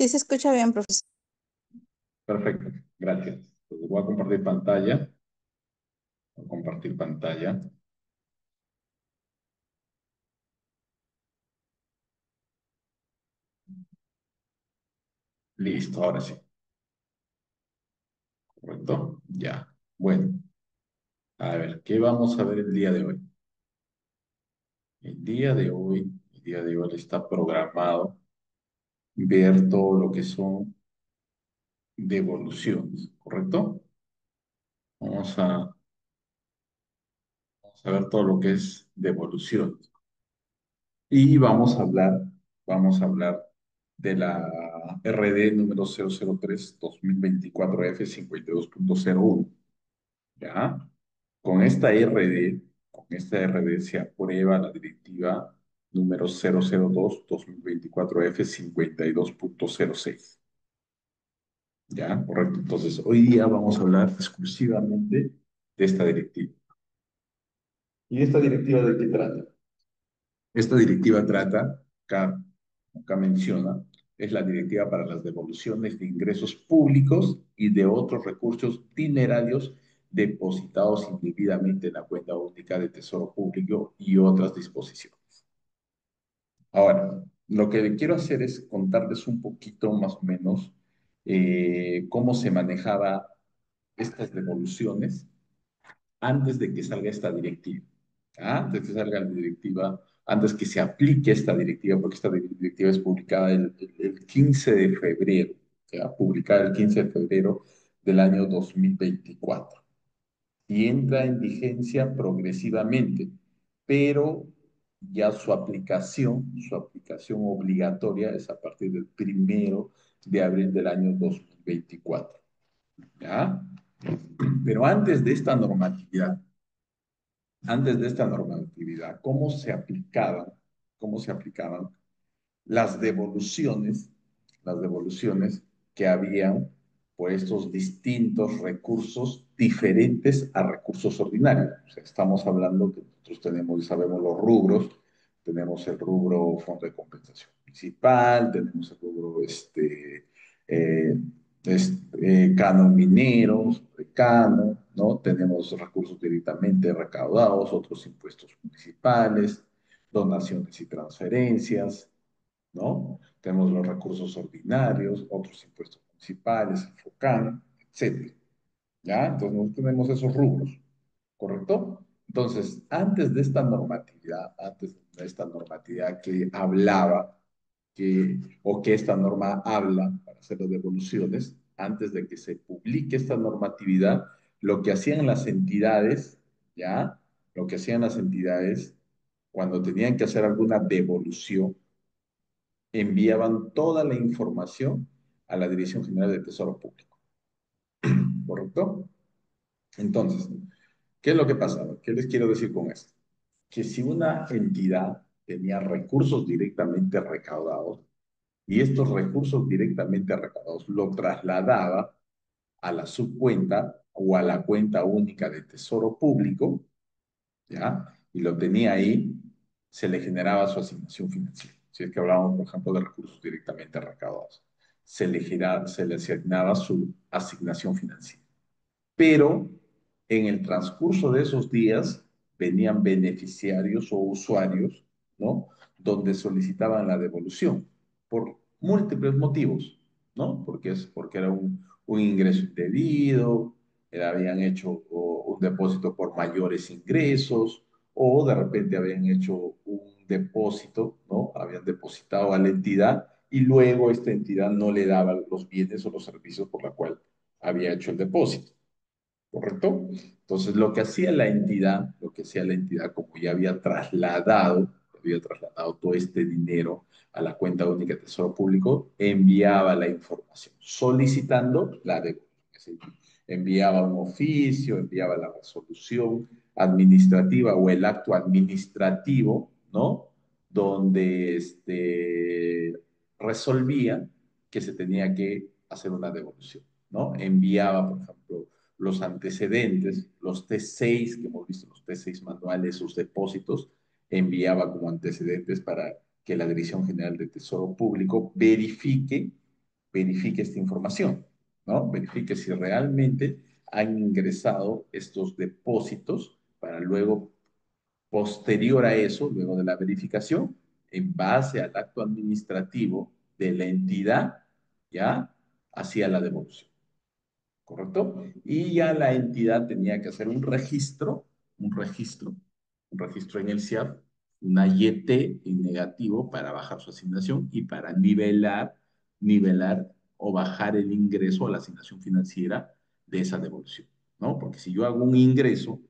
Sí, se escucha bien, profesor. Perfecto, gracias. Entonces voy a compartir pantalla. Voy a compartir pantalla. Listo, ahora sí. ¿Correcto? Ya. Bueno, a ver, ¿qué vamos a ver el día de hoy? El día de hoy está programado ver todo lo que son devoluciones, ¿correcto? Vamos a, vamos a ver todo lo que es devoluciones. Y vamos a hablar de la RD número 003-2024F52.01. ¿Ya? Con esta RD, con esta RD se aprueba la directiva número 002-2024F52.06. ¿Ya? Correcto. Entonces, hoy día vamos a hablar exclusivamente de esta directiva. ¿Y esta directiva de qué trata? Esta directiva trata, acá menciona, es la directiva para las devoluciones de ingresos públicos y de otros recursos dinerarios depositados indebidamente en la cuenta única de Tesoro Público y otras disposiciones. Ahora, lo que quiero hacer es contarles un poquito más o menos cómo se manejaba estas devoluciones antes de que salga esta directiva. Antes que salga la directiva, antes que se aplique esta directiva, porque esta directiva es publicada el 15 de febrero, ¿ya? Publicada el 15 de febrero del año 2024 y entra en vigencia progresivamente, pero ya su aplicación obligatoria es a partir del 1 de abril del año 2024, ¿ya? Pero antes de esta normatividad, ¿cómo se aplicaban las devoluciones, las devoluciones que habían por estos distintos recursos diferentes a recursos ordinarios? O sea, estamos hablando que nosotros tenemos y sabemos los rubros. Tenemos el rubro Fondo de Compensación Municipal, tenemos el rubro eh, canon mineros, recano, ¿no? Tenemos recursos directamente recaudados, otros impuestos municipales, donaciones y transferencias, ¿no? Tenemos los recursos ordinarios, otros impuestos municipales, el FOCAN, etcétera. ¿Ya? Entonces, nosotros tenemos esos rubros, ¿correcto? Entonces, antes de esta normatividad que hablaba, o que esta norma habla para hacer las devoluciones, antes de que se publique esta normatividad, lo que hacían las entidades, ¿ya? Lo que hacían las entidades cuando tenían que hacer alguna devolución, enviaban toda la información a la Dirección General de Tesoro Público, ¿correcto? Entonces, ¿qué es lo que pasaba? ¿Qué les quiero decir con esto? Que si una entidad tenía recursos directamente recaudados y estos recursos directamente recaudados lo trasladaba a la subcuenta o a la cuenta única de Tesoro Público, ¿ya? Y lo tenía ahí, se le generaba su asignación financiera. Si es que hablábamos, por ejemplo, de recursos directamente recaudados, se le asignaba su asignación financiera. Pero en el transcurso de esos días venían beneficiarios o usuarios, ¿no? Donde solicitaban la devolución por múltiples motivos, ¿no? Porque era un ingreso indebido, habían hecho un depósito por mayores ingresos, o de repente habían hecho un depósito, ¿no? Habían depositado a la entidad y luego esta entidad no le daba los bienes o los servicios por la cual había hecho el depósito. ¿Correcto? Entonces, lo que hacía la entidad, como ya había trasladado todo este dinero a la cuenta única de Tesoro Público, enviaba la información solicitando la devolución. Es decir, enviaba un oficio, enviaba la resolución administrativa o el acto administrativo, ¿no? Donde resolvía que se tenía que hacer una devolución, ¿no? Enviaba, por ejemplo, los antecedentes, los T6 que hemos visto, los T6 manuales, sus depósitos, enviaba como antecedentes para que la Dirección General de Tesoro Público verifique verifique esta información, ¿no? Verifique si realmente han ingresado estos depósitos para luego, posterior a eso, luego de la verificación, en base al acto administrativo de la entidad, ¿ya? Hacia la devolución. ¿Correcto? Y ya la entidad tenía que hacer un registro, un registro en el SIAP, una YT en negativo para bajar su asignación y para nivelar o bajar el ingreso a la asignación financiera de esa devolución, ¿no? Porque si yo hago un ingreso,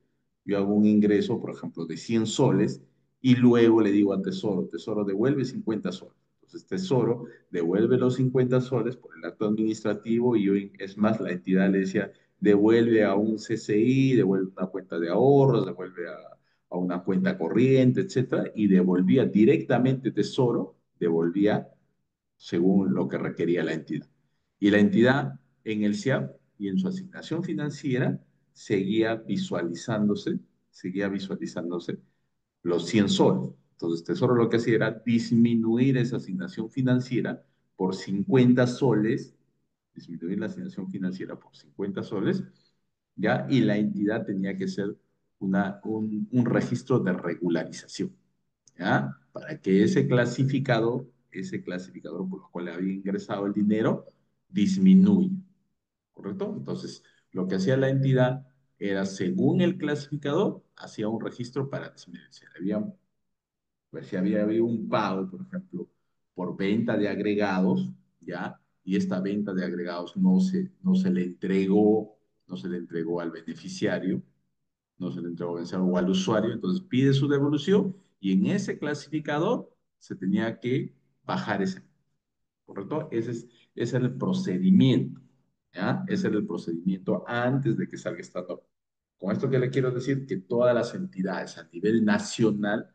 por ejemplo, de 100 soles y luego le digo a Tesoro, Tesoro, devuelve 50 soles. Entonces, Tesoro devuelve los 50 soles por el acto administrativo y yo, es más, la entidad le decía, devuelve a un CCI, devuelve una cuenta de ahorros, devuelve a una cuenta corriente, etcétera, y devolvía directamente Tesoro, devolvía según lo que requería la entidad. Y la entidad en el SIAP y en su asignación financiera seguía visualizándose los 100 soles. Entonces, Tesoro lo que hacía era disminuir esa asignación financiera por 50 soles, disminuir la asignación financiera por 50 soles, ¿ya? Y la entidad tenía que ser un registro de regularización, ¿ya? Para que ese clasificador por el cual había ingresado el dinero, disminuya, ¿correcto? Entonces, lo que hacía la entidad era, según el clasificador, hacía un registro para disminuir. Pues si había habido un pago, por ejemplo, por venta de agregados, ¿ya? Y esta venta de agregados no se le entregó al beneficiario, no se le entregó al beneficiario o al usuario, entonces pide su devolución y en ese clasificador se tenía que bajar ese, ¿correcto? Ese era el procedimiento, ¿ya? Ese era el procedimiento antes de que salga esta norma. Con esto que le quiero decir que todas las entidades a nivel nacional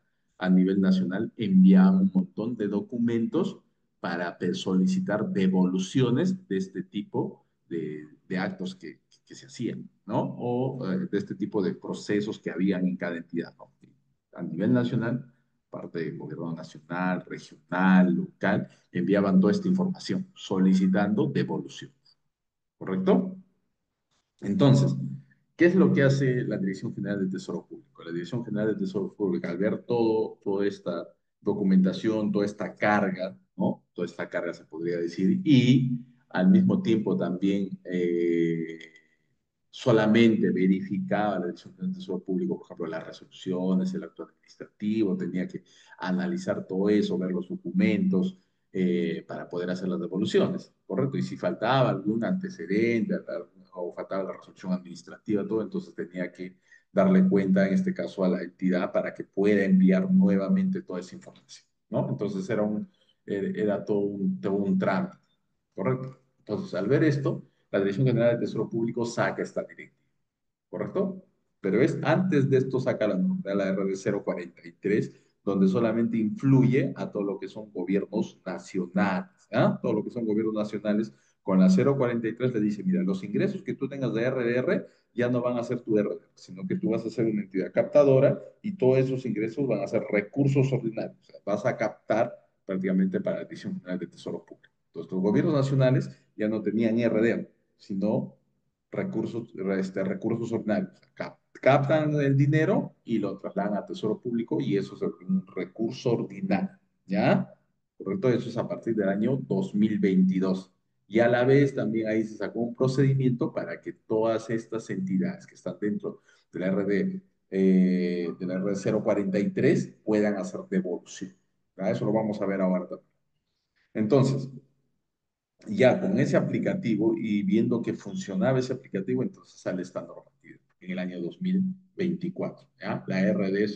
envían un montón de documentos para solicitar devoluciones de este tipo de actos que se hacían, ¿no? O de este tipo de procesos que habían en cada entidad, ¿no? A nivel nacional, parte del gobierno nacional, regional, local, enviaban toda esta información solicitando devolución, ¿correcto? Entonces, ¿qué es lo que hace la Dirección General del Tesoro Público? La Dirección General del Tesoro Público, al ver toda esta documentación, toda esta carga, ¿no? Toda esta carga se podría decir, y al mismo tiempo también solamente verificaba la Dirección General del Tesoro Público, por ejemplo, las resoluciones, el acto administrativo, tenía que analizar todo eso, ver los documentos, para poder hacer las devoluciones, ¿correcto? Y si faltaba algún antecedente o faltaba la resolución administrativa, todo, entonces tenía que darle cuenta, en este caso, a la entidad para que pueda enviar nuevamente toda esa información, ¿no? Entonces era todo un trámite, ¿correcto? Entonces, al ver esto, la Dirección General de Tesoro Público saca esta directiva. ¿Correcto? Pero es antes de esto saca la norma, la RD 043, donde solamente influye a todo lo que son gobiernos nacionales, ¿ah? Todo lo que son gobiernos nacionales, con la 043 le dice, mira, los ingresos que tú tengas de RDR ya no van a ser tu RDR, sino que tú vas a ser una entidad captadora y todos esos ingresos van a ser recursos ordinarios, o sea, vas a captar prácticamente para la Dirección General de Tesoro Público. Entonces, los gobiernos nacionales ya no tenían RDR, sino recursos ordinarios. Captan el dinero y lo trasladan a Tesoro Público y eso es un recurso ordinario, ¿ya? Correcto, eso es a partir del año 2022. Y a la vez también ahí se sacó un procedimiento para que todas estas entidades que están dentro de la de la RD 043 puedan hacer devolución. ¿Ya? Eso lo vamos a ver ahora también. Entonces, ya con ese aplicativo y viendo que funcionaba ese aplicativo, entonces sale esta normativa en el año 2024, ¿ya? La RD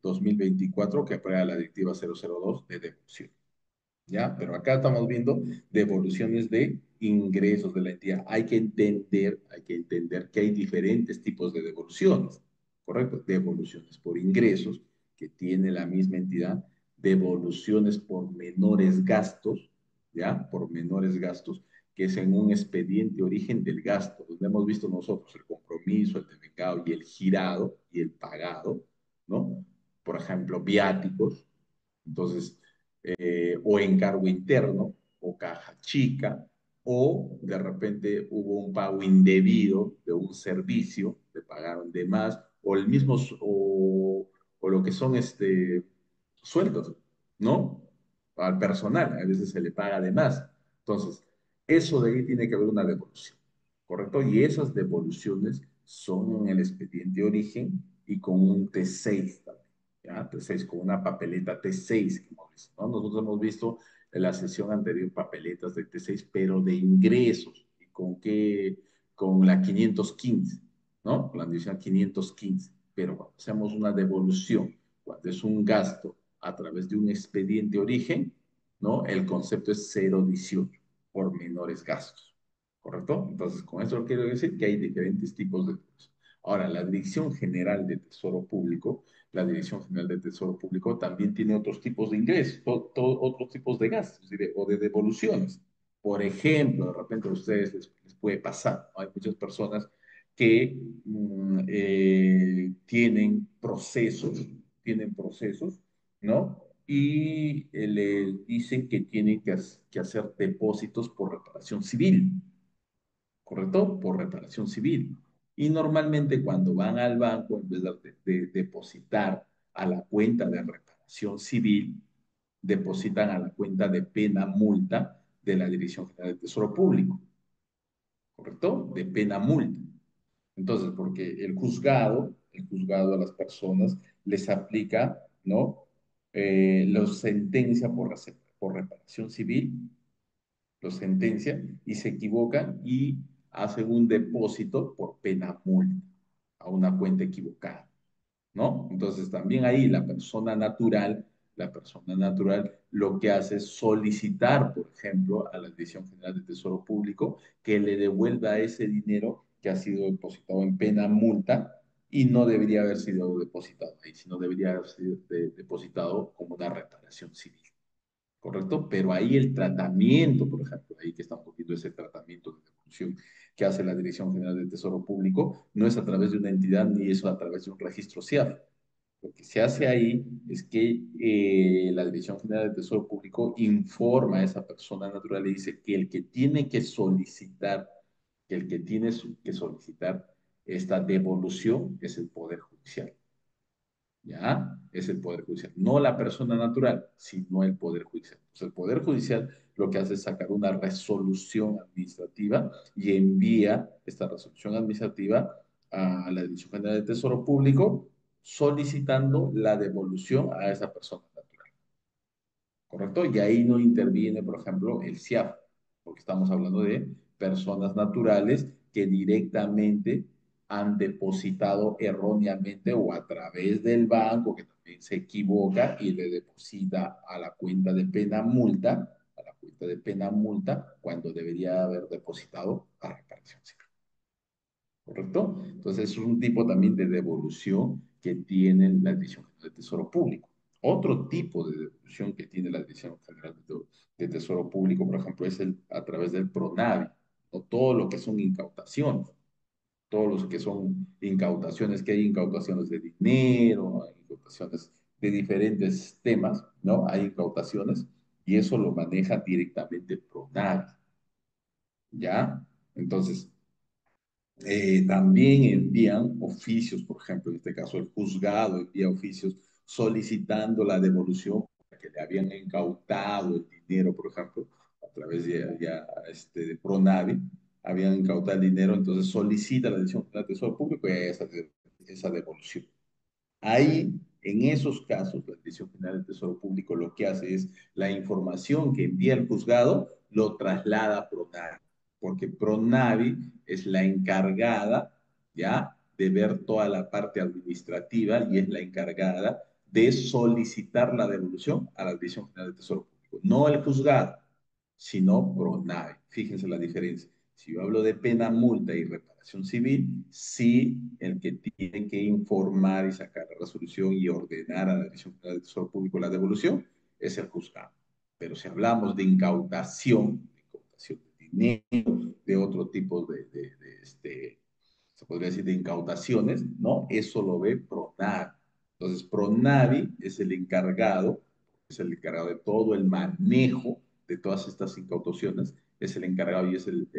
003-2024 que aprueba la directiva 002 de devolución. ¿Ya? Pero acá estamos viendo devoluciones de ingresos de la entidad. Hay que entender que hay diferentes tipos de devoluciones, ¿correcto? Devoluciones por ingresos, que tiene la misma entidad, devoluciones por menores gastos, ¿ya? Por menores gastos, que es en un expediente origen del gasto, donde hemos visto nosotros el compromiso, el devengado y el girado y el pagado, ¿no? Por ejemplo, viáticos. Entonces, o encargo interno. o caja chica, o de repente hubo un pago indebido de un servicio, le pagaron de más, o el mismo, o lo que son sueldos, ¿no? Al personal, a veces se le paga de más. Entonces, eso de ahí tiene que haber una devolución, ¿correcto? Y esas devoluciones son en el expediente de origen y con un T6 también, ¿ya? T6, con una papeleta T6 que hemos visto, ¿no? Nosotros hemos visto en la sesión anterior papeletas de T6, pero de ingresos. ¿Y con qué? Con la 515, ¿no? La división 515. Pero cuando hacemos una devolución, cuando es un gasto a través de un expediente de origen, ¿no? El concepto es 018 por menores gastos, ¿correcto? Entonces, con eso quiero decir que hay diferentes tipos de ingresos. Ahora, la Dirección General de Tesoro Público, la Dirección General de Tesoro Público también tiene otros tipos de ingresos, otros tipos de gastos o de devoluciones. Por ejemplo, de repente a ustedes les puede pasar, ¿no? Hay muchas personas que tienen procesos, ¿no? Y le dicen que tienen que hacer depósitos por reparación civil, ¿correcto? Por reparación civil. Y normalmente cuando van al banco, en vez de depositar a la cuenta de reparación civil, depositan a la cuenta de pena multa de la Dirección General de Tesoro Público, ¿correcto? De pena multa. Entonces, porque el juzgado a las personas les aplica, ¿no? Los sentencia por reparación civil, los sentencia y se equivocan y hacen un depósito por pena multa a una cuenta equivocada, ¿no? Entonces también ahí la persona natural lo que hace es solicitar, por ejemplo, a la Dirección General de Tesoro Público que le devuelva ese dinero que ha sido depositado en pena multa y no debería haber sido depositado ahí, sino debería haber sido depositado como una reparación civil. ¿Correcto? Pero ahí el tratamiento, por ejemplo, ahí que estamos viendo ese tratamiento de devolución que hace la Dirección General del Tesoro Público, no es a través de una entidad ni es a través de un registro CIAF. Lo que se hace ahí es que la Dirección General del Tesoro Público informa a esa persona natural y dice que el que tiene que solicitar, que solicitar esta devolución es el Poder Judicial. ¿Ya? Es el Poder Judicial, no la persona natural, sino el Poder Judicial. Entonces, el Poder Judicial lo que hace es sacar una resolución administrativa y envía esta resolución administrativa a la Dirección General de Tesoro Público solicitando la devolución a esa persona natural. ¿Correcto? Y ahí no interviene, por ejemplo, el CIAF, porque estamos hablando de personas naturales que directamente han depositado erróneamente o a través del banco, que también se equivoca y le deposita a la cuenta de pena multa, cuando debería haber depositado a reparación civil. ¿Correcto? Entonces es un tipo también de devolución que tiene la Dirección General de Tesoro Público. Otro tipo de devolución que tiene la Dirección General de Tesoro Público, por ejemplo, es a través del PRONAVI, o todo lo que son incautaciones, todos los que son incautaciones, que hay incautaciones de dinero, hay incautaciones de diferentes temas, ¿no? Hay incautaciones y eso lo maneja directamente PRONAVI, ¿ya? Entonces, también envían oficios, por ejemplo, en este caso el juzgado envía oficios solicitando la devolución que le habían incautado el dinero, por ejemplo, a través de Pronavi, habían incautado el dinero, entonces solicita la Dirección General del Tesoro Público y hay esa devolución. Ahí, en esos casos, la Dirección General del Tesoro Público lo que hace es la información que envía el juzgado lo traslada a Pronavi, porque Pronavi es la encargada, ¿ya?, de ver toda la parte administrativa y es la encargada de solicitar la devolución a la Dirección General del Tesoro Público. No el juzgado, sino Pronavi. Fíjense la diferencia. Si yo hablo de pena, multa y reparación civil, sí, el que tiene que informar y sacar la resolución y ordenar a la Dirección General del Tesoro Público la devolución es el juzgado. Pero si hablamos de incautación de dinero, de otro tipo se podría decir de incautaciones, ¿no? Eso lo ve Pronavi. Entonces, Pronavi es el encargado de todo el manejo de todas estas incautaciones, es el encargado y es el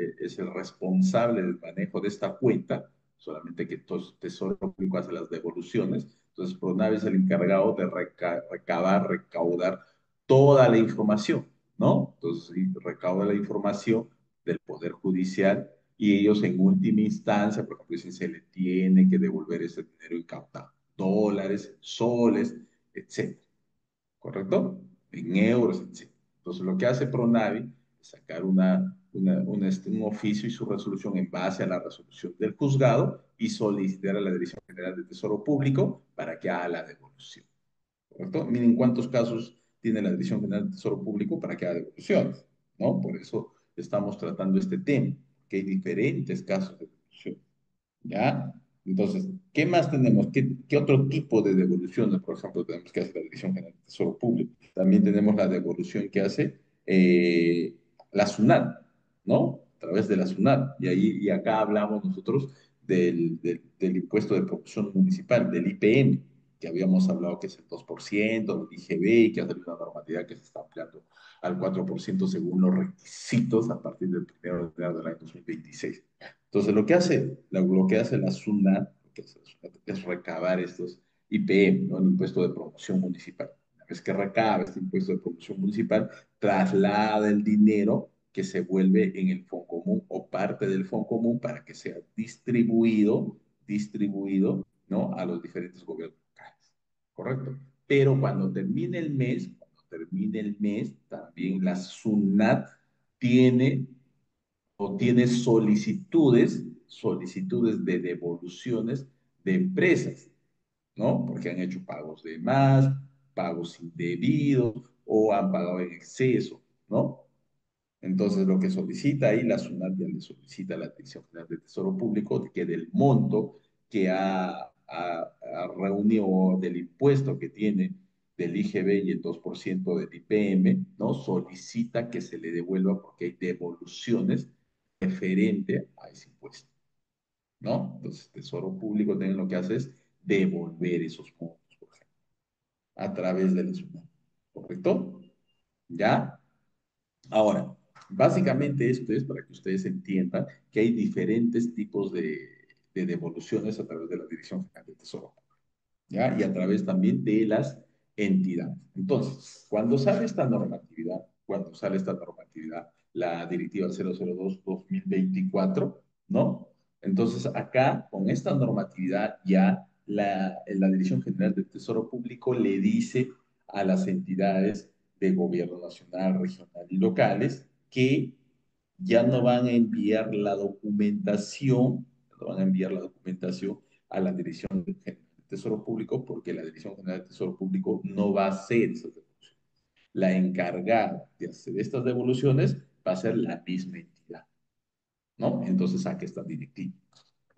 responsable del manejo de esta cuenta, solamente que todo Tesoro Público hace las devoluciones. Entonces, PRONAVI es el encargado de recaudar toda la información, ¿no? Entonces, sí, recauda la información del Poder Judicial y ellos en última instancia, por ejemplo, dicen se le tiene que devolver ese dinero incautado, dólares, soles, etcétera, ¿correcto? En euros, etcétera. Entonces, lo que hace PRONAVI es sacar un oficio y su resolución en base a la resolución del juzgado y solicitar a la Dirección General de Tesoro Público para que haga la devolución. ¿Correcto? Miren cuántos casos tiene la Dirección General de Tesoro Público para que haga devoluciones, ¿no? Por eso estamos tratando este tema, que hay diferentes casos de devolución. ¿Ya? Entonces, ¿qué más tenemos? ¿Qué otro tipo de devoluciones, por ejemplo, tenemos que hacer la Dirección General de Tesoro Público? También tenemos la devolución que hace la SUNAT, ¿no? A través de la SUNAT. Y acá hablamos nosotros del impuesto de promoción municipal, del IPM, que habíamos hablado que es el 2% del IGB y que ha salido una normativa que se está ampliando al 4% según los requisitos a partir del 1 de enero del año 2026. Entonces, lo que hace la SUNAT, es recabar estos IPM, ¿no? El impuesto de promoción municipal. Una vez que recaba este impuesto de promoción municipal, traslada el dinero que se vuelve en el fondo común o parte del fondo común para que sea distribuido, ¿no? A los diferentes gobiernos locales. ¿Correcto? Pero cuando termine el mes, también la SUNAT tiene tiene solicitudes de devoluciones de empresas, ¿no? Porque han hecho pagos de más, pagos indebidos o han pagado en exceso, ¿no? Entonces, lo que solicita ahí la SUNAT ya le solicita a la Dirección General de Tesoro Público que del monto que ha reunido del impuesto que tiene del IGB y el 2% del IPM, ¿no? Solicita que se le devuelva porque hay devoluciones referente a ese impuesto, ¿no? Entonces, Tesoro Público también lo que hace es devolver esos montos, por ejemplo, a través de la SUNAT, ¿correcto? ¿Ya? Ahora, básicamente esto es para que ustedes entiendan que hay diferentes tipos de devoluciones a través de la Dirección General de Tesoro, ¿ya? Y a través también de las entidades. Entonces, cuando sale esta normatividad, la Directiva 002-2024, ¿no? Entonces, acá, con esta normatividad, ya la Dirección General del Tesoro Público le dice a las entidades de gobierno nacional, regional y locales que ya no van a enviar la documentación, no van a enviar la documentación a la Dirección General de Tesoro Público porque la Dirección General de Tesoro Público no va a hacer esas devoluciones. La encargada de hacer estas devoluciones va a ser la misma entidad, ¿no? Entonces saca esta directiva.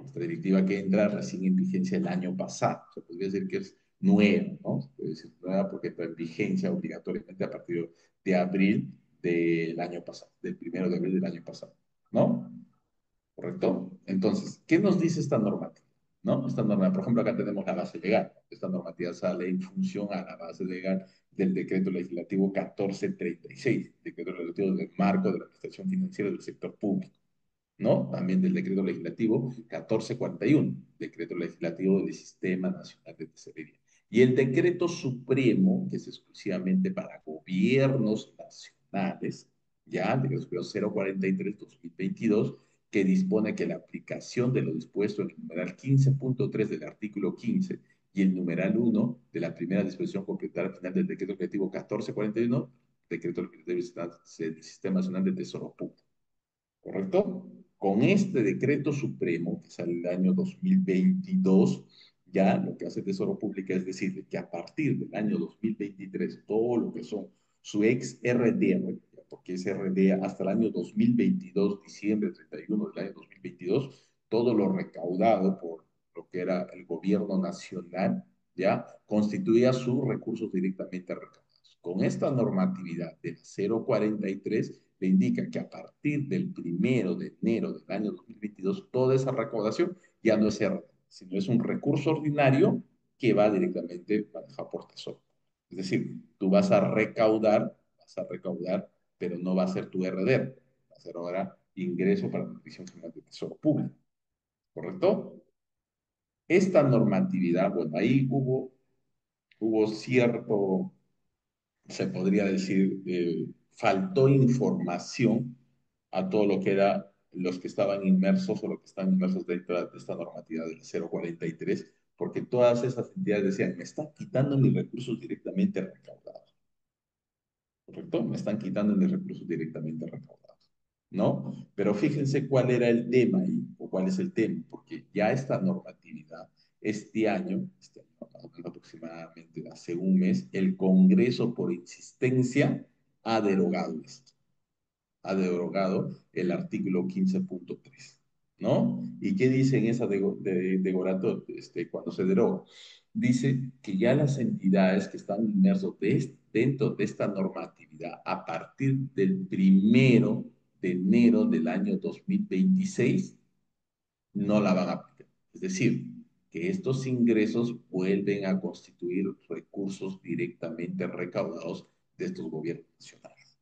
Esta directiva que entra recién en vigencia el año pasado. Se podría decir que es nueva, ¿no? Se puede decir nueva porque entra en vigencia obligatoriamente a partir de abril del año pasado, del 1 de abril del año pasado, ¿no? ¿Correcto? Entonces, ¿qué nos dice esta normativa? ¿No? Esta norma, por ejemplo, acá tenemos la base legal. Esta normativa sale en función a la base legal del decreto legislativo 1436, decreto legislativo del marco de la administración financiera del sector público, ¿no? También del decreto legislativo 1441, decreto legislativo del Sistema Nacional de Tesorería. Y el decreto supremo, que es exclusivamente para gobiernos nacionales, ya, el decreto supremo 043-2022, que dispone que la aplicación de lo dispuesto en el numeral 15.3 del artículo 15 y el numeral 1 de la primera disposición complementaria final del decreto legislativo 1441, decreto legislativo del Sistema Nacional de Tesoro Público. ¿Correcto? Con este decreto supremo, que sale el año 2022, ya lo que hace Tesoro Pública es decir que a partir del año 2023, todo lo que son su ex RDR, porque es RD hasta el año 2022, diciembre 31 del año 2022, todo lo recaudado por lo que era el gobierno nacional, ya constituía sus recursos directamente recaudados. Con esta normatividad del 043, le indica que a partir del 1 de enero del año 2022, toda esa recaudación ya no es RD, sino es un recurso ordinario que va directamente manejado por Tesoro. Es decir, tú vas a recaudar pero no va a ser tu RDER, va a ser ahora ingreso para la Dirección General de Tesoro Público, ¿correcto? Esta normatividad, bueno, ahí hubo cierto, se podría decir, faltó información a todo lo que era los que estaban inmersos o los que están inmersos dentro de esta normatividad del 043, porque todas esas entidades decían, me están quitando mis recursos directamente recaudados, ¿correcto? Me están quitando mis recursos directamente recaudados, ¿no? Pero fíjense cuál era el tema ahí, o cuál es el tema, porque ya esta normatividad, este año aproximadamente hace un mes, el Congreso por insistencia ha derogado esto, ha derogado el artículo 15.3, ¿no? ¿Y qué dice en esa derogato cuando se deroga? Dice que ya las entidades que están inmersos dentro de esta normatividad a partir del 1 de enero del año 2026 no la van a aplicar. Es decir, que estos ingresos vuelven a constituir recursos directamente recaudados de estos gobiernos nacionales.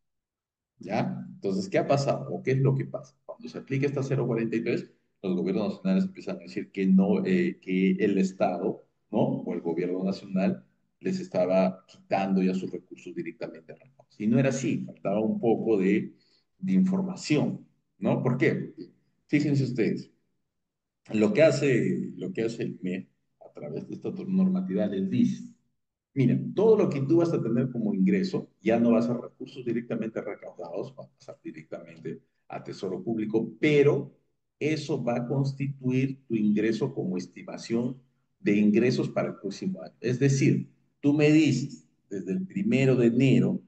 ¿Ya? Entonces, ¿qué ha pasado? ¿O qué es lo que pasa? Cuando se aplica esta 043, los gobiernos nacionales empiezan a decir que no, que el Estado, ¿no? O el gobierno nacional les estaba quitando ya sus recursos directamente a recursos. Y no era así, faltaba un poco de información, ¿no? ¿Por qué? Porque, fíjense ustedes, lo que hace el MEF a través de esta normatividad les dice, mira, todo lo que tú vas a tener como ingreso ya no va a ser recursos directamente recaudados, va a pasar directamente a Tesoro Público, pero eso va a constituir tu ingreso como estimación de ingresos para el próximo año. Es decir, tú me dices, desde el 1 de enero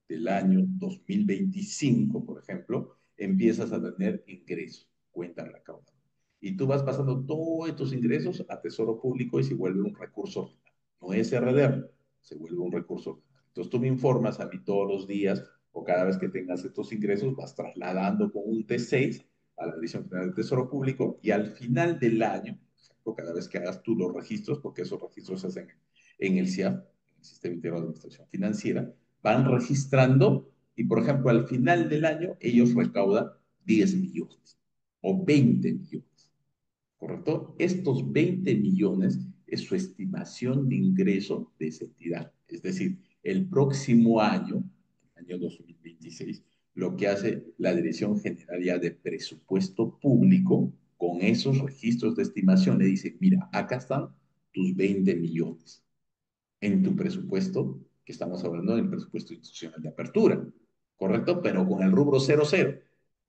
del año 2025, por ejemplo, empiezas a tener ingresos, cuenta recaudada. Y tú vas pasando todos estos ingresos a Tesoro Público y se vuelve un recurso, no es RDR, se vuelve un recurso. Entonces tú me informas a mí todos los días o cada vez que tengas estos ingresos, vas trasladando con un T6 a la Dirección General de Tesoro Público y al final del año, o cada vez que hagas tú los registros, porque esos registros se hacen en el SIAF, en el Sistema Integrado de Administración Financiera, van registrando y, por ejemplo, al final del año ellos recaudan 10 millones o 20 millones. ¿Correcto? Estos 20 millones es su estimación de ingreso de esa entidad. Es decir, el próximo año, año 2026, lo que hace la Dirección General ya de Presupuesto Público, con esos registros de estimación, le dice, mira, acá están tus 20 millones en tu presupuesto, que estamos hablando del presupuesto institucional de apertura, ¿correcto? Pero con el rubro 00,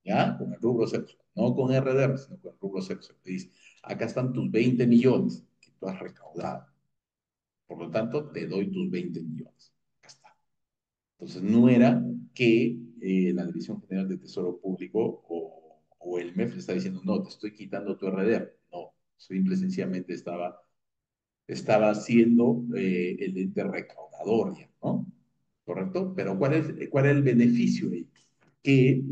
¿ya? Con el rubro 00, no con RDR, sino con el rubro 00. Te dice, acá están tus 20 millones que tú has recaudado. Por lo tanto, te doy tus 20 millones. Acá está. Entonces, no era que la Dirección General de Tesoro Público o el MEF le está diciendo, no, te estoy quitando tu RDR. No, simple y sencillamente estaba siendo el ente recaudador, ya, ¿no? ¿Correcto? Pero ¿cuál es el beneficio ahí? Que,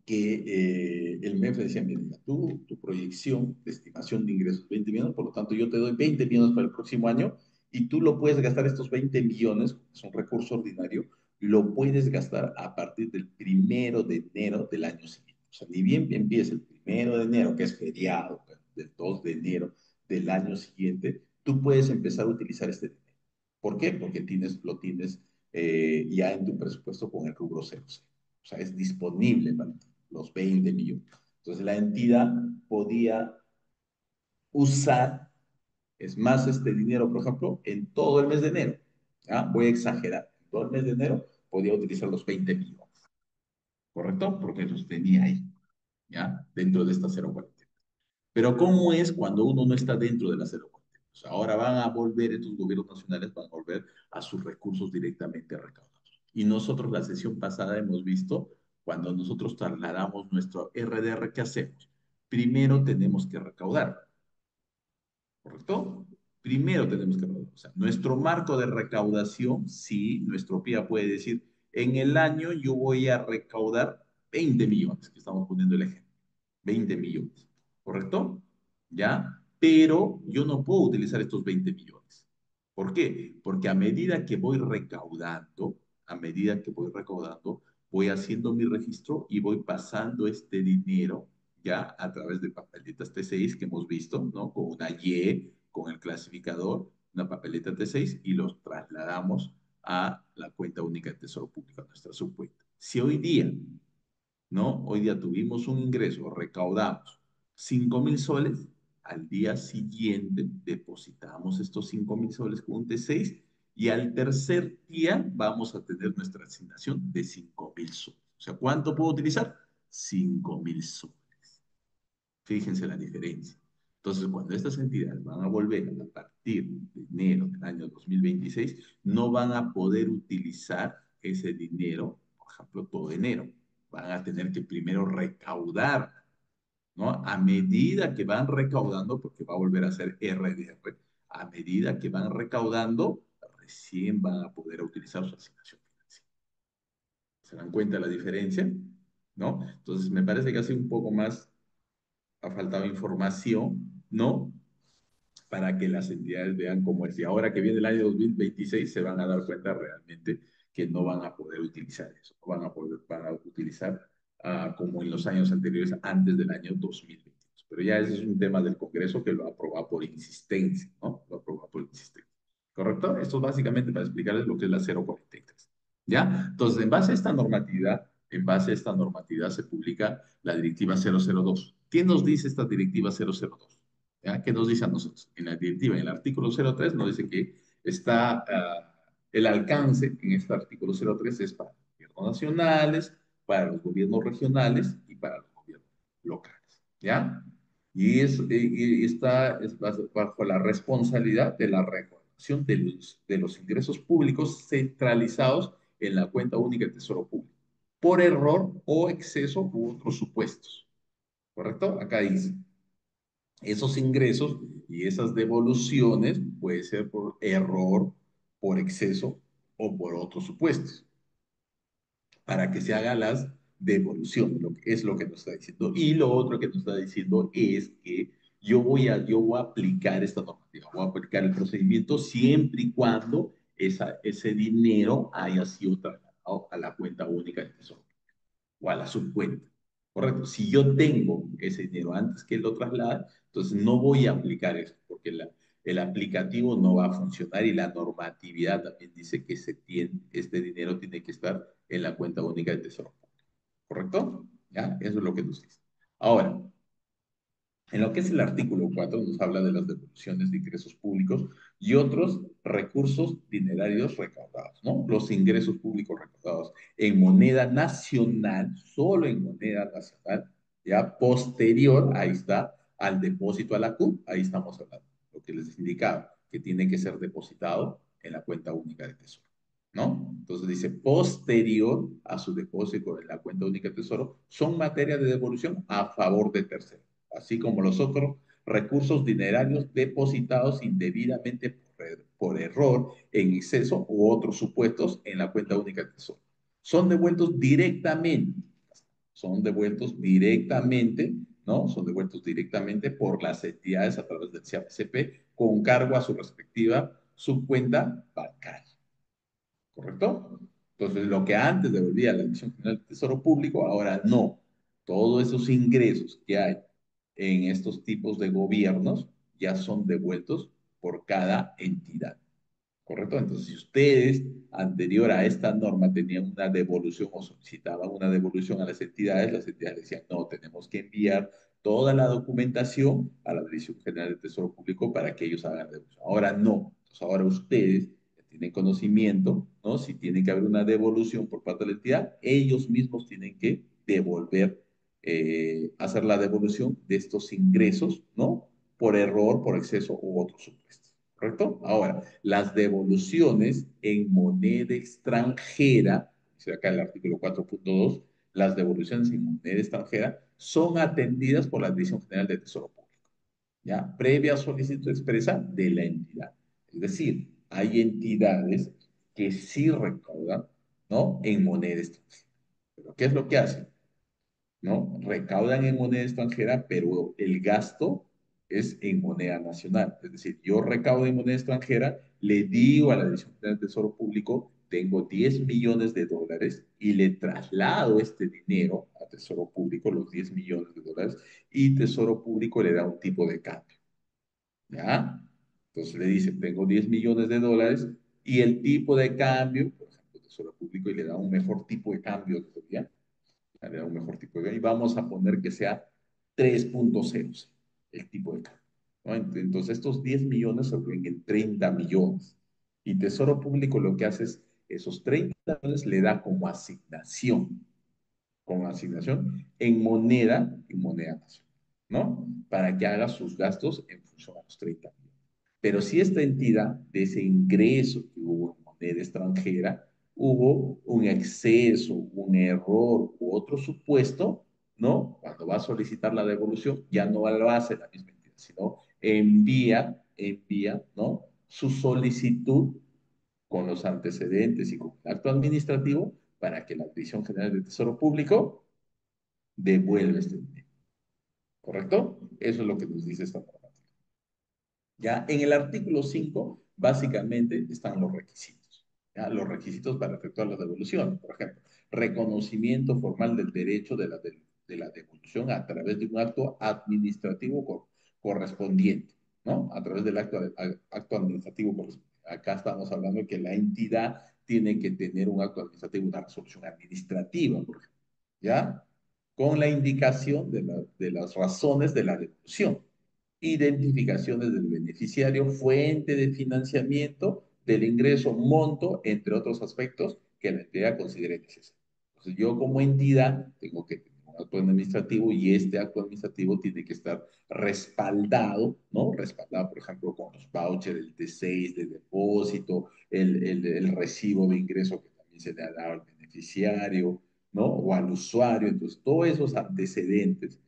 que el MEF decía, mira, tu proyección de estimación de ingresos 20 millones, por lo tanto yo te doy 20 millones para el próximo año y tú lo puedes gastar estos 20 millones, es un recurso ordinario, lo puedes gastar a partir del 1 de enero del año siguiente. O sea, ni bien empieza el 1 de enero, que es feriado, del 2 de enero del año siguiente, tú puedes empezar a utilizar este dinero. ¿Por qué? Porque lo tienes ya en tu presupuesto con el rubro 00. O sea, es disponible para ti los 20 millones. Entonces la entidad podía usar, es más, este dinero, por ejemplo, en todo el mes de enero. ¿Ya? Voy a exagerar. En todo el mes de enero podía utilizar los 20 millones. ¿Correcto? Porque los tenía ahí, ¿ya? Dentro de esta 0,40. Pero ¿cómo es cuando uno no está dentro de la 0,40? O sea, ahora van a volver, estos gobiernos nacionales van a volver a sus recursos directamente recaudados. Y nosotros la sesión pasada hemos visto, cuando nosotros trasladamos nuestro RDR, ¿qué hacemos? Primero tenemos que recaudar, ¿correcto? Primero tenemos que recaudar. O sea, nuestro marco de recaudación, sí, nuestro PIA puede decir, en el año yo voy a recaudar 20 millones, que estamos poniendo el ejemplo. 20 millones, ¿correcto? ¿Ya? Pero yo no puedo utilizar estos 20 millones. ¿Por qué? Porque a medida que voy recaudando, A medida que voy recaudando, voy haciendo mi registro y voy pasando este dinero ya a través de papeletas T6 que hemos visto, ¿no? Con una Y, con el clasificador, una papeleta T6 y los trasladamos a la cuenta única de Tesoro Público, a nuestra subcuenta. Si hoy día, ¿no? Hoy día tuvimos un ingreso, recaudamos 5.000 soles, al día siguiente depositamos estos 5.000 soles con un T6 y al tercer día vamos a tener nuestra asignación de 5.000 soles. O sea, ¿cuánto puedo utilizar? 5.000 soles. Fíjense la diferencia. Entonces, cuando estas entidades van a volver a partir de enero del año 2026, no van a poder utilizar ese dinero, por ejemplo, todo enero. Van a tener que primero recaudar, ¿no? A medida que van recaudando, porque va a volver a ser RDR, a medida que van recaudando, recién van a poder utilizar su asignación financiera. ¿Se dan cuenta de la diferencia? ¿No? Entonces, me parece que hace un poco más ha faltado información, ¿no? Para que las entidades vean cómo es. Y ahora que viene el año 2026 se van a dar cuenta realmente que no van a poder utilizar eso, no van a poder van a utilizar como en los años anteriores, antes del año 2022. Pero ya ese es un tema del Congreso que lo aprueba por insistencia, ¿no? Lo aprueba por insistencia. ¿Correcto? Esto es básicamente para explicarles lo que es la 043. ¿Ya? Entonces, en base a esta normatividad se publica la directiva 002. ¿Qué nos dice esta directiva 002? ¿Ya? ¿Qué nos dice a nosotros? En la directiva, en el artículo 03, nos dice que está el alcance en este artículo 03 es para los gobiernos nacionales, para los gobiernos regionales y para los gobiernos locales. ¿Ya? Y está bajo la responsabilidad de la recaudación de los ingresos públicos centralizados en la cuenta única de Tesoro Público, por error o exceso u otros supuestos. ¿Correcto? Acá dice, esos ingresos y esas devoluciones puede ser por error, por exceso o por otros supuestos, para que se hagan las devoluciones, es lo que nos está diciendo. Y lo otro que nos está diciendo es que yo voy a aplicar esta normativa, voy a aplicar el procedimiento siempre y cuando ese dinero haya sido trasladado a la cuenta única de tesoro o a la subcuenta. Correcto. Si yo tengo ese dinero antes que lo traslade, entonces no voy a aplicar esto, porque el aplicativo no va a funcionar y la normatividad también dice que este dinero tiene que estar en la cuenta única de tesoro. ¿Correcto? ¿Ya? Eso es lo que nos dice. Ahora, en lo que es el artículo 4 nos habla de las devoluciones de ingresos públicos y otros recursos dinerarios recaudados, ¿no? Los ingresos públicos recaudados en moneda nacional, solo en moneda nacional, ya posterior, ahí está, al depósito a la CUP, ahí estamos hablando, lo que les indicaba, que tiene que ser depositado en la cuenta única de tesoro, ¿no? Entonces dice, posterior a su depósito en la cuenta única de tesoro, son materia de devolución a favor de terceros, así como los otros recursos dinerarios depositados indebidamente por error, en exceso u otros supuestos en la cuenta única de tesoro. Son devueltos directamente, son devueltos directamente, ¿no? Son devueltos directamente por las entidades a través del CAPCP con cargo a su respectiva subcuenta bancaria. ¿Correcto? Entonces, lo que antes devolvía la Dirección General del Tesoro Público, ahora no. Todos esos ingresos que hay en estos tipos de gobiernos ya son devueltos por cada entidad. ¿Correcto? Entonces, si ustedes, anterior a esta norma, tenían una devolución o solicitaban una devolución a las entidades decían, no, tenemos que enviar toda la documentación a la Dirección General del Tesoro Público para que ellos hagan la devolución. Ahora no. Entonces, ahora ustedes tienen conocimiento, ¿no? Si tiene que haber una devolución por parte de la entidad, ellos mismos tienen que devolver, hacer la devolución de estos ingresos, ¿no? Por error, por exceso u otros supuestos. ¿Correcto? Ahora, las devoluciones en moneda extranjera, dice acá el artículo 4.2, las devoluciones en moneda extranjera son atendidas por la Dirección General de Tesoro Público, ¿ya? Previa solicitud expresa de la entidad. Es decir, hay entidades que sí recaudan, ¿no? En moneda extranjera. ¿Pero qué es lo que hacen? ¿No? Recaudan en moneda extranjera, pero el gasto es en moneda nacional. Es decir, yo recaudo en moneda extranjera, le digo a la Dirección General del Tesoro Público tengo 10 millones de dólares y le traslado este dinero a Tesoro Público, los 10 millones de dólares, y Tesoro Público le da un tipo de cambio, ¿ya? Entonces le dice, tengo 10 millones de dólares y el tipo de cambio, por ejemplo, Tesoro Público, y le da un mejor tipo de cambio todavía, le da un mejor tipo de cambio, y vamos a poner que sea 3.0 el tipo de cambio, ¿no? Entonces estos 10 millones se vuelven en 30 millones. Y Tesoro Público lo que hace es, esos 30 millones le da como asignación en moneda nacional, ¿no? Para que haga sus gastos en función a los 30 millones. Pero si esta entidad, de ese ingreso que hubo en moneda extranjera, hubo un exceso, un error u otro supuesto, ¿no? Cuando va a solicitar la devolución, ya no lo hace la misma entidad, sino envía, ¿no? Su solicitud con los antecedentes y con el acto administrativo para que la Dirección General de Tesoro Público devuelva este dinero. ¿Correcto? Eso es lo que nos dice esta norma. Ya en el artículo 5 básicamente están los requisitos. ¿Ya? Los requisitos para efectuar la devolución. Por ejemplo, reconocimiento formal del derecho de la devolución a través de un acto administrativo correspondiente, ¿no? A través del acto administrativo correspondiente. Acá estamos hablando de que la entidad tiene que tener un acto administrativo, una resolución administrativa, por ejemplo, ¿ya? Con la indicación de las razones de la devolución, identificaciones del beneficiario, fuente de financiamiento, del ingreso, monto, entre otros aspectos que la entidad considere necesarios. Entonces, yo como entidad tengo que tener un acto administrativo y este acto administrativo tiene que estar respaldado, ¿no? Respaldado, por ejemplo, con los vouchers, el T6 de depósito, el recibo de ingreso que también se le ha dado al beneficiario, ¿no? O al usuario. Entonces, todos esos antecedentes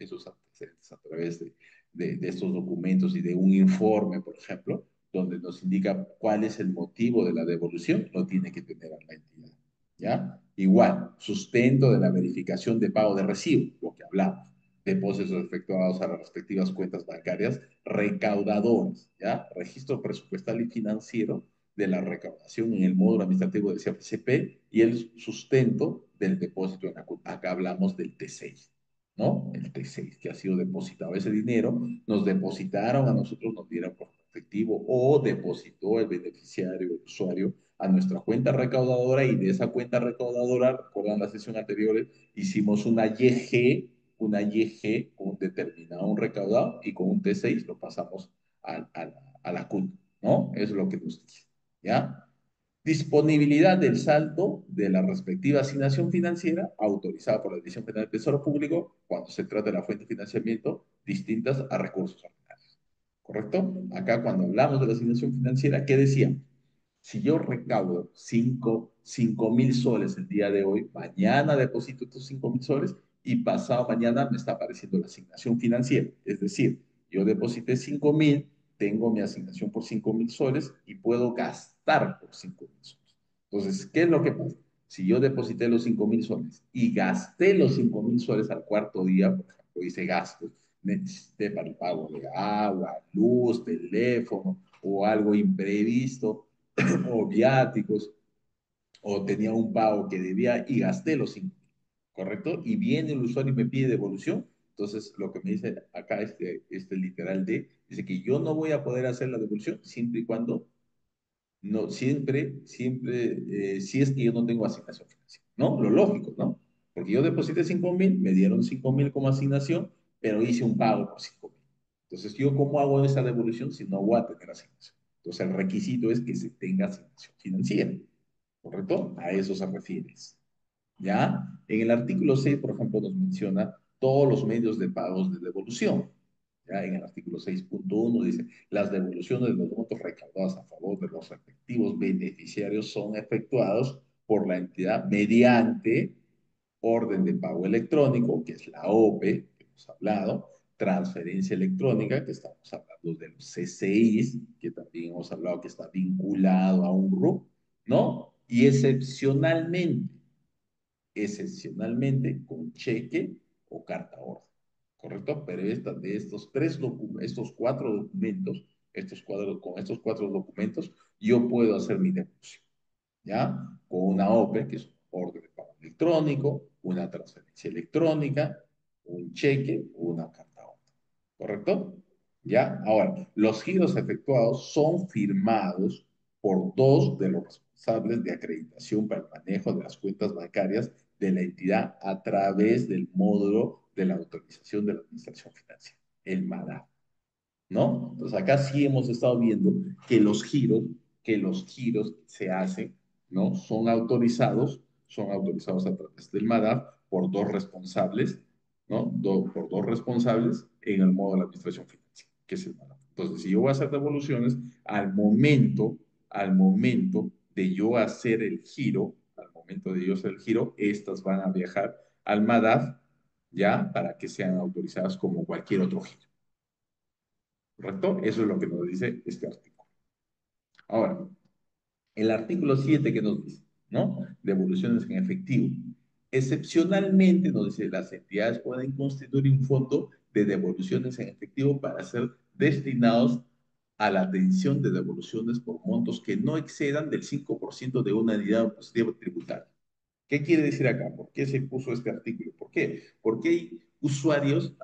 a través de estos documentos y de un informe, por ejemplo, donde nos indica cuál es el motivo de la devolución, lo tiene que tener la entidad. ¿Ya? Igual, sustento de la verificación de pago de recibo, lo que hablamos, depósitos efectuados a las respectivas cuentas bancarias recaudadoras, ¿ya? Registro presupuestal y financiero de la recaudación en el módulo administrativo del CFCP y el sustento del depósito en la cuenta. Acá hablamos del T6, ¿no? El T6 que ha sido depositado ese dinero, nos depositaron a nosotros, nos dieron por efectivo o depositó el beneficiario, el usuario, a nuestra cuenta recaudadora y de esa cuenta recaudadora, recuerdan la sesión anterior, hicimos una YG con un determinado un recaudado y con un T6 lo pasamos a la CUT, ¿no? Eso es lo que nos dice, ¿ya? Disponibilidad del saldo de la respectiva asignación financiera autorizada por la Dirección General del Tesoro Público cuando se trata de la fuente de financiamiento distintas a recursos ordinarios. ¿Correcto? Acá cuando hablamos de la asignación financiera, ¿qué decíamos? Si yo recaudo 5.000 soles el día de hoy, mañana deposito estos 5.000 soles y pasado mañana me está apareciendo la asignación financiera. Es decir, yo deposité 5.000, tengo mi asignación por 5.000 soles y puedo gastar por 5.000 soles. Entonces, ¿qué es lo que pasa? Si yo deposité los 5.000 soles y gasté los 5.000 soles al cuarto día, por ejemplo, hice gastos, necesité para el pago de agua, luz, teléfono o algo imprevisto, o viáticos, o tenía un pago que debía y gasté los 5, ¿correcto? Y viene el usuario y me pide devolución. Entonces, lo que me dice acá este literal D, dice que yo no voy a poder hacer la devolución siempre y cuando, no, si es que yo no tengo asignación financiera, ¿no? Lo lógico, ¿no? Porque yo deposité 5.000, me dieron 5.000 como asignación, pero hice un pago por 5.000. Entonces, ¿yo cómo hago esa devolución si no voy a tener asignación? Entonces, el requisito es que se tenga asignación financiera. ¿Correcto? A eso se refiere. ¿Ya? En el artículo 6, por ejemplo, nos menciona todos los medios de pagos de devolución. ¿Ya? En el artículo 6.1 dice, las devoluciones de los montos recaudados a favor de los respectivos beneficiarios son efectuados por la entidad mediante orden de pago electrónico, que es la OPE, que hemos hablado, transferencia electrónica, que estamos hablando de los CCIs, que también hemos hablado que está vinculado a un RUC, ¿no? Y excepcionalmente con cheque o carta orden, ¿correcto? Pero de estos cuatro documentos, con estos cuatro documentos, yo puedo hacer mi devolución. ¿ya? Con una OPE, que es un orden de pago electrónico, una transferencia electrónica, un cheque o una carta OPE. ¿Correcto? ¿Ya? Ahora, los giros efectuados son firmados por dos de los responsables de acreditación para el manejo de las cuentas bancarias de la entidad a través del módulo de la autorización de la Administración Financiera, el MADA. ¿No? Entonces acá sí hemos estado viendo que los giros que se hacen, ¿no? Son autorizados a través del MADAF por dos responsables, ¿no? Por dos responsables en el modo de la administración financiera, que es el MADAF. Entonces, si yo voy a hacer devoluciones, al momento de yo hacer el giro, al momento de yo hacer el giro, estas van a viajar al MADAF, ¿ya? Para que sean autorizadas como cualquier otro giro. ¿Correcto? Eso es lo que nos dice este artículo. Ahora, el artículo 7 que nos dice, ¿no? Devoluciones en efectivo. Excepcionalmente, nos dice, las entidades pueden constituir un fondo de devoluciones en efectivo para ser destinados a la atención de devoluciones por montos que no excedan del 5% de una unidad impositiva tributaria. ¿Qué quiere decir acá? ¿Por qué se puso este artículo? ¿Por qué? Porque hay usuarios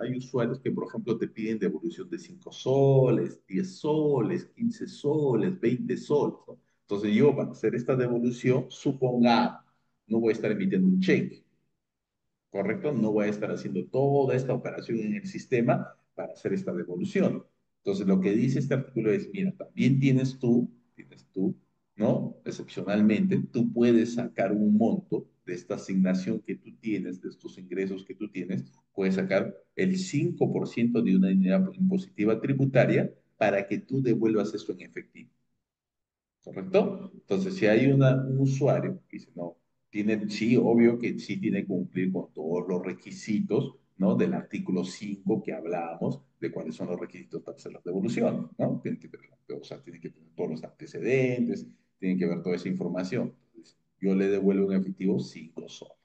que, por ejemplo, te piden devolución de 5 soles, 10 soles, 15 soles, 20 soles, ¿no? Entonces yo, para hacer esta devolución, suponga, no voy a estar emitiendo un cheque, ¿correcto? No voy a estar haciendo toda esta operación en el sistema para hacer esta devolución. Entonces, lo que dice este artículo es, mira, también tienes tú, ¿no? Excepcionalmente, tú puedes sacar un monto de esta asignación que tú tienes, de estos ingresos que tú tienes, puedes sacar el 5% de una unidad impositiva tributaria para que tú devuelvas esto en efectivo. ¿Correcto? Entonces, si hay un usuario que dice, no, sí, obvio que sí tiene que cumplir con todos los requisitos, ¿no? Del artículo 5 que hablábamos, de cuáles son los requisitos para hacer las devoluciones, ¿no? O sea, tiene que tener todos los antecedentes, tiene que ver toda esa información. Entonces, yo le devuelvo en efectivo 5 soles.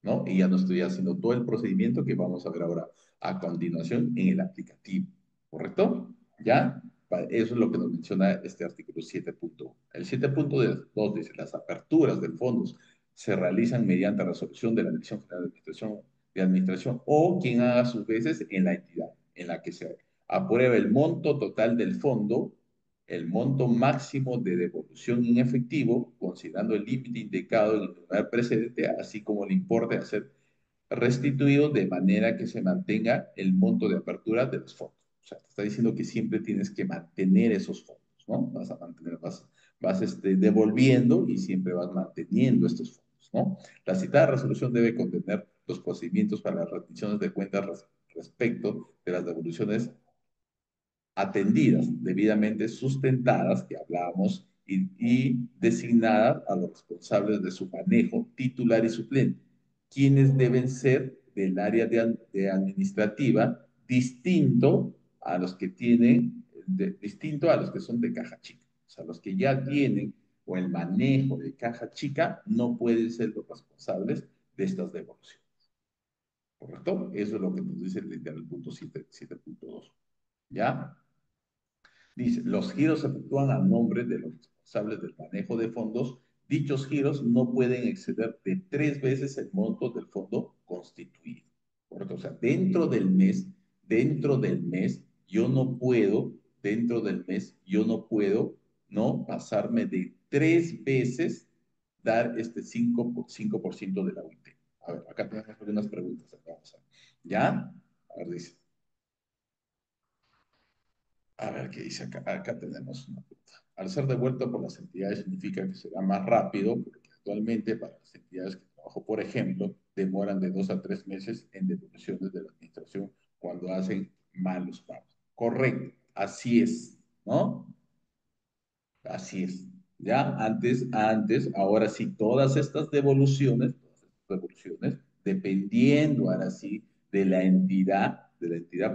¿No? Y ya no estoy haciendo todo el procedimiento que vamos a ver ahora a continuación en el aplicativo, ¿correcto? ¿Ya? Eso es lo que nos menciona este artículo 7.1. El 7.2 dice, las aperturas de fondos se realizan mediante resolución de la Dirección General de Administración o quien haga sus veces en la entidad en la que se aprueba el monto total del fondo, el monto máximo de devolución en efectivo, considerando el límite indicado en el numeral precedente, así como el importe a ser restituido de manera que se mantenga el monto de apertura de los fondos. O sea, te está diciendo que siempre tienes que mantener esos fondos, ¿no? Vas a mantener, devolviendo y siempre vas manteniendo estos fondos, ¿no? La citada resolución debe contener los procedimientos para las rendiciones de cuentas respecto de las devoluciones atendidas, debidamente sustentadas, que hablábamos, y designadas a los responsables de su manejo, titular y suplente, quienes deben ser del área de administrativa distinto a los que tienen, distinto a los que son de caja chica. O sea, los que ya tienen o el manejo de caja chica no pueden ser los responsables de estas devoluciones. ¿Correcto? Eso es lo que nos dice el punto 7.2. ¿Ya? Dice, los giros se efectúan a nombre de los responsables del manejo de fondos. Dichos giros no pueden exceder de 3 veces el monto del fondo constituido. ¿Correcto? O sea, yo no puedo, dentro del mes, yo no puedo, ¿no? Pasarme de 3 veces dar este 5% de la UIT. A ver, acá tenemos algunas preguntas. Vamos a ver. ¿Ya? A ver, dice. A ver qué dice acá. Acá tenemos una pregunta. Al ser devuelto por las entidades significa que será más rápido, porque actualmente para las entidades que trabajo, por ejemplo, demoran de 2 a 3 meses en devoluciones de la administración cuando hacen malos pagos. Correcto, así es, ¿no? Así es. Ya ahora sí, todas estas devoluciones, dependiendo ahora sí de la entidad,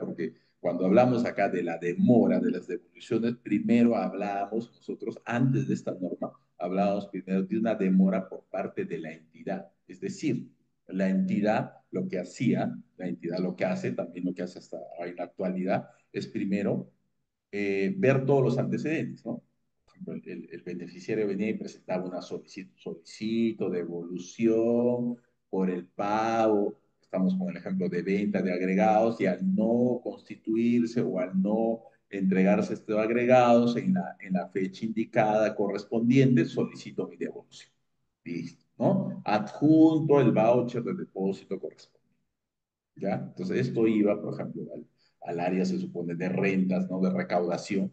porque cuando hablamos acá de la demora de las devoluciones, primero hablábamos nosotros, antes de esta norma, hablábamos primero de una demora por parte de la entidad. Es decir, la entidad lo que hace, también lo que hace hasta en la actualidad, es primero ver todos los antecedentes, ¿no? ejemplo, el beneficiario venía y presentaba una solicitud, solicito devolución por el pago. Estamos con el ejemplo de venta de agregados y al no constituirse o al no entregarse estos agregados en la fecha indicada correspondiente, solicito mi devolución. Listo, ¿no? Adjunto el voucher de depósito correspondiente. ¿Ya? Entonces, esto iba, por ejemplo, al área, se supone, de rentas, ¿no? De recaudación,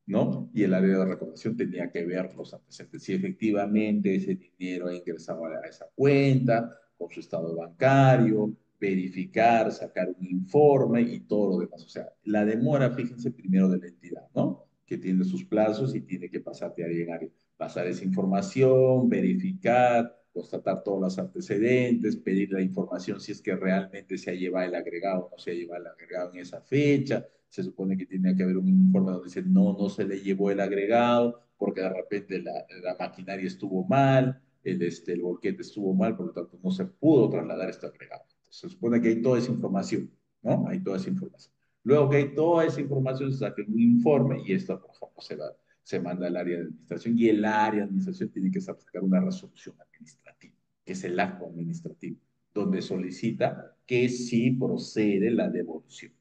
¿no? Y el área de recaudación tenía que ver los antecedentes, si efectivamente ese dinero ha ingresado a esa cuenta, con su estado bancario, verificar, sacar un informe y todo lo demás. O sea, la demora, fíjense, primero de la entidad, ¿no? Que tiene sus plazos y tiene que pasar de área en área. Pasar esa información, verificar, constatar todos los antecedentes, pedir la información si es que realmente se ha llevado el agregado o no se ha llevado el agregado en esa fecha. Se supone que tiene que haber un informe donde dice no, no se le llevó el agregado porque de repente la maquinaria estuvo mal, el volquete estuvo mal, por lo tanto no se pudo trasladar este agregado. Entonces, se supone que hay toda esa información, ¿no? Hay toda esa información. Luego que hay toda esa información, se saca un informe y esto, por ejemplo, se manda al área de administración y el área de administración tiene que sacar una resolución administrativa, que es el acto administrativo, donde solicita que sí procede la devolución.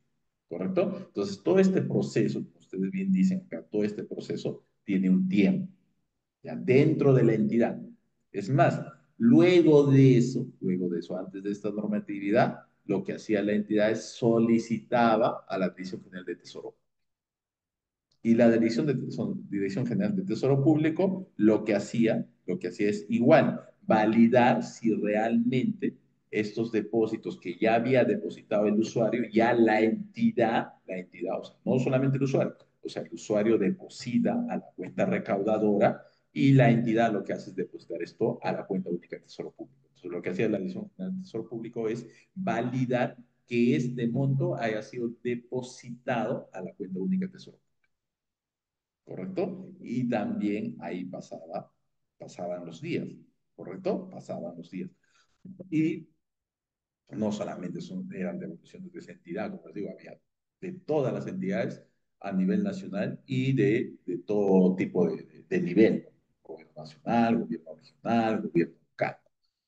¿Correcto? Entonces, todo este proceso, como ustedes bien dicen acá, todo este proceso tiene un tiempo, ya dentro de la entidad. Es más, luego de eso, antes de esta normatividad, lo que hacía la entidad es solicitaba a la Dirección General de Tesoro y la Dirección General de Tesoro Público lo que hacía es igual, validar si realmente estos depósitos que ya había depositado el usuario, ya la entidad, o sea, no solamente el usuario, o sea, el usuario deposita a la cuenta recaudadora y la entidad lo que hace es depositar esto a la cuenta única de Tesoro Público. Entonces, lo que hacía la Dirección General de Tesoro Público es validar que este monto haya sido depositado a la cuenta única de Tesoro Público. ¿Correcto? Y también ahí pasaban los días, ¿correcto? Pasaban los días. Y no solamente eran devoluciones de esa entidad, como les digo, había de todas las entidades a nivel nacional y de todo tipo de nivel, gobierno nacional, gobierno regional, gobierno local.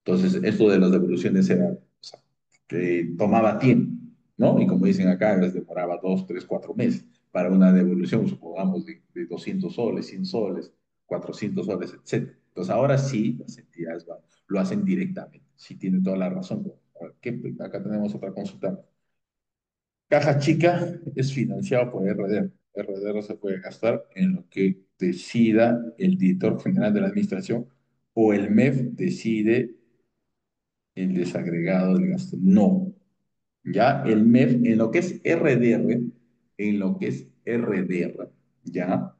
Entonces, esto de las devoluciones era, o sea, que tomaba tiempo, ¿no? Y como dicen acá, les demoraba 2, 3, 4 meses para una devolución, supongamos, de 200 soles, 100 soles, 400 soles, etc. Entonces, ahora sí, las entidades lo hacen directamente. Sí, tiene toda la razón. Acá tenemos otra consulta. Caja Chica es financiado por RDR. RDR se puede gastar en lo que decida el director general de la administración o el MEF decide el desagregado del gasto. No, ya el MEF en lo que es RDR, ya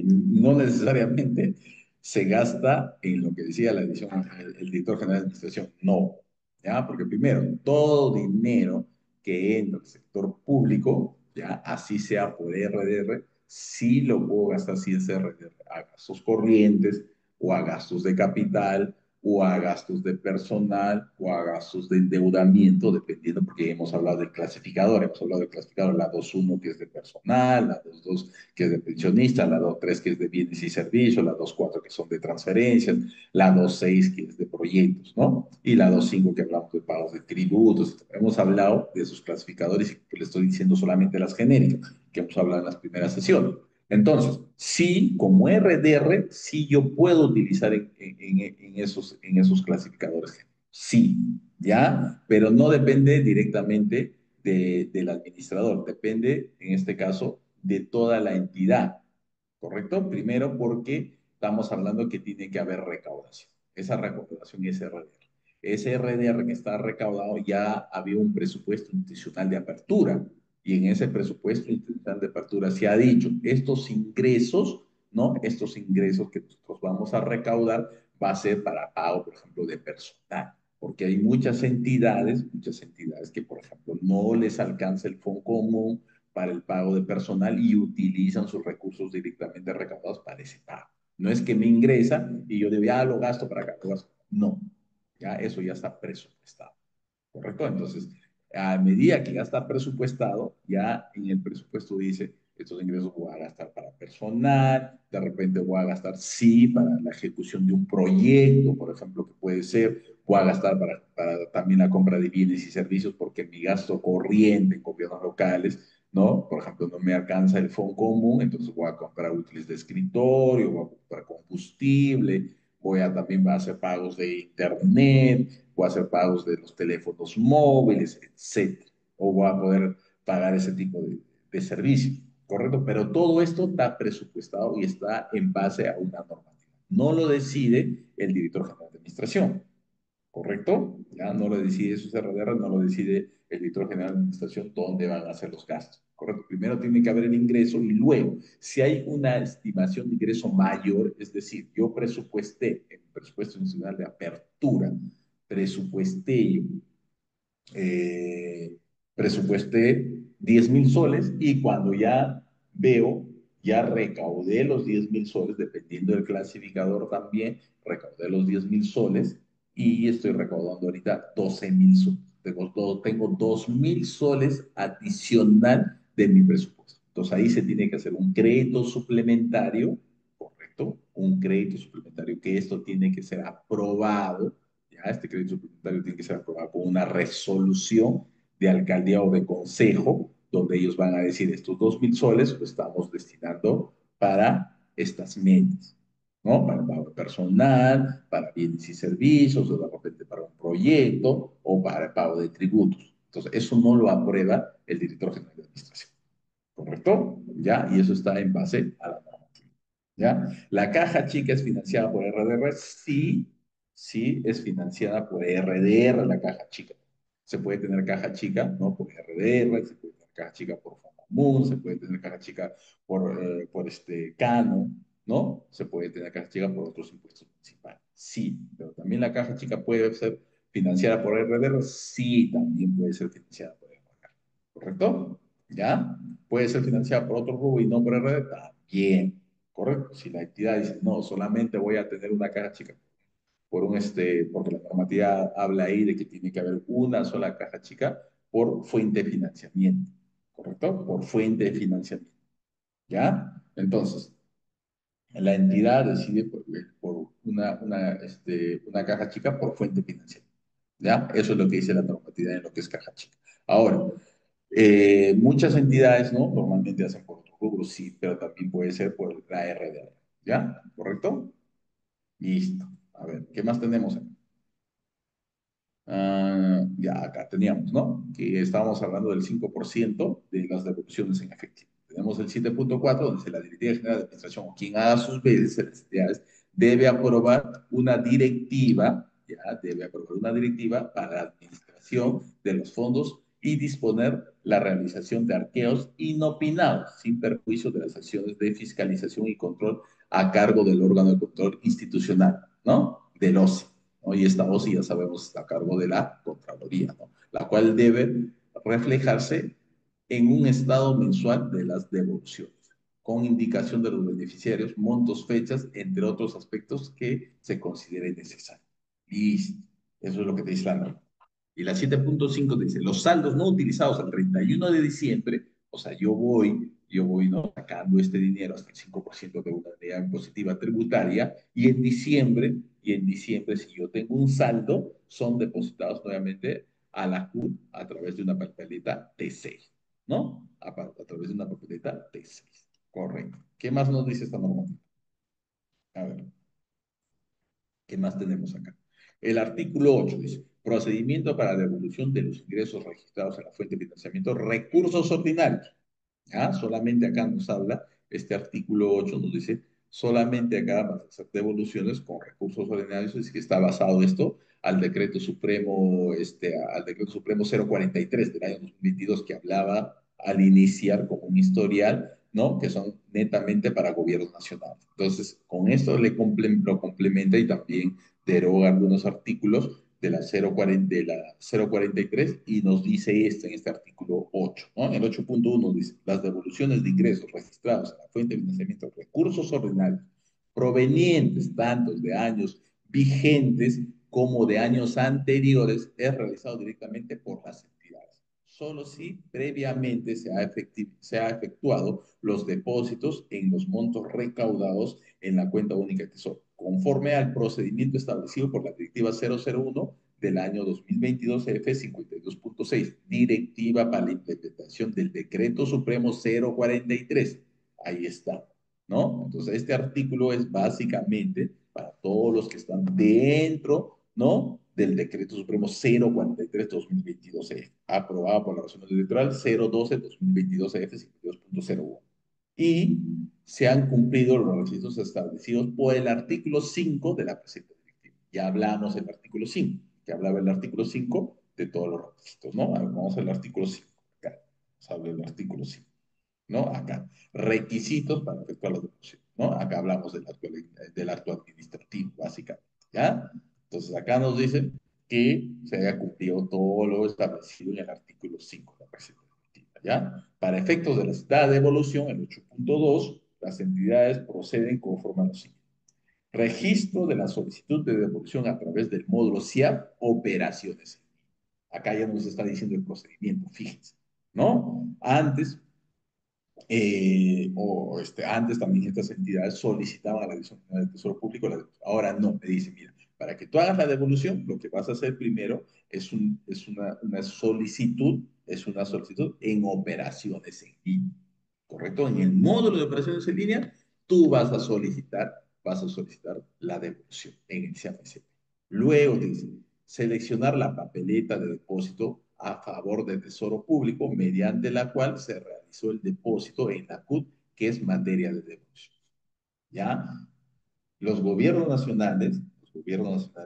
no necesariamente se gasta en lo que decía la edición, el director general de administración, no, ¿ya? Porque primero, todo dinero que entra al sector público, ¿ya? Así sea por RDR, sí lo puedo gastar si es RDR, a gastos corrientes o a gastos de capital o a gastos de personal o a gastos de endeudamiento, dependiendo, porque hemos hablado del clasificador, la 2.1 que es de personal, la 2.2 que es de pensionistas, la 2.3 que es de bienes y servicios, la 2.4 que son de transferencias, la 2.6 que es de proyectos, ¿no? Y la 2.5 que hablamos de pagos de tributos. Hemos hablado de esos clasificadores y le estoy diciendo solamente las genéricas, que hemos hablado en las primeras sesiones. Entonces, sí, como RDR, sí yo puedo utilizar en esos clasificadores. Sí, ¿ya? Pero no depende directamente del administrador, depende, en este caso, de toda la entidad, ¿correcto? Primero porque estamos hablando que tiene que haber recaudación. Esa recaudación es RDR. Ese RDR que está recaudado ya había un presupuesto institucional de apertura y en ese presupuesto institucional de apertura se ha dicho, estos ingresos, ¿no? Estos ingresos que nosotros vamos a recaudar va a ser para pago, por ejemplo, de personal porque hay muchas entidades que, por ejemplo, no les alcanza el fondo común para el pago de personal y utilizan sus recursos directamente recaudados para ese pago. No es que me ingresa y yo digo, ya lo gasto para acá, lo gasto. No, ya eso ya está presupuestado, ¿correcto? Entonces, a medida que ya está presupuestado, ya en el presupuesto dice, estos ingresos voy a gastar para personal, de repente voy a gastar, sí, para la ejecución de un proyecto, por ejemplo, que puede ser, voy a gastar para también la compra de bienes y servicios, porque mi gasto corriente en gobiernos locales, ¿no? Por ejemplo, no me alcanza el fondo común, entonces voy a comprar útiles de escritorio, voy a comprar combustible, también voy a hacer pagos de internet, voy a hacer pagos de los teléfonos móviles, etcétera. O voy a poder pagar ese tipo de servicios, ¿correcto? Pero todo esto está presupuestado y está en base a una normativa. No lo decide el director general de administración, ¿correcto? Ya no lo decide su CRDR, no lo decide el director general de administración dónde van a hacer los gastos, ¿correcto? Primero tiene que haber el ingreso y luego, si hay una estimación de ingreso mayor, es decir, yo presupuesté en el presupuesto nacional de apertura, presupuesté yo eh, presupuesté 10.000 soles y cuando ya veo, ya recaudé los 10.000 soles, dependiendo del clasificador también, recaudé los 10.000 soles y estoy recaudando ahorita 12.000 soles. Tengo 2.000 soles adicional de mi presupuesto. Entonces ahí se tiene que hacer un crédito suplementario, ¿correcto? Un crédito suplementario que esto tiene que ser aprobado, ya este crédito suplementario tiene que ser aprobado con una resolución de alcaldía o de consejo, donde ellos van a decir estos 2.000 soles lo estamos destinando para estas metas, ¿no? Para pago personal, para bienes y servicios, o de repente para un proyecto, o para el pago de tributos. Entonces, eso no lo aprueba el director general de administración, ¿correcto? ¿Ya? Y eso está en base a la normativa. ¿Ya? La caja chica es financiada por RDR, sí, sí, es financiada por RDR, la caja chica. Se puede tener caja chica, ¿no? Por RDR, se puede tener caja chica por FONAMUN, se puede tener caja chica por este Cano, ¿no? Se puede tener caja chica por otros impuestos municipales. Sí, pero también la caja chica puede ser financiada por RDR, sí, también puede ser financiada por RDR. ¿Correcto? ¿Ya? Puede ser financiada por otro rubro y no por RDR, también. ¿Correcto? Si la entidad dice, no, solamente voy a tener una caja chica porque la normativa habla ahí de que tiene que haber una sola caja chica por fuente de financiamiento, ¿correcto? Por fuente de financiamiento, ¿ya? Entonces, la entidad decide por una caja chica por fuente de financiamiento, ¿ya? Eso es lo que dice la normativa en lo que es caja chica. Ahora, muchas entidades, ¿no? Normalmente hacen por otro rubro, sí, pero también puede ser por la RDA, ¿ya? ¿Correcto? Listo. A ver, ¿qué más tenemos aquí? Ya acá teníamos, ¿no? Que estábamos hablando del 5% de las devoluciones en efectivo. Tenemos el 7.4, donde dice la Directiva General de Administración o quien haga sus veces, las entidades, debe aprobar una directiva, ya, debe aprobar una directiva para la administración de los fondos y disponer la realización de arqueos inopinados, sin perjuicio de las acciones de fiscalización y control a cargo del órgano de control institucional, ¿no? Del OSI. ¿No? Y esta OSI ya sabemos está a cargo de la Contraloría, ¿no? La cual debe reflejarse en un estado mensual de las devoluciones, con indicación de los beneficiarios, montos, fechas, entre otros aspectos que se consideren necesarios. Listo. Eso es lo que te dice la norma. Y la 7.5 dice, los saldos no utilizados al 31 de diciembre, o sea, yo voy ¿no? sacando este dinero hasta el 5% de una unidad impositiva tributaria, y en diciembre, si yo tengo un saldo, son depositados nuevamente a la CUT a través de una papeleta T6, ¿no? A través de una papeleta T6. Correcto. ¿Qué más nos dice esta normativa? A ver. ¿Qué más tenemos acá? El artículo 8 dice, procedimiento para devolución de los ingresos registrados en la fuente de financiamiento, recursos ordinarios. ¿Ya? Solamente acá nos habla, este artículo 8 nos dice, solamente acá vas a hacer devoluciones con recursos ordinarios, es que está basado esto al decreto supremo 043 del año 2022 que hablaba al iniciar con un historial, ¿no? Que son netamente para gobierno nacional. Entonces, con esto lo complementa y también deroga algunos artículos de la 043 y nos dice esto en este artículo 8, ¿no? En el 8.1 dice, las devoluciones de ingresos registrados en la fuente de financiamiento de recursos ordinarios provenientes tanto de años vigentes como de años anteriores es realizado directamente por las entidades. solo si previamente se ha efectuado los depósitos en los montos recaudados en la cuenta única de tesoro, conforme al procedimiento establecido por la Directiva 001 del año 2022 F52.6, Directiva para la implementación del Decreto Supremo 043. Ahí está, ¿no? Entonces, este artículo es básicamente para todos los que están dentro, ¿no? Del Decreto Supremo 043-2022, aprobado por la Resolución Electoral 012-2022 F52.01. Y se han cumplido los requisitos establecidos por el artículo 5 de la presente directiva. Ya hablamos del artículo 5, que hablaba el artículo 5 de todos los requisitos, ¿no? Vamos al artículo 5. Acá, vamos a hablar del artículo 5. ¿No? Acá, requisitos para efectuar la devolución, ¿no? Acá hablamos del acto administrativo, básicamente, ¿ya? Entonces, acá nos dicen que se haya cumplido todo lo establecido en el artículo 5 de la presente directiva, ¿ya? Para efectos de la citada devolución, el 8.2, las entidades proceden conforme a lo siguiente. Registro de la solicitud de devolución a través del módulo SIAP, operaciones. Acá ya nos está diciendo el procedimiento, fíjense, ¿no? Antes antes también estas entidades solicitaban a la Dirección General del Tesoro Público la devolución. Ahora no, me dice, mira, para que tú hagas la devolución, lo que vas a hacer primero es una solicitud en operaciones en línea, ¿correcto? En el módulo de operaciones en línea, tú vas a solicitar la devolución en el CAPCP. Luego te dice, seleccionar la papeleta de depósito a favor del Tesoro Público mediante la cual se realizó el depósito en la CUT, que es materia de devolución. ¿Ya? Los gobiernos nacionales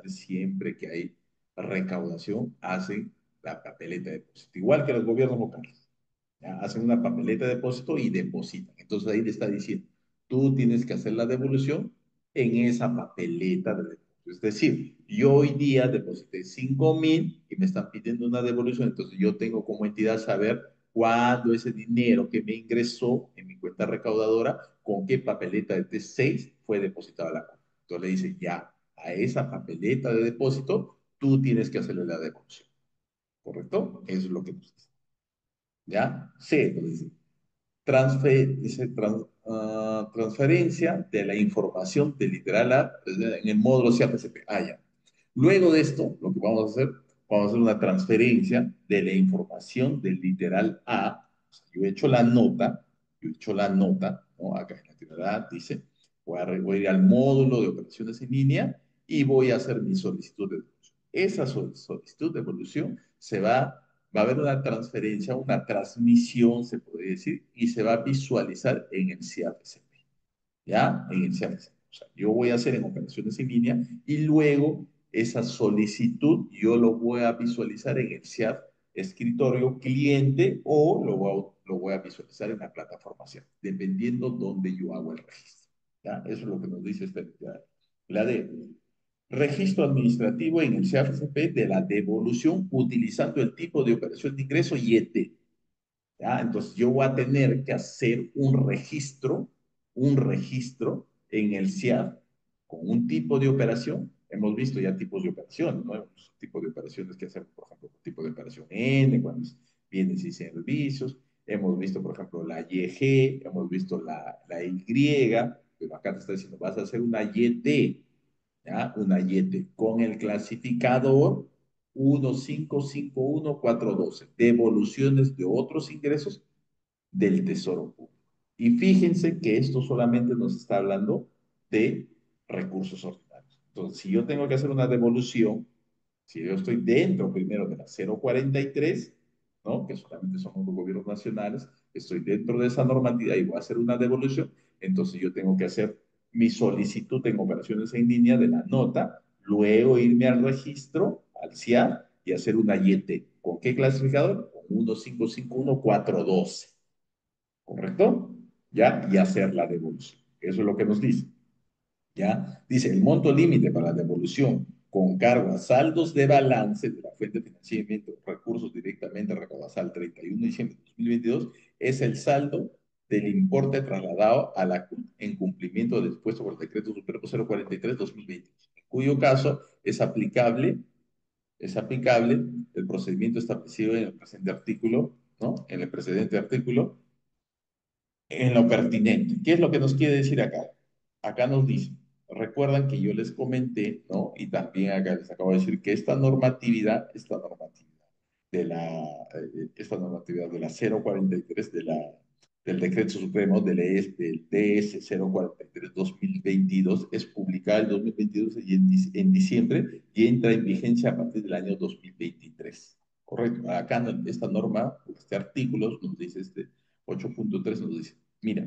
siempre que hay recaudación, hacen la papeleta de depósito, igual que los gobiernos locales. ¿Ya? Hacen una papeleta de depósito y depositan. Entonces ahí le está diciendo, tú tienes que hacer la devolución en esa papeleta de depósito. Es decir, yo hoy día deposité 5.000 y me están pidiendo una devolución, entonces yo tengo como entidad saber cuándo ese dinero que me ingresó en mi cuenta recaudadora, con qué papeleta de T6 fue depositada a la cuenta. Entonces le dice, ya, a esa papeleta de depósito, tú tienes que hacerle la devolución. ¿Correcto? Eso es lo que nos dice. ¿Ya? C, nos dice transferencia de la información del literal A en el módulo CAPCP. Ah, ya. Luego de esto, lo que vamos a hacer una transferencia de la información del literal A. O sea, yo he hecho la nota, ¿no? Acá en la literal A dice, voy a ir al módulo de operaciones en línea y voy a hacer mi solicitud de devolución. Esa solicitud de devolución va a haber una transferencia, una transmisión, se puede decir, y se va a visualizar en el CIAPCP, ¿ya? En el CIAPCP. O sea, yo voy a hacer en operaciones en línea y luego esa solicitud yo lo voy a visualizar en el CIAP escritorio cliente o lo voy a visualizar en la plataforma CIAP, dependiendo dónde yo hago el registro. ¿Ya? Eso es lo que nos dice esta entidad. La D, registro administrativo en el CFCP de la devolución utilizando el tipo de operación de ingreso y ET. ¿Ya? Entonces yo voy a tener que hacer un registro en el CIAF con un tipo de operación. Hemos visto ya tipos de operaciones, ¿no? Tipos de operaciones que hacemos, por ejemplo, tipo de operación N, cuando es bienes y servicios. Hemos visto, por ejemplo, la YG, hemos visto la Y, pero acá te está diciendo, vas a hacer una YT, ¿ya? Una YT con el clasificador 1551412, devoluciones de otros ingresos del Tesoro Público. Y fíjense que esto solamente nos está hablando de recursos ordinarios. Entonces, si yo tengo que hacer una devolución, si yo estoy dentro primero de la 043, ¿no? Que solamente somos los gobiernos nacionales, estoy dentro de esa normativa y voy a hacer una devolución, entonces yo tengo que hacer mi solicitud en operaciones en línea de la nota, luego irme al registro, al CIAP, y hacer una YT. ¿Con qué clasificador? Con 1551412. ¿Correcto? ¿Ya? Y hacer la devolución. Eso es lo que nos dice. ¿Ya? Dice, el monto límite para la devolución con cargo a saldos de balance de la fuente de financiamiento, recursos directamente recaudados al 31 de diciembre de 2022, es el saldo del importe trasladado a la CUT en cumplimiento del dispuesto por el decreto supremo 043-2020, en cuyo caso es aplicable Es aplicable el procedimiento establecido en el presente artículo, ¿no? En el precedente artículo, en lo pertinente. ¿Qué es lo que nos quiere decir acá? Acá nos dice, recuerdan que yo les comenté, ¿no? Y también acá les acabo de decir que esta normatividad de la 043 del Decreto Supremo del DS 043-2022 es publicada en 2022 y en diciembre y entra en vigencia a partir del año 2023. Correcto. Acá esta norma, este artículo nos dice, este 8.3 nos dice, mira,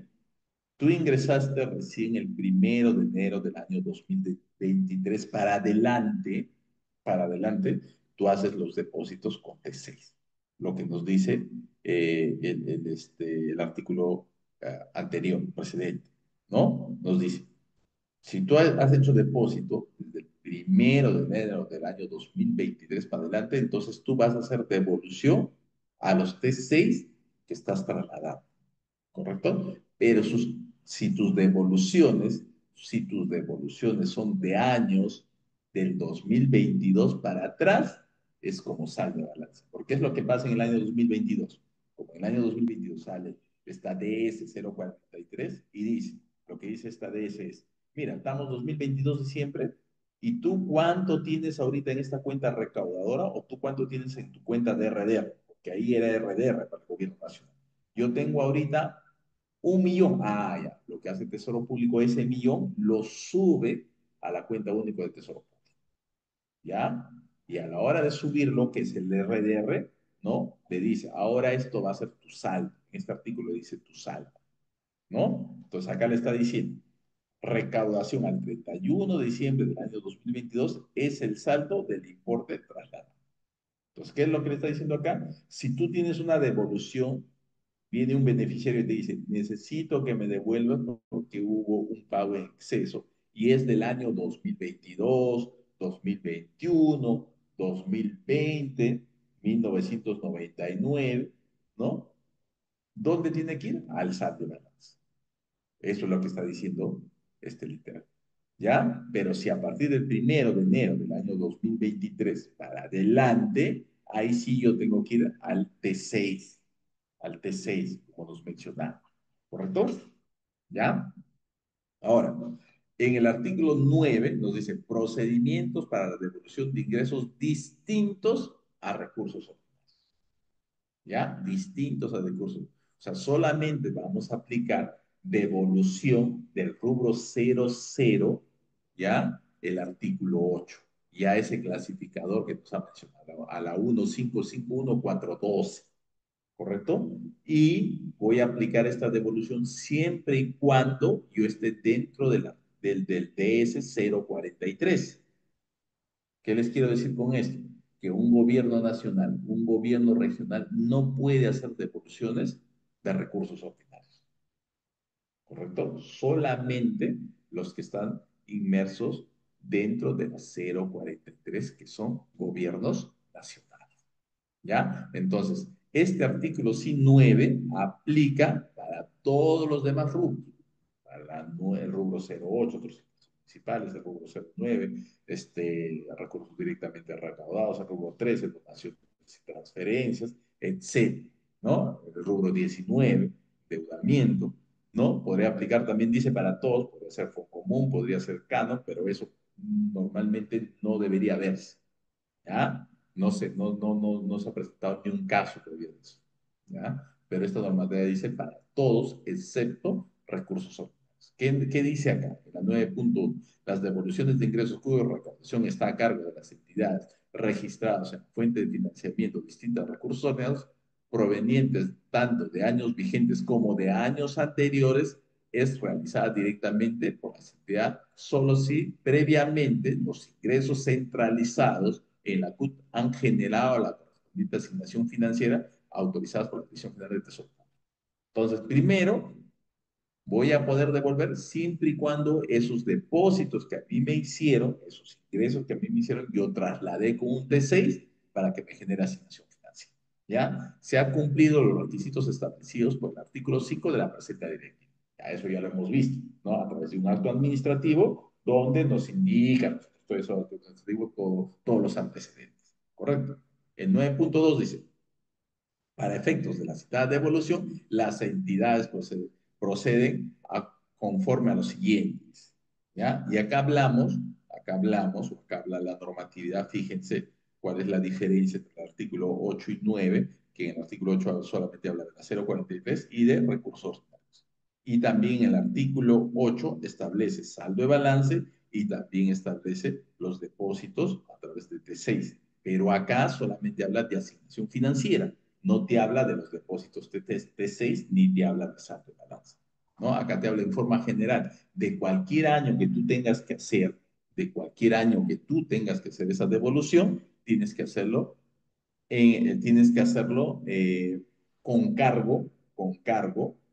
tú ingresaste recién el 1 de enero del año 2023 para adelante, tú haces los depósitos con T6. Lo que nos dice el artículo anterior, precedente, ¿no? Nos dice, si tú has hecho depósito desde el 1 de enero del año 2023 para adelante, entonces tú vas a hacer devolución a los T6 que estás trasladando. ¿Correcto? Pero si tus devoluciones son de años del 2022 para atrás, es como saldo de balance. Porque es lo que pasa en el año 2022. Como en el año 2022 sale esta DS 043 y dice, lo que dice esta DS es, mira, estamos 2022 diciembre y tú cuánto tienes ahorita en esta cuenta recaudadora o tú cuánto tienes en tu cuenta de RDR, porque ahí era RDR para el gobierno nacional. Yo tengo ahorita 1 millón. Ah, ya. Lo que hace Tesoro Público, ese millón lo sube a la cuenta única de Tesoro Público. ¿Ya? Y a la hora de subirlo, que es el RDR, ¿no? Le dice, ahora esto va a ser tu saldo. En este artículo dice tu saldo, ¿no? Entonces acá le está diciendo, recaudación al 31 de diciembre del año 2022 es el saldo del importe de traslado. Entonces, ¿qué es lo que le está diciendo acá? Si tú tienes una devolución, viene un beneficiario y te dice, necesito que me devuelvas porque hubo un pago en exceso y es del año 2022, 2021, 2020, 1999, ¿no? ¿Dónde tiene que ir? Al SAT de balance. Eso es lo que está diciendo este literal. ¿Ya? Pero si a partir del 1 de enero del año 2023 para adelante, ahí sí yo tengo que ir al T6, como nos mencionamos. ¿Correcto? ¿Ya? Ahora, en el artículo 9 nos dice procedimientos para la devolución de ingresos distintos a recursos ordinarios. ¿Ya? Distintos a recursos. O sea, solamente vamos a aplicar devolución del rubro 00, ¿ya? El artículo 8. Ya ese clasificador que nos ha mencionado, a la 1551412. ¿Correcto? Y voy a aplicar esta devolución siempre y cuando yo esté dentro del DS 043. ¿Qué les quiero decir con esto? Que un gobierno nacional, un gobierno regional no puede hacer devoluciones de recursos ordinarios. ¿Correcto? Solamente los que están inmersos dentro de la 043, que son gobiernos nacionales. ¿Ya? Entonces, este artículo sí 9 aplica para todos los demás rubros, para el rubro 08, otros municipales, el rubro 09, recursos directamente recaudados, el rubro 13, donaciones y transferencias, etcétera, ¿no? El rubro 19, endeudamiento, ¿no? Podría aplicar también, dice, para todos, podría ser común, podría ser cano, pero eso normalmente no debería verse. ¿Ya? No se ha presentado ni un caso todavía de eso, ¿ya? Pero esta normativa dice para todos, excepto recursos ordinarios. ¿Qué dice acá? En la 9.1, las devoluciones de ingresos cuya recaudación está a cargo de las entidades registradas en la fuente de financiamiento distinta a recursos ordinarios, provenientes tanto de años vigentes como de años anteriores, es realizada directamente por la entidad solo si previamente los ingresos centralizados en la CUT han generado la correspondiente asignación financiera autorizadas por la Dirección General de Tesoro. Entonces, primero, voy a poder devolver siempre y cuando esos depósitos que a mí me hicieron, esos ingresos que a mí me hicieron, yo trasladé con un T6 para que me genere asignación financiera. ¿Ya? Se han cumplido los requisitos establecidos por el artículo 5 de la presente directiva. Ya eso ya lo hemos visto, ¿no? A través de un acto administrativo donde nos indican, todo eso administrativo, todos los antecedentes. Correcto. El 9.2 dice, para efectos de la citada devolución, las entidades proceden conforme a los siguientes. ¿Ya? Y o acá habla la normatividad, fíjense cuál es la diferencia entre el artículo 8 y 9, que en el artículo 8 solamente habla de la 043 y de recursos ordinarios. Y también el artículo 8 establece saldo de balance y también establece los depósitos a través de T6. Pero acá solamente habla de asignación financiera, no te habla de los depósitos T6 ni te habla de saldo de balance. ¿No? Acá te habla en forma general de cualquier año que tú tengas que hacer, de cualquier año que tú tengas que hacer esa devolución, tienes que hacerlo con cargo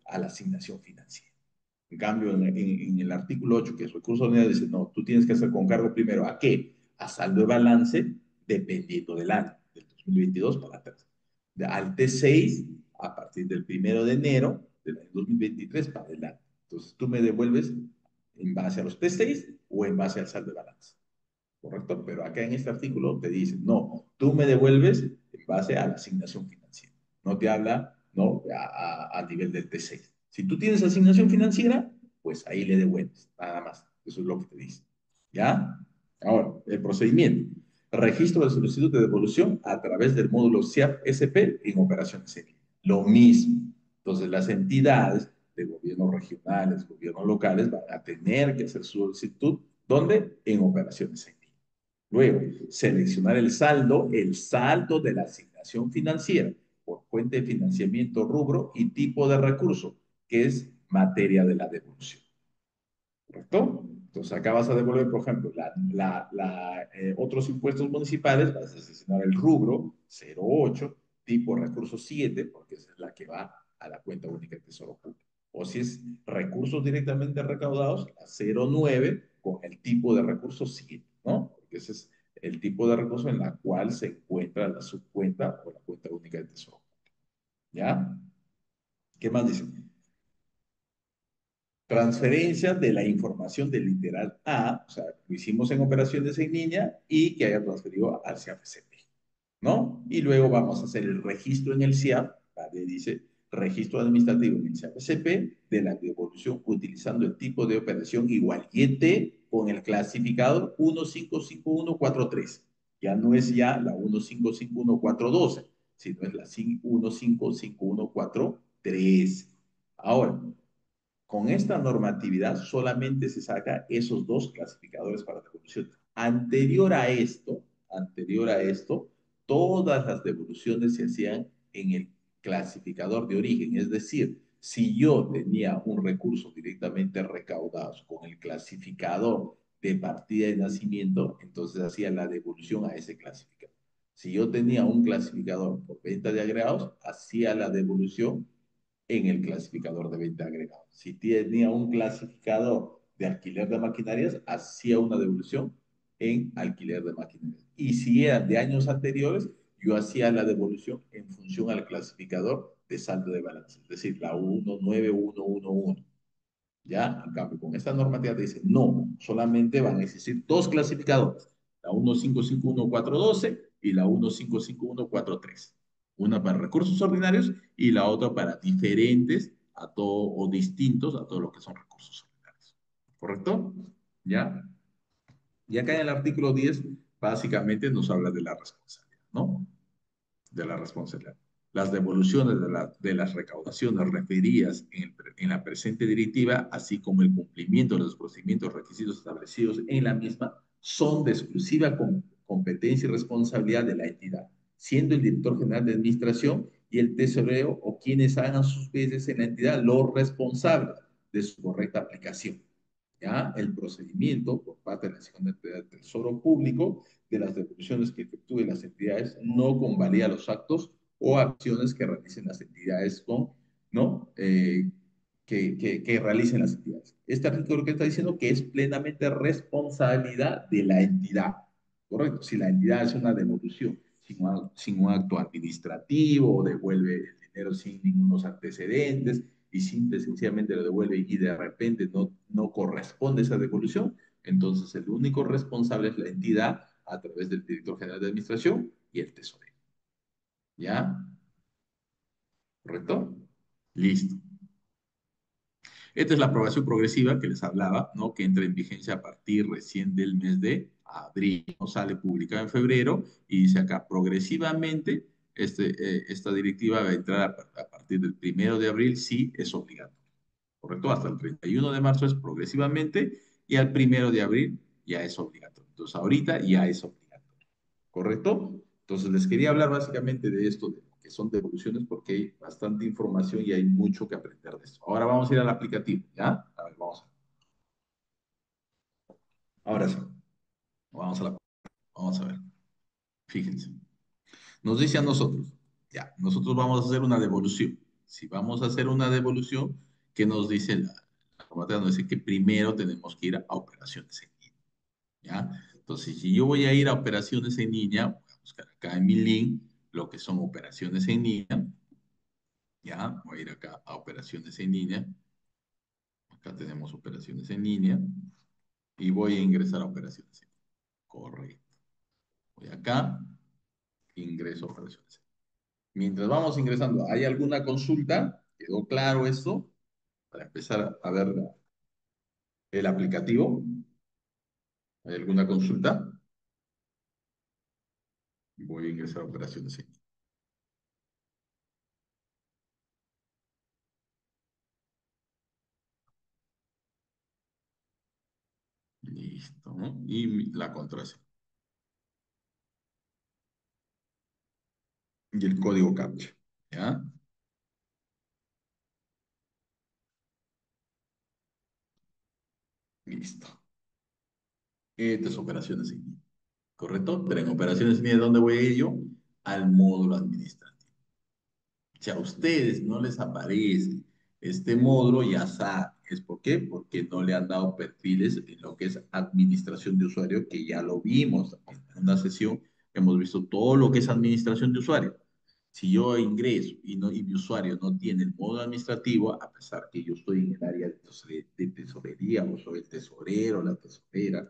a la asignación financiera. En cambio, en el artículo 8, que es recursos ordinarios, dice, no, tú tienes que hacer con cargo primero ¿a qué? A saldo de balance, dependiendo del año, del 2022 para atrás. Al T6, a partir del 1 de enero del año 2023 para adelante. Entonces, tú me devuelves en base a los T6 o en base al saldo de balance. ¿Correcto? Pero acá en este artículo te dice, no, tú me devuelves en base a la asignación financiera. No te habla, no, a nivel del T6. Si tú tienes asignación financiera, pues ahí le devuelves, nada más. Eso es lo que te dice. ¿Ya? Ahora, el procedimiento. Registro de solicitud de devolución a través del módulo SIAP-SP en operaciones en línea. Lo mismo. Entonces, las entidades de gobiernos regionales, gobiernos locales van a tener que hacer su solicitud. ¿Dónde? En operaciones en línea. Luego, seleccionar el saldo de la asignación financiera por fuente de financiamiento, rubro y tipo de recurso, que es materia de la devolución. ¿Correcto? Entonces, acá vas a devolver, por ejemplo, otros impuestos municipales, vas a seleccionar el rubro 08, tipo recurso 7, porque esa es la que va a la cuenta única de Tesoro Público. O si es recursos directamente recaudados, la 09 con el tipo de recurso 7, ¿no? Porque ese es el tipo de recurso en la cual se encuentra la subcuenta o la cuenta única de Tesoro Público. ¿Ya? ¿Qué más dice? Transferencia de la información del literal A, o sea, lo hicimos en operaciones en línea y que haya transferido al CIAP-CP, ¿no? Y luego vamos a hacer el registro en el CIAP, ¿vale? Dice registro administrativo en el CIAP-CP de la devolución utilizando el tipo de operación igual YT con el clasificador 155143. Ya no es ya la 1551412, sino es la 155143. Ahora, con esta normatividad solamente se saca esos dos clasificadores para devolución. Anterior a esto, todas las devoluciones se hacían en el clasificador de origen. Es decir, si yo tenía un recurso directamente recaudado con el clasificador de partida de nacimiento, entonces hacía la devolución a ese clasificador. Si yo tenía un clasificador por venta de agregados, hacía la devolución en el clasificador de venta agregado. Si tenía un clasificador de alquiler de maquinarias, hacía una devolución en alquiler de maquinarias. Y si eran de años anteriores, yo hacía la devolución en función al clasificador de saldo de balance, es decir, la 19111. ¿Ya? En cambio, con esta normativa te dice, no, solamente van a existir dos clasificadores, la 1551412 y la 1551413. Una para recursos ordinarios y la otra para diferentes a todo o distintos a todo lo que son recursos ordinarios. ¿Correcto? ¿Ya? Y acá en el artículo 10 básicamente nos habla de la responsabilidad, ¿no? De la responsabilidad. Las devoluciones de las recaudaciones referidas en la presente directiva, así como el cumplimiento de los procedimientos requisitos establecidos en la misma, son de exclusiva competencia y responsabilidad de la entidad, siendo el director general de administración y el tesorero o quienes hagan sus veces en la entidad los responsables de su correcta aplicación. ¿Ya? El procedimiento por parte de la Secretaría del Tesoro Público de las devoluciones que efectúen las entidades no convalida los actos o acciones que realicen las entidades ¿no? Que realicen las entidades. Este artículo que está diciendo que es plenamente responsabilidad de la entidad, ¿correcto? Si la entidad hace una devolución sin un acto administrativo o devuelve el dinero sin ningunos antecedentes y simple sencillamente lo devuelve y de repente no corresponde esa devolución, entonces el único responsable es la entidad a través del director general de administración y el tesorero. ¿Ya? ¿Correcto? Listo. Esta es la aprobación progresiva que les hablaba, ¿no? Que entra en vigencia a partir recién del mes de abril, ¿no? Sale publicada en febrero y dice acá, progresivamente, esta directiva va a entrar a partir del 1 de abril, sí es obligatorio, ¿correcto? Hasta el 31 de marzo es progresivamente y al 1 de abril ya es obligatorio. Entonces, ahorita ya es obligatorio, ¿correcto? Entonces, les quería hablar básicamente de esto, de lo que son devoluciones, porque hay bastante información y hay mucho que aprender de esto. Ahora vamos a ir al aplicativo, ¿ya? A ver, ahora sí, vamos a vamos a ver. Fíjense. Nos dice a nosotros, ya, nosotros vamos a hacer una devolución. Si vamos a hacer una devolución, ¿qué nos dice la normativa? Nos dice que primero tenemos que ir a operaciones en línea, ¿ya? Entonces, si yo voy a ir a operaciones en línea, voy a buscar acá en mi link lo que son operaciones en línea, ¿ya? Voy a ir acá a operaciones en línea. Acá tenemos operaciones en línea y voy a ingresar a operaciones en línea. Correcto. Voy acá, ingreso a operaciones. Mientras vamos ingresando, ¿hay alguna consulta? ¿Quedó claro esto? Para empezar a ver el aplicativo. ¿Hay alguna consulta? Voy a ingresar a operaciones en línea. Listo, ¿no? Y la contraseña. Y el código CAPTCHA. ¿Ya? Listo. Estas operaciones en línea. ¿Correcto? Pero en operaciones en línea, ¿dónde voy a ir yo? Al módulo administrativo. Si a ustedes no les aparece este módulo, ya saben. ¿Es por qué? Porque no le han dado perfiles en lo que es administración de usuario, que ya lo vimos en una sesión. Hemos visto todo lo que es administración de usuario. Si yo ingreso y mi usuario no tiene el modo administrativo, a pesar que yo estoy en el área de tesorería, o soy el tesorero, la tesorera,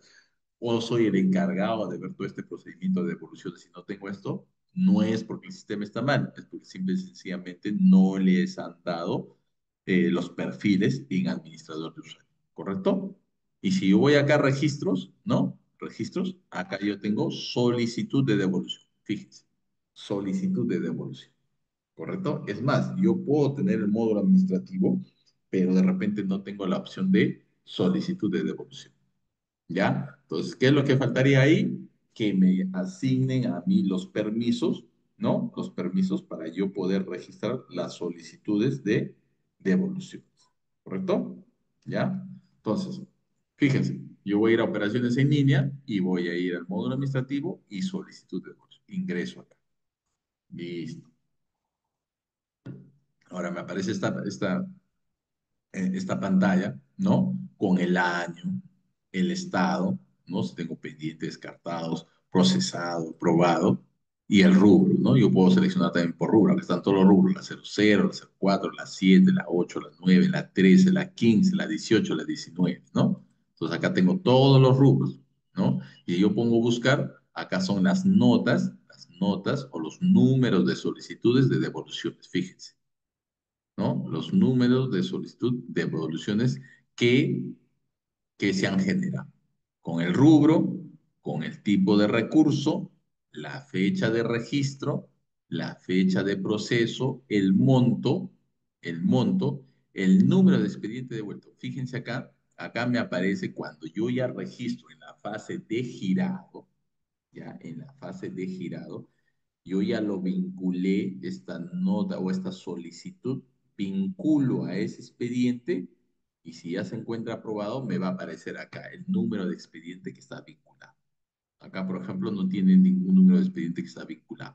o soy el encargado de ver todo este procedimiento de devoluciones y no tengo esto, no es porque el sistema está mal, es porque simple y sencillamente no les han dado los perfiles en administrador de usuario, ¿correcto? Y si yo voy acá a registros, ¿no? Registros, acá yo tengo solicitud de devolución, fíjense, solicitud de devolución, ¿correcto? Es más, yo puedo tener el módulo administrativo, pero de repente no tengo la opción de solicitud de devolución. ¿Ya? Entonces, ¿qué es lo que faltaría ahí? Que me asignen a mí los permisos, ¿no? Los permisos para yo poder registrar las solicitudes de devoluciones, ¿correcto? ¿Ya? Entonces, fíjense, yo voy a ir a operaciones en línea y voy a ir al módulo administrativo y solicitud de devolución. Ingreso acá. Listo. Ahora me aparece esta pantalla, ¿no? Con el año, el estado, ¿no? Si tengo pendientes, descartados, procesado, probado, y el rubro, ¿no? Yo puedo seleccionar también por rubro, acá están todos los rubros, la 00, la 04, la 7, la 8, la 9, la 13, la 15, la 18, la 19, ¿no? Entonces acá tengo todos los rubros, ¿no? Y yo pongo buscar, acá son las notas o los números de solicitudes de devoluciones, fíjense. ¿No? Los números de solicitud de evoluciones que, que se han generado, con el rubro, con el tipo de recurso, la fecha de registro, la fecha de proceso, el monto, el número de expediente devuelto. Fíjense acá, acá me aparece cuando yo ya registro en la fase de girado, ya en la fase de girado, yo ya lo vinculé, esta nota o esta solicitud, vinculo a ese expediente y si ya se encuentra aprobado, me va a aparecer acá el número de expediente que está vinculado. Acá, por ejemplo, no tiene ningún número de expediente que está vinculado.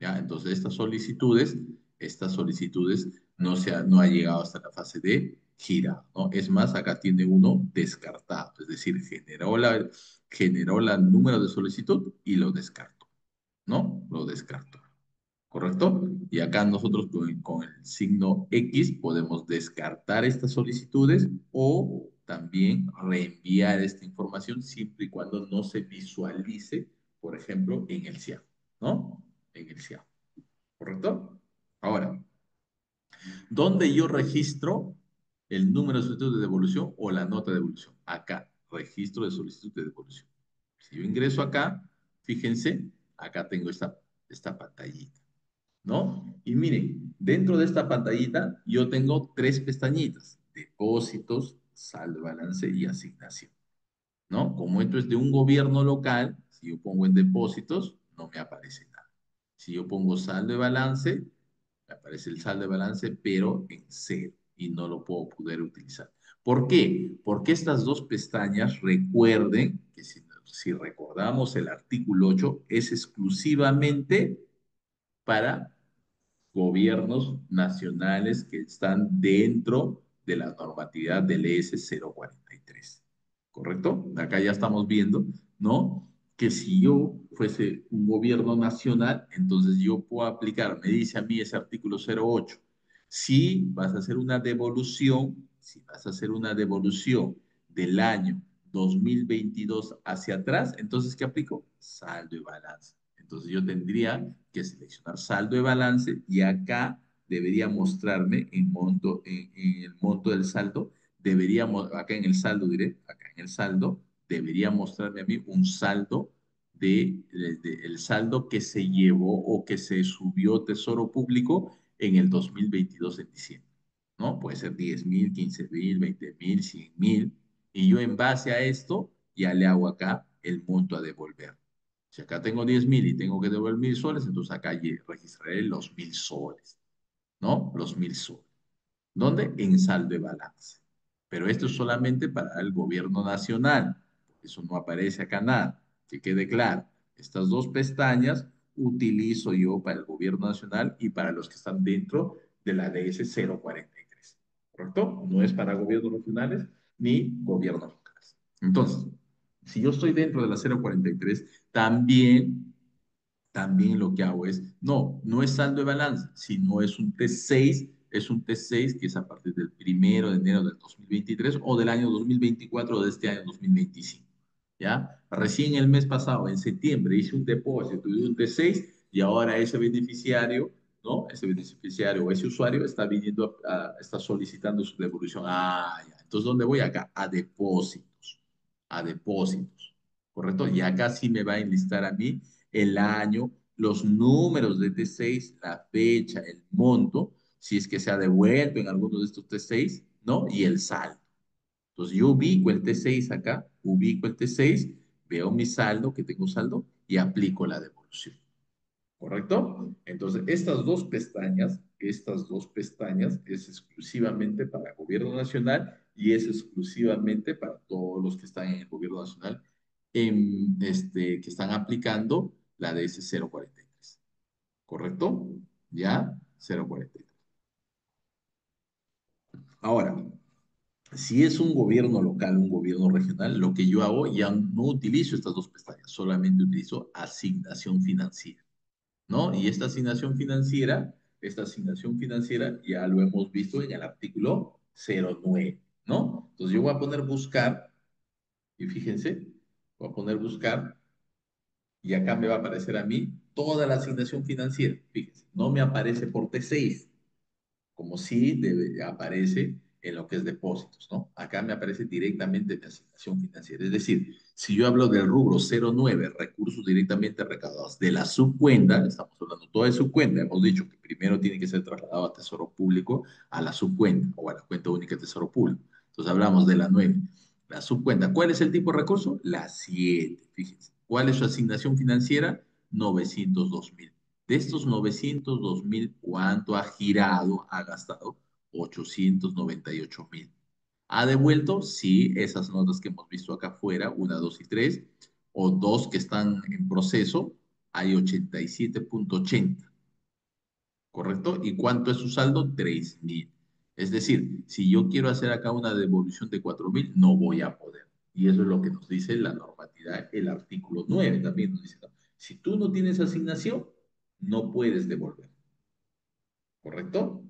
¿Ya? Entonces, estas solicitudes no ha llegado hasta la fase de gira, ¿no? Es más, acá tiene uno descartado, es decir, generó el número de solicitud y lo descartó, ¿no? Lo descartó. ¿Correcto? Y acá nosotros con el signo X podemos descartar estas solicitudes o también reenviar esta información siempre y cuando no se visualice, por ejemplo, en el CIAP, ¿no? en el SIAP, ¿correcto? Ahora, ¿dónde yo registro el número de solicitud de devolución o la nota de devolución? Acá, registro de solicitud de devolución. Si yo ingreso acá, fíjense, acá tengo esta pantallita, ¿no? Y miren, dentro de esta pantallita yo tengo tres pestañitas: depósitos, saldo, balance y asignación, ¿no? Como esto es de un gobierno local, si yo pongo en depósitos, no me aparece nada. Si yo pongo saldo de balance, me aparece el saldo de balance, pero en cero, y no lo puedo poder utilizar. ¿Por qué? Porque estas dos pestañas, recuerden que si recordamos el artículo 8, es exclusivamente para gobiernos nacionales que están dentro de la normatividad del ES 043. ¿Correcto? Acá ya estamos viendo, ¿no? Que si yo fuese un gobierno nacional, entonces yo puedo aplicar, me dice a mí ese artículo 08, si vas a hacer una devolución, si vas a hacer una devolución del año 2022 hacia atrás, entonces, ¿qué aplico? Saldo y balance. Entonces yo tendría que seleccionar saldo de balance y acá debería mostrarme en el monto del saldo, acá en el saldo diré, acá en el saldo, debería mostrarme a mí un saldo el saldo que se llevó o que se subió Tesoro Público en el 2022 en diciembre, ¿no? Puede ser 10.000, 15.000, 20.000, 100.000, y yo en base a esto ya le hago acá el monto a devolver. Si acá tengo 10.000 y tengo que devolver 1.000 soles, entonces acá registraré los 1.000 soles, ¿no? Los 1.000 soles. ¿Dónde? En saldo de balance. Pero esto es solamente para el gobierno nacional. Eso no aparece acá nada. Que quede claro. Estas dos pestañas utilizo yo para el gobierno nacional y para los que están dentro de la DS 043. ¿Correcto? No es para gobiernos regionales ni gobiernos locales. Entonces, si yo estoy dentro de la 043, también lo que hago es, no es saldo de balance, sino es un T6 que es a partir del 1 de enero del 2023 o del año 2024 o de este año 2025. ¿Ya? Recién el mes pasado, en septiembre, hice un depósito de un T6 y ahora ese beneficiario, ¿no? Ese beneficiario o ese usuario está viniendo, está solicitando su devolución. Ah, ya. Entonces, ¿dónde voy? Acá, a depósitos, ¿correcto? Y acá sí me va a enlistar a mí el año, los números de T6, la fecha, el monto, si es que se ha devuelto en alguno de estos T6, ¿no? Y el saldo. Entonces yo ubico el T6 acá, ubico el T6, veo mi saldo, que tengo saldo, y aplico la devolución. ¿Correcto? Entonces, estas dos pestañas es exclusivamente para el gobierno nacional y es exclusivamente para todos los que están en el gobierno nacional que están aplicando la DS 043. ¿Correcto? ¿Ya? 043. Ahora, si es un gobierno local, un gobierno regional, lo que yo hago ya no utilizo estas dos pestañas, solamente utilizo asignación financiera. ¿No? Y esta asignación financiera ya lo hemos visto en el artículo 09, ¿no? Entonces yo voy a poner buscar, y fíjense, voy a poner buscar, y acá me va a aparecer a mí toda la asignación financiera. Fíjense, no me aparece por T6, como si aparece en lo que es depósitos, ¿no? Acá me aparece directamente de asignación financiera. Es decir, si yo hablo del rubro 09, recursos directamente recaudados de la subcuenta, estamos hablando toda de subcuenta, hemos dicho que primero tiene que ser trasladado a Tesoro Público, a la subcuenta o a la cuenta única de Tesoro Público. Entonces hablamos de la 9, la subcuenta. ¿Cuál es el tipo de recurso? La 7, fíjense. ¿Cuál es su asignación financiera? 902.000. De estos 902.000, ¿cuánto ha girado, ha gastado? 898.000. ¿Ha devuelto? Sí, esas notas que hemos visto acá afuera, una, dos y tres, o dos que están en proceso, hay 87.80, ¿correcto? ¿Y cuánto es su saldo? 3.000. Es decir, si yo quiero hacer acá una devolución de 4.000, no voy a poder. Y eso es lo que nos dice la normatividad, el artículo 9 también nos dice, ¿no? Si tú no tienes asignación, no puedes devolver, ¿correcto?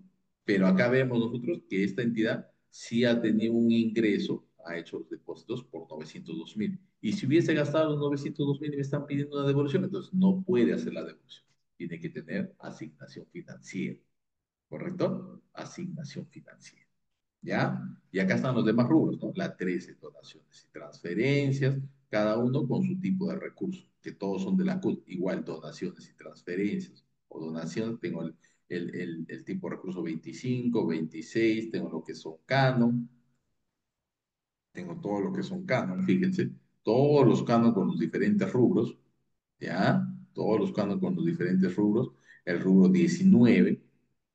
Pero acá vemos nosotros que esta entidad sí ha tenido un ingreso, ha hecho los depósitos por 902.000. Y si hubiese gastado los 902.000 y me están pidiendo una devolución, entonces no puede hacer la devolución. tiene que tener asignación financiera, ¿correcto? Asignación financiera. ¿Ya? Y acá están los demás rubros, ¿no? La 13, donaciones y transferencias, cada uno con su tipo de recurso, que todos son de la CUT, igual donaciones y transferencias, o donaciones, tengo el tipo de recurso 25, 26, tengo lo que son canon, tengo todo lo que son canon, fíjense, todos los canon con los diferentes rubros, ¿ya? Todos los canon con los diferentes rubros, el rubro 19,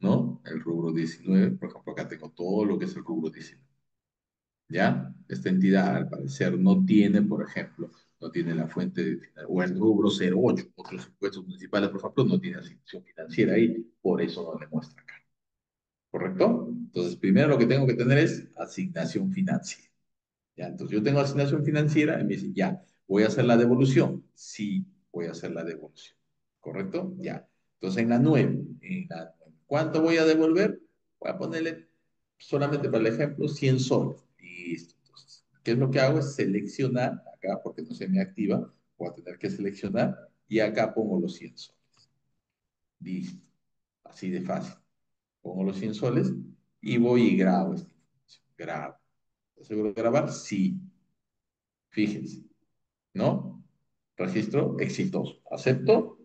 ¿no? El rubro 19, por ejemplo, acá tengo todo lo que es el rubro 19. ¿Ya? Esta entidad, al parecer, no tiene, por ejemplo, no tiene la fuente de, o el rubro 08, otros impuestos municipales, por ejemplo, no tiene asignación financiera ahí, por eso no le muestra acá. ¿Correcto? Entonces, primero lo que tengo que tener es asignación financiera. ¿Ya? Entonces, yo tengo asignación financiera y me dicen, ya, ¿voy a hacer la devolución? Sí, voy a hacer la devolución. ¿Correcto? Ya. Entonces, ¿cuánto voy a devolver? Voy a ponerle, solamente para el ejemplo, 100 soles. Listo. Entonces, ¿qué es lo que hago? Es seleccionar acá, porque no se me activa, voy a tener que seleccionar y acá pongo los 100 soles. Listo. Así de fácil. Pongo los 100 soles y voy y grabo esta información. Grabo. ¿Estás seguro de grabar? Sí. Fíjense. ¿No? Registro exitoso. Acepto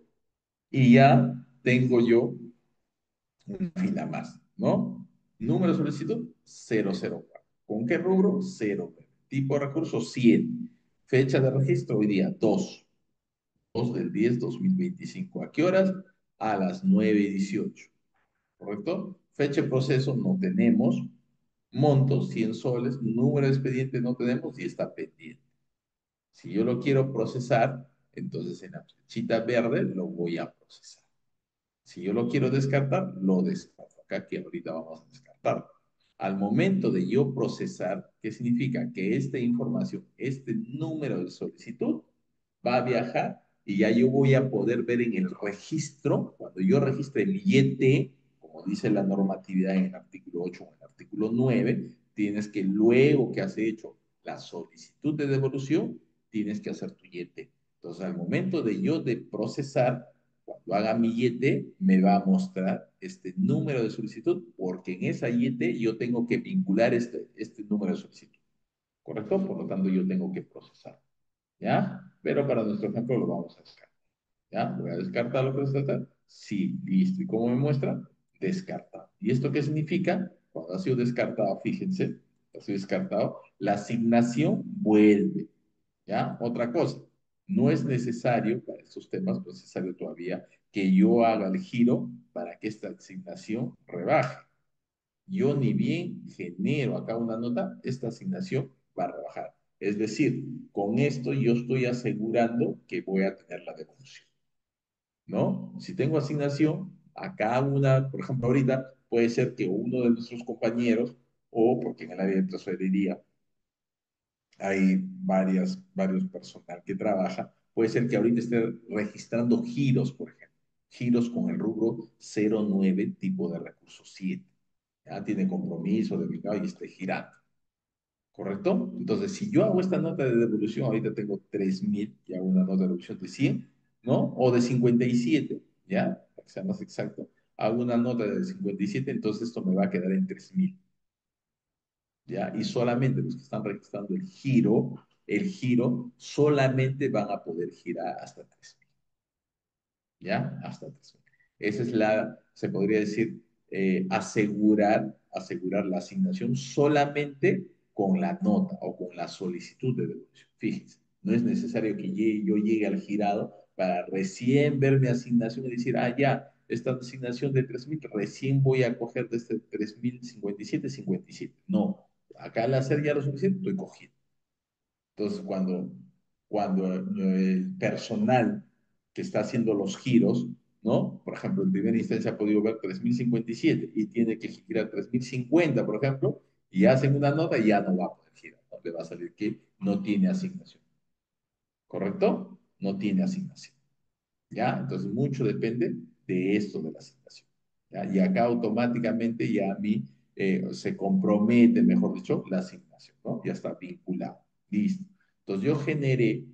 y ya tengo yo una fila más, ¿no? Número de solicitud 004. ¿Con qué rubro? 09. Tipo de recurso 100. Fecha de registro hoy día 2 del 10/2025. ¿A qué horas? A las 9:18. ¿Correcto? Fecha de proceso no tenemos. Monto 100 soles. Número de expediente no tenemos y está pendiente. Si yo lo quiero procesar, entonces en la flechita verde lo voy a procesar. Si yo lo quiero descartar, lo descarto. Acá que ahorita vamos a descartar. Al momento de yo procesar, ¿qué significa? Que esta información, este número de solicitud, va a viajar y ya yo voy a poder ver en el registro, cuando yo registre el YT, como dice la normatividad en el artículo 8 o en el artículo 9, tienes que luego que has hecho la solicitud de devolución, tienes que hacer tu YT. Entonces, al momento de yo de procesar, cuando haga mi YT, me va a mostrar este número de solicitud, porque en esa YT yo tengo que vincular este número de solicitud, ¿correcto? Por lo tanto, yo tengo que procesar, ¿ya? Pero para nuestro ejemplo lo vamos a descartar, ¿ya? Voy a descartar lo que es descartar. Sí, listo. ¿Y cómo me muestra? Descartado. ¿Y esto qué significa? Cuando ha sido descartado, fíjense, ha sido descartado, la asignación vuelve. ¿Ya? Otra cosa, no es necesario, para estos temas, no es necesario todavía que yo haga el giro para que esta asignación rebaje. Yo ni bien genero acá una nota, esta asignación va a rebajar. Es decir, con esto yo estoy asegurando que voy a tener la devolución, ¿no? Si tengo asignación, acá una, por ejemplo, ahorita puede ser que uno de nuestros compañeros, o porque en el área de tesorería hay varios personal que trabaja. Puede ser que ahorita esté registrando giros, por ejemplo. Giros con el rubro 09, tipo de recurso 7. Ya tiene compromiso de mercado y esté girando. ¿Correcto? Entonces, si yo hago esta nota de devolución, ahorita tengo 3.000 y hago una nota de devolución de 100, ¿no? O de 57, ¿ya? Para que sea más exacto. Hago una nota de 57, entonces esto me va a quedar en 3.000. ¿Ya? Y solamente los que están registrando el giro solamente van a poder girar hasta 3.000. ¿Ya? Hasta 3.000. Esa es se podría decir, asegurar la asignación solamente con la nota o con la solicitud de devolución. Fíjense, no es necesario que yo llegue al girado para recién ver mi asignación y decir, ah, ya, esta asignación de 3.000, recién voy a coger de este 3.057. No, acá al hacer ya lo suficiente, estoy cogiendo. Entonces, cuando el personal que está haciendo los giros, ¿no? Por ejemplo, en primera instancia ha podido ver 3.057 y tiene que girar 3.050, por ejemplo, y hacen una nota y ya no va a poder girar, ¿no? Le va a salir que no tiene asignación, ¿correcto? No tiene asignación. ¿Ya? Entonces, mucho depende de esto de la asignación. ¿Ya? Y acá automáticamente ya a mí se compromete, mejor dicho, la asignación, ¿no? Ya está vinculado. Listo. Entonces, yo generé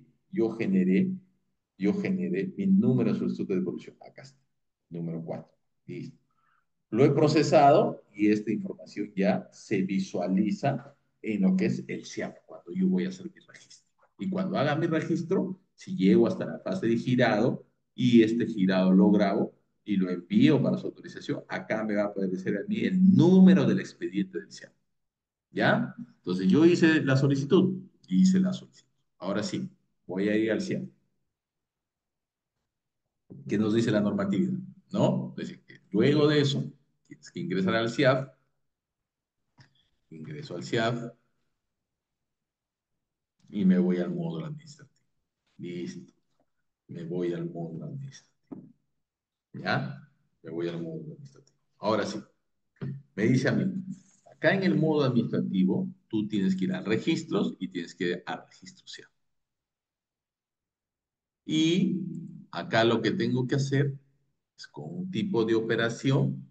mi número de solicitud de devolución. Acá está. Número 4. Listo. Lo he procesado y esta información ya se visualiza en lo que es el SIAP, cuando yo voy a hacer mi registro. Y cuando haga mi registro, si llego hasta la fase de girado y este girado lo grabo y lo envío para su autorización, acá me va a aparecer a mí el número del expediente del SIAP. ¿Ya? Entonces yo hice la solicitud, hice la solicitud. Ahora sí, voy a ir al SIAP. ¿Qué nos dice la normatividad? ¿No? Es decir, que luego de eso, tienes que ingresar al SIAP, ingreso al SIAP y me voy al módulo administrativo. Listo, me voy al módulo administrativo. ¿Ya? Me voy al módulo administrativo. Ahora sí, me dice a mí, acá en el módulo administrativo, tú tienes que ir a registros y tienes que ir a registro SIAP. Y acá lo que tengo que hacer es con un tipo de operación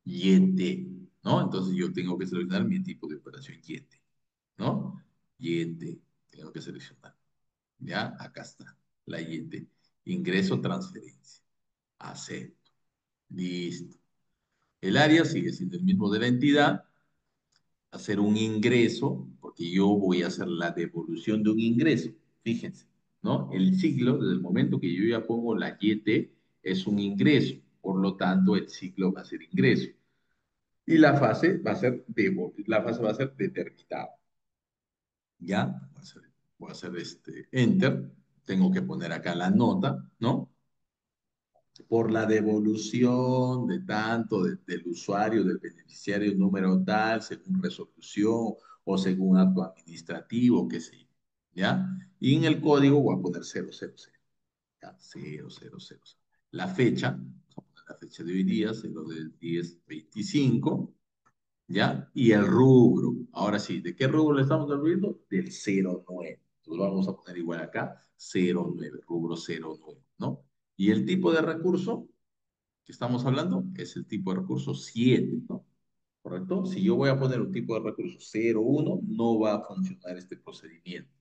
YT, ¿no? Entonces yo tengo que seleccionar mi tipo de operación YT, ¿no? YT, tengo que seleccionar. ¿Ya? Acá está, la YT. Ingreso, transferencia. Acepto. Listo. El área sigue siendo el mismo de la entidad. Hacer un ingreso, porque yo voy a hacer la devolución de un ingreso. Fíjense, ¿no? El ciclo, desde el momento que yo ya pongo la YT, es un ingreso. Por lo tanto, el ciclo va a ser ingreso. Y la fase va a ser, la fase va a ser determinada. ¿Ya? Voy a hacer este enter. Tengo que poner acá la nota, ¿no? Por la devolución de tanto del usuario, del beneficiario número tal, según resolución o según acto administrativo, qué sé yo, ¿ya? Y en el código voy a poner 000, ¿ya? 000. La fecha, vamos a poner la fecha de hoy día, 0 del 10/25, ¿ya? Y el rubro, ahora sí, ¿de qué rubro le estamos devolviendo? Del 09. Entonces vamos a poner igual acá, 09, rubro 09, ¿no? Y el tipo de recurso que estamos hablando es el tipo de recurso 7, ¿no? ¿Correcto? Si yo voy a poner un tipo de recurso 01, no va a funcionar este procedimiento.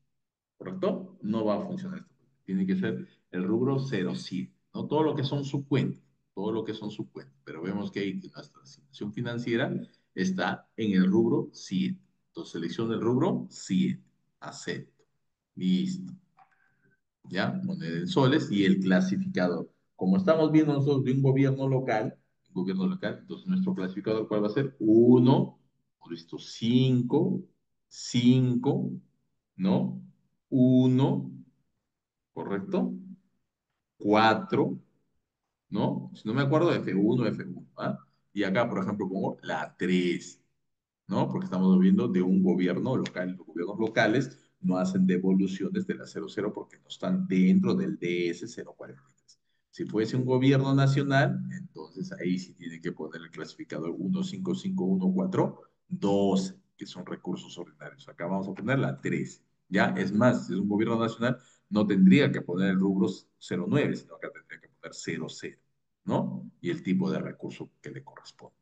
¿Correcto? No va a funcionar esto. Tiene que ser el rubro 07, ¿no? Todo lo que son subcuentas, todo lo que son subcuentas. Pero vemos que ahí que nuestra asignación financiera está en el rubro 7. Entonces selecciono el rubro 7. Acepto. Listo. ¿Ya? Moneda en soles y el clasificador. Como estamos viendo nosotros de un gobierno local, entonces nuestro clasificador, ¿cuál va a ser? 1, listo, 5, 5, ¿no? 1, ¿correcto? 4, ¿no? Si no me acuerdo, F1, F1, ¿ah? Y acá, por ejemplo, pongo la 3, ¿no? Porque estamos viendo de un gobierno local. Los gobiernos locales no hacen devoluciones de la 00 porque no están dentro del DS 043. Si fuese un gobierno nacional, entonces ahí sí tiene que poner el clasificador 15511412, que son recursos ordinarios. Acá vamos a poner la 3. ¿Ya? Es más, si es un gobierno nacional, no tendría que poner el rubro 09, sino acá tendría que poner 00, ¿no? Y el tipo de recurso que le corresponde,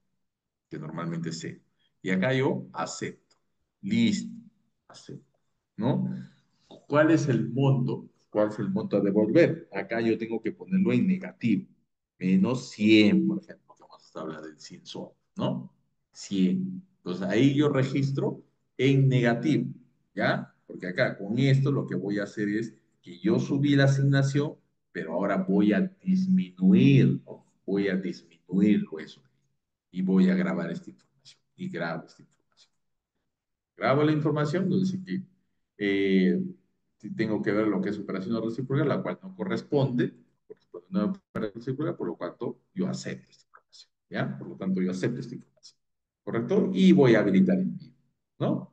que normalmente es cero. Y acá yo acepto. Listo, acepto, ¿no? ¿Cuál es el monto? ¿Cuál es el monto a devolver? Acá yo tengo que ponerlo en negativo. Menos 100, por ejemplo, que vamos a hablar del 100 soles, ¿no? 100. Entonces ahí yo registro en negativo, ¿ya? Porque acá con esto lo que voy a hacer es que yo subí la asignación, pero ahora voy a disminuir, ¿no? Voy a disminuirlo eso y voy a grabar esta información. Y grabo esta información. Grabo la información, entonces que si tengo que ver lo que es operación recíproca, la cual no corresponde, corresponde a una operación recíproca, por lo tanto yo acepto esta información, ¿ya? Por lo tanto yo acepto esta información, ¿correcto? Y voy a habilitar envío, ¿no?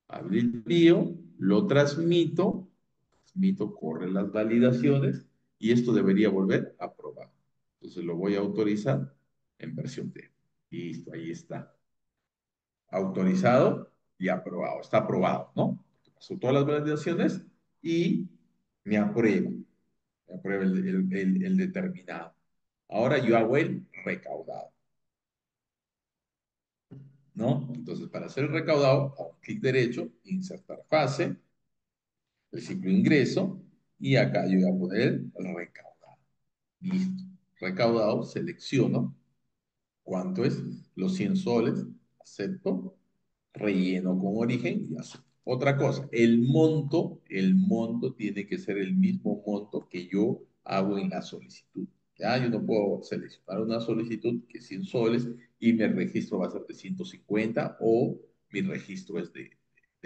Habilito envío, lo transmito, corre las validaciones y esto debería volver aprobado. Entonces lo voy a autorizar en versión D. Listo, ahí está autorizado y aprobado. Está aprobado, ¿no? Pasó todas las validaciones y me aprueba. Me aprueba el determinado. Ahora yo hago el recaudado, ¿no? Entonces, para hacer el recaudado, hago clic derecho, insertar fase, el ciclo ingreso, y acá yo voy a poner el recaudado. Listo. recaudado, selecciono cuánto es los 100 soles, acepto, relleno con origen y acepto. Otra cosa, el monto tiene que ser el mismo monto que yo hago en la solicitud. Ya, yo no puedo seleccionar una solicitud que es 100 soles y mi registro va a ser de 150 o mi registro es de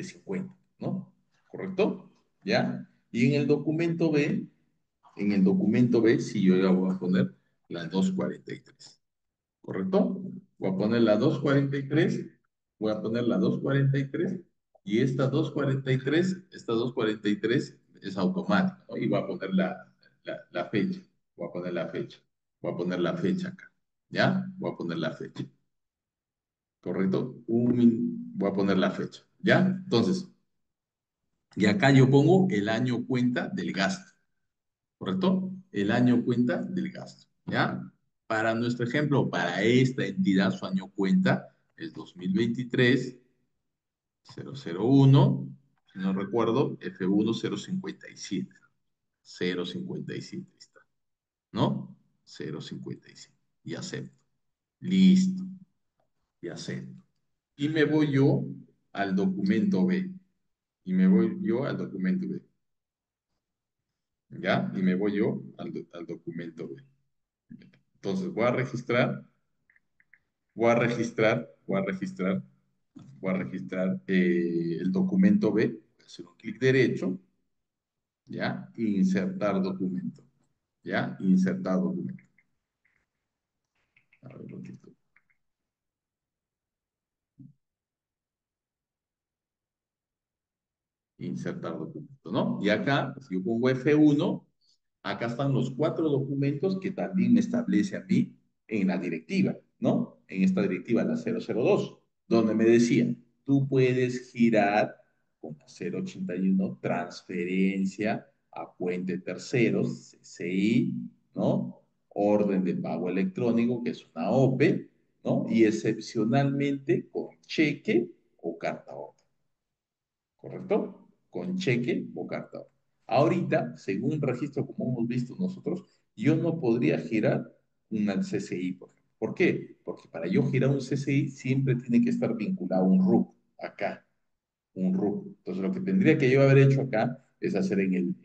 50, ¿no? ¿Correcto? ¿Ya? Y en el documento B, si yo ya voy a poner la 243. ¿Correcto? Voy a poner la 243, voy a poner la 243 y esta 243 es automática, ¿no? Y voy a poner la fecha, voy a poner la fecha, voy a poner la fecha acá, ¿ya? Voy a poner la fecha, ¿correcto? Voy a poner la fecha, ¿ya? Entonces, y acá yo pongo el año cuenta del gasto. ¿Correcto? El año cuenta del gasto, ¿ya? Para nuestro ejemplo, para esta entidad, su año cuenta es 2023-001, si no recuerdo, F1 057, 057, ahí está, ¿no? 057, y acepto. Listo, y acepto. Y me voy yo al documento B, y me voy yo al documento B, ¿ya? Y me voy yo al documento B. Entonces voy a registrar el documento B, voy a hacer un clic derecho, ¿ya? E insertar documento, ¿ya? Insertar documento. A ver, un ratito. Insertar documento, ¿no? Y acá, si yo pongo F1, acá están los cuatro documentos que también me establece a mí en la directiva, ¿no? En esta directiva, la 002, donde me decía, tú puedes girar con la 081 transferencia a puente terceros, CCI, ¿no? Orden de pago electrónico, que es una OPE, ¿no? Y excepcionalmente con cheque o carta OPE. ¿Correcto? Con cheque o carta. Ahorita, según el registro, como hemos visto nosotros, yo no podría girar una CCI, por ejemplo. ¿Por qué? Porque para yo girar un CCI siempre tiene que estar vinculado a un RUC, acá, un RUC. Entonces, lo que tendría que yo haber hecho acá es hacer en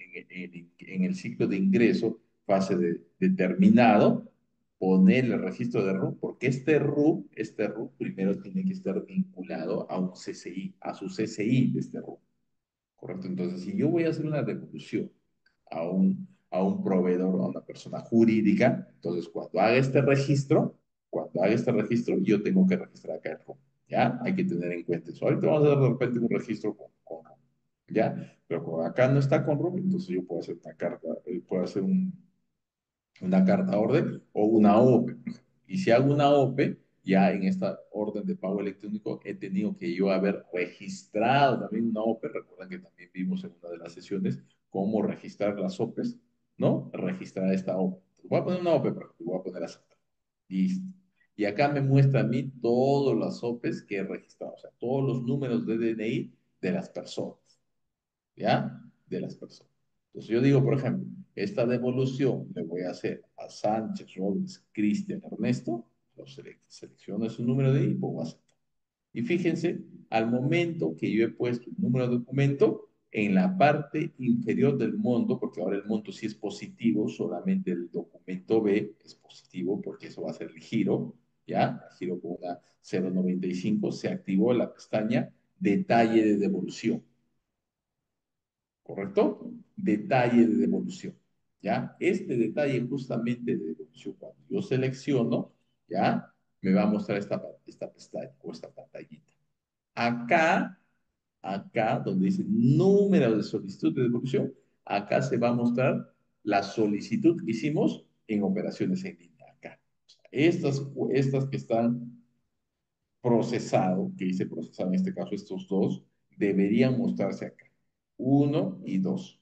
el ciclo de ingreso, fase determinado, poner el registro de RUC, porque este RUC primero tiene que estar vinculado a un CCI, a su CCI de este RUC. ¿Correcto? Entonces, si yo voy a hacer una devolución a un proveedor, a una persona jurídica, entonces cuando haga este registro, yo tengo que registrar acá el RUC, ¿ya? Hay que tener en cuenta eso. Ahorita vamos a hacer de repente un registro con RUC, ¿ya? Pero como acá no está con RUC, entonces yo puedo hacer una carta, puedo hacer una carta orden o una OPE. Y si hago una OPE, ya en esta orden de pago electrónico he tenido que yo haber registrado también una OPE. Recuerdan que también vimos en una de las sesiones cómo registrar las OPEs, ¿no? Registrar esta OPE. Voy a poner una OPE, pero voy a poner aceptar. Listo. Y acá me muestra a mí todas las OPEs que he registrado, o sea, todos los números de DNI de las personas. ¿Ya? De las personas. Entonces yo digo, por ejemplo, esta devolución le voy a hacer a Sánchez, Robles, Cristian, Ernesto, lo selecciono su número de I, pongo aceptar. Y fíjense, al momento que yo he puesto el número de documento, en la parte inferior del monto, porque ahora el monto sí es positivo, solamente el documento B es positivo, porque eso va a ser el giro, ¿ya? El giro con una 0,95, se activó la pestaña detalle de devolución. ¿Correcto? Detalle de devolución, ¿ya? Este detalle justamente de devolución, cuando yo selecciono, ¿ya? Me va a mostrar esta pestaña o esta pantallita. Acá, acá, donde dice número de solicitud de devolución, acá se va a mostrar la solicitud que hicimos en operaciones en línea, acá. Estas que están procesado, que hice procesar en este caso estos dos, deberían mostrarse acá. Uno y dos.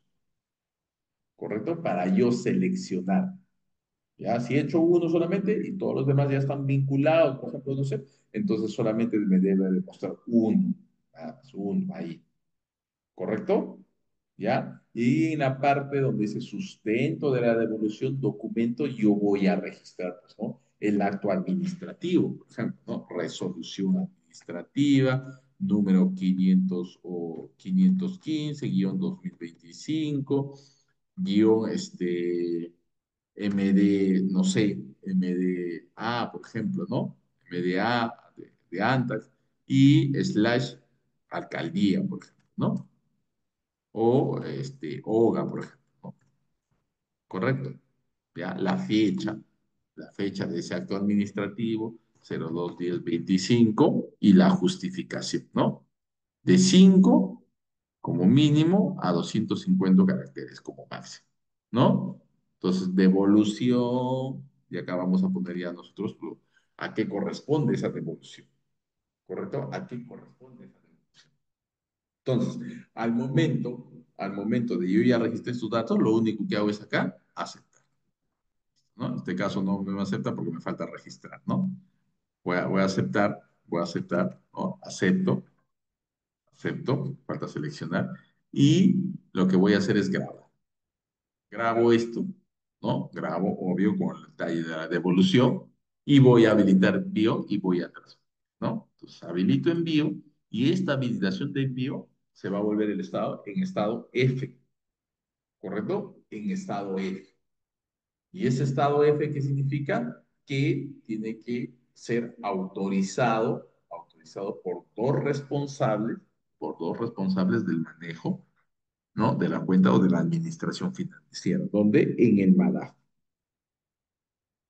¿Correcto? Para yo seleccionar. ¿Ya? Si he hecho uno solamente y todos los demás ya están vinculados, por ejemplo, no sé, entonces solamente me debe demostrar uno, nada más, uno ahí. ¿Correcto? ¿Ya? Y en la parte donde dice sustento de la devolución, documento, yo voy a registrar, pues, ¿no? El acto administrativo, por ejemplo, ¿no? Resolución administrativa, número 500 o 515, guión 2025, guión, MD, no sé, MDA, por ejemplo, ¿no? MDA de ANTAC y slash alcaldía, por ejemplo, ¿no? O OGA, por ejemplo, ¿no? ¿Correcto? ¿Ya? La fecha de ese acto administrativo, 02-10-25 y la justificación, ¿no? De 5 como mínimo a 250 caracteres como máximo, ¿no? Entonces, devolución, y acá vamos a poner ya nosotros a qué corresponde esa devolución, ¿correcto? ¿A qué corresponde esa devolución? Entonces, al momento de yo ya registré sus datos, lo único que hago es acá, aceptar, ¿no? En este caso no me acepta porque me falta registrar, ¿no? Voy a aceptar, ¿no? Acepto, falta seleccionar, y lo que voy a hacer es grabar. Grabo esto, ¿no? Grabo, obvio, con el detalle de la devolución, y voy a habilitar envío y voy a transferir, ¿no? Entonces, habilito envío, y esta habilitación de envío se va a volver el estado en estado F, ¿correcto? En estado F. ¿Y ese estado F qué significa? Que tiene que ser autorizado por dos responsables del manejo, ¿no? De la cuenta o de la administración financiera. ¿Dónde? En el MADAF.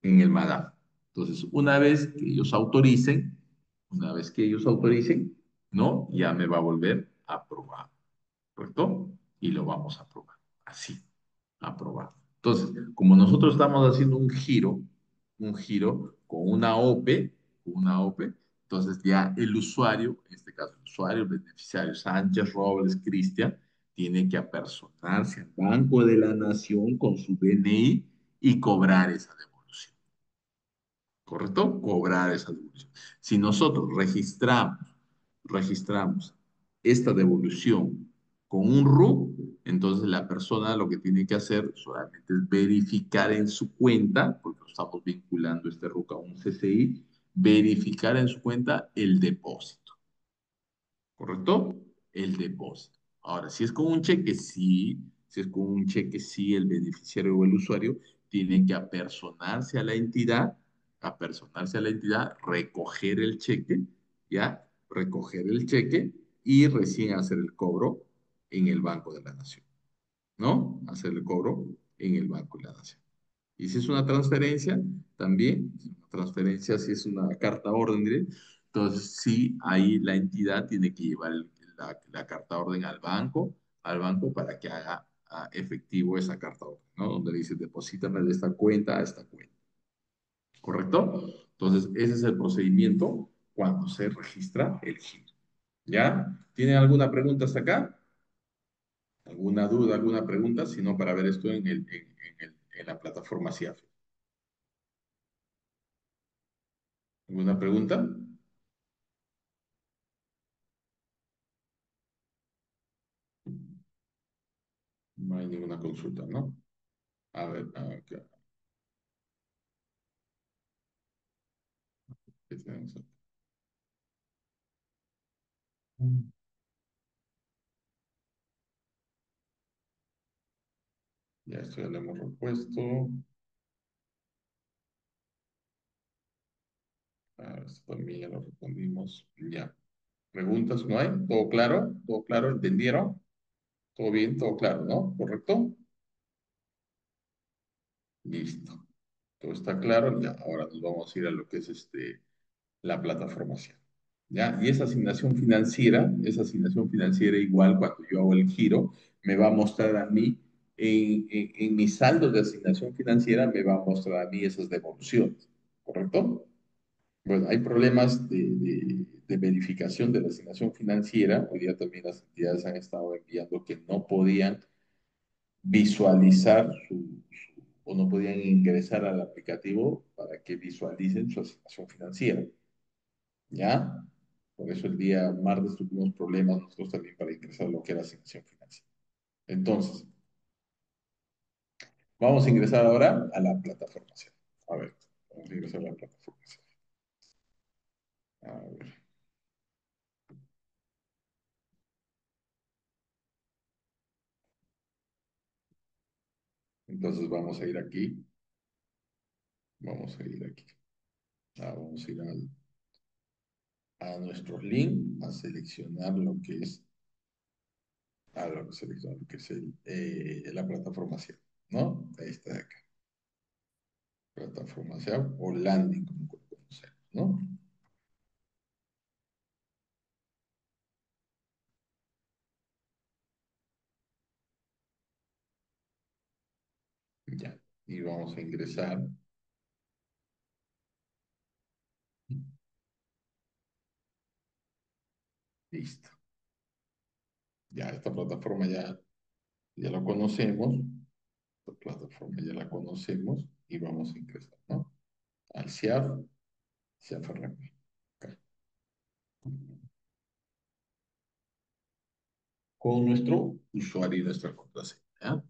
Entonces, una vez que ellos autoricen, ¿no? Ya me va a volver a aprobar, ¿correcto? Y lo vamos a aprobar. Así, aprobado. Entonces, como nosotros estamos haciendo un giro con una OP, entonces ya el usuario, en este caso el usuario, el beneficiario Sánchez Robles Cristian, tiene que apersonarse al Banco de la Nación con su DNI y cobrar esa devolución. ¿Correcto? Cobrar esa devolución. Si nosotros registramos esta devolución con un RUC, entonces la persona lo que tiene que hacer solamente es verificar en su cuenta, porque estamos vinculando este RUC a un CCI, verificar en su cuenta el depósito. ¿Correcto? El depósito. Ahora, si es con un cheque, sí, si es con un cheque, sí, el beneficiario o el usuario tiene que apersonarse a la entidad, recoger el cheque, ¿ya? Recoger el cheque y recién hacer el cobro en el Banco de la Nación, ¿no? Hacer el cobro en el Banco de la Nación. Y si es una transferencia, también, si es una transferencia, si es una carta orden, entonces sí, ahí la entidad tiene que llevar la carta orden al banco para que haga efectivo esa carta orden, ¿no? Donde dice, deposítame de esta cuenta a esta cuenta, ¿correcto? Entonces, ese es el procedimiento cuando se registra el giro, ¿ya? ¿Tienen alguna pregunta hasta acá? ¿Alguna duda, alguna pregunta? Si no, para ver esto en la plataforma CIAF. ¿Alguna pregunta? No hay ninguna consulta, ¿no? A ver, ¿qué tenemos aquí? Ya esto ya lo hemos repuesto. Esto también ya lo respondimos. Ya. ¿Preguntas no hay? ¿Todo claro? ¿Todo claro? ¿Entendieron? ¿Todo bien? ¿Todo claro? ¿No? ¿Correcto? Listo. Todo está claro. Ya. Ahora nos vamos a ir a lo que es la plataforma. ¿Ya? Y esa asignación financiera igual cuando yo hago el giro, me va a mostrar a mí, en mis saldos de asignación financiera, me va a mostrar a mí esas devoluciones, ¿correcto? Bueno, hay problemas de verificación de la asignación financiera. Hoy día también las entidades han estado enviando que no podían visualizar o no podían ingresar al aplicativo para que visualicen su asignación financiera. ¿Ya? Por eso el día martes tuvimos problemas nosotros también para ingresar lo que era asignación financiera. Entonces, Vamos a ingresar ahora a la plataforma. ¿Sí? A ver, vamos a ingresar a la plataforma. ¿Sí? A ver, entonces vamos a ir aquí, vamos a ir aquí. Vamos a ir a nuestro link, a seleccionar lo que es, a lo que seleccionar lo que es la plataforma, ¿sí? ¿No? Ahí está de acá. Plataforma SEO o landing, como conocemos, ¿no? Ya. Y vamos a ingresar. Listo. Ya, esta plataforma ya la conocemos. Esta plataforma ya la conocemos y vamos a ingresar, ¿no? Al CIAF, CIAF RP. Acá. Con nuestro usuario y nuestra contraseña, ¿ya?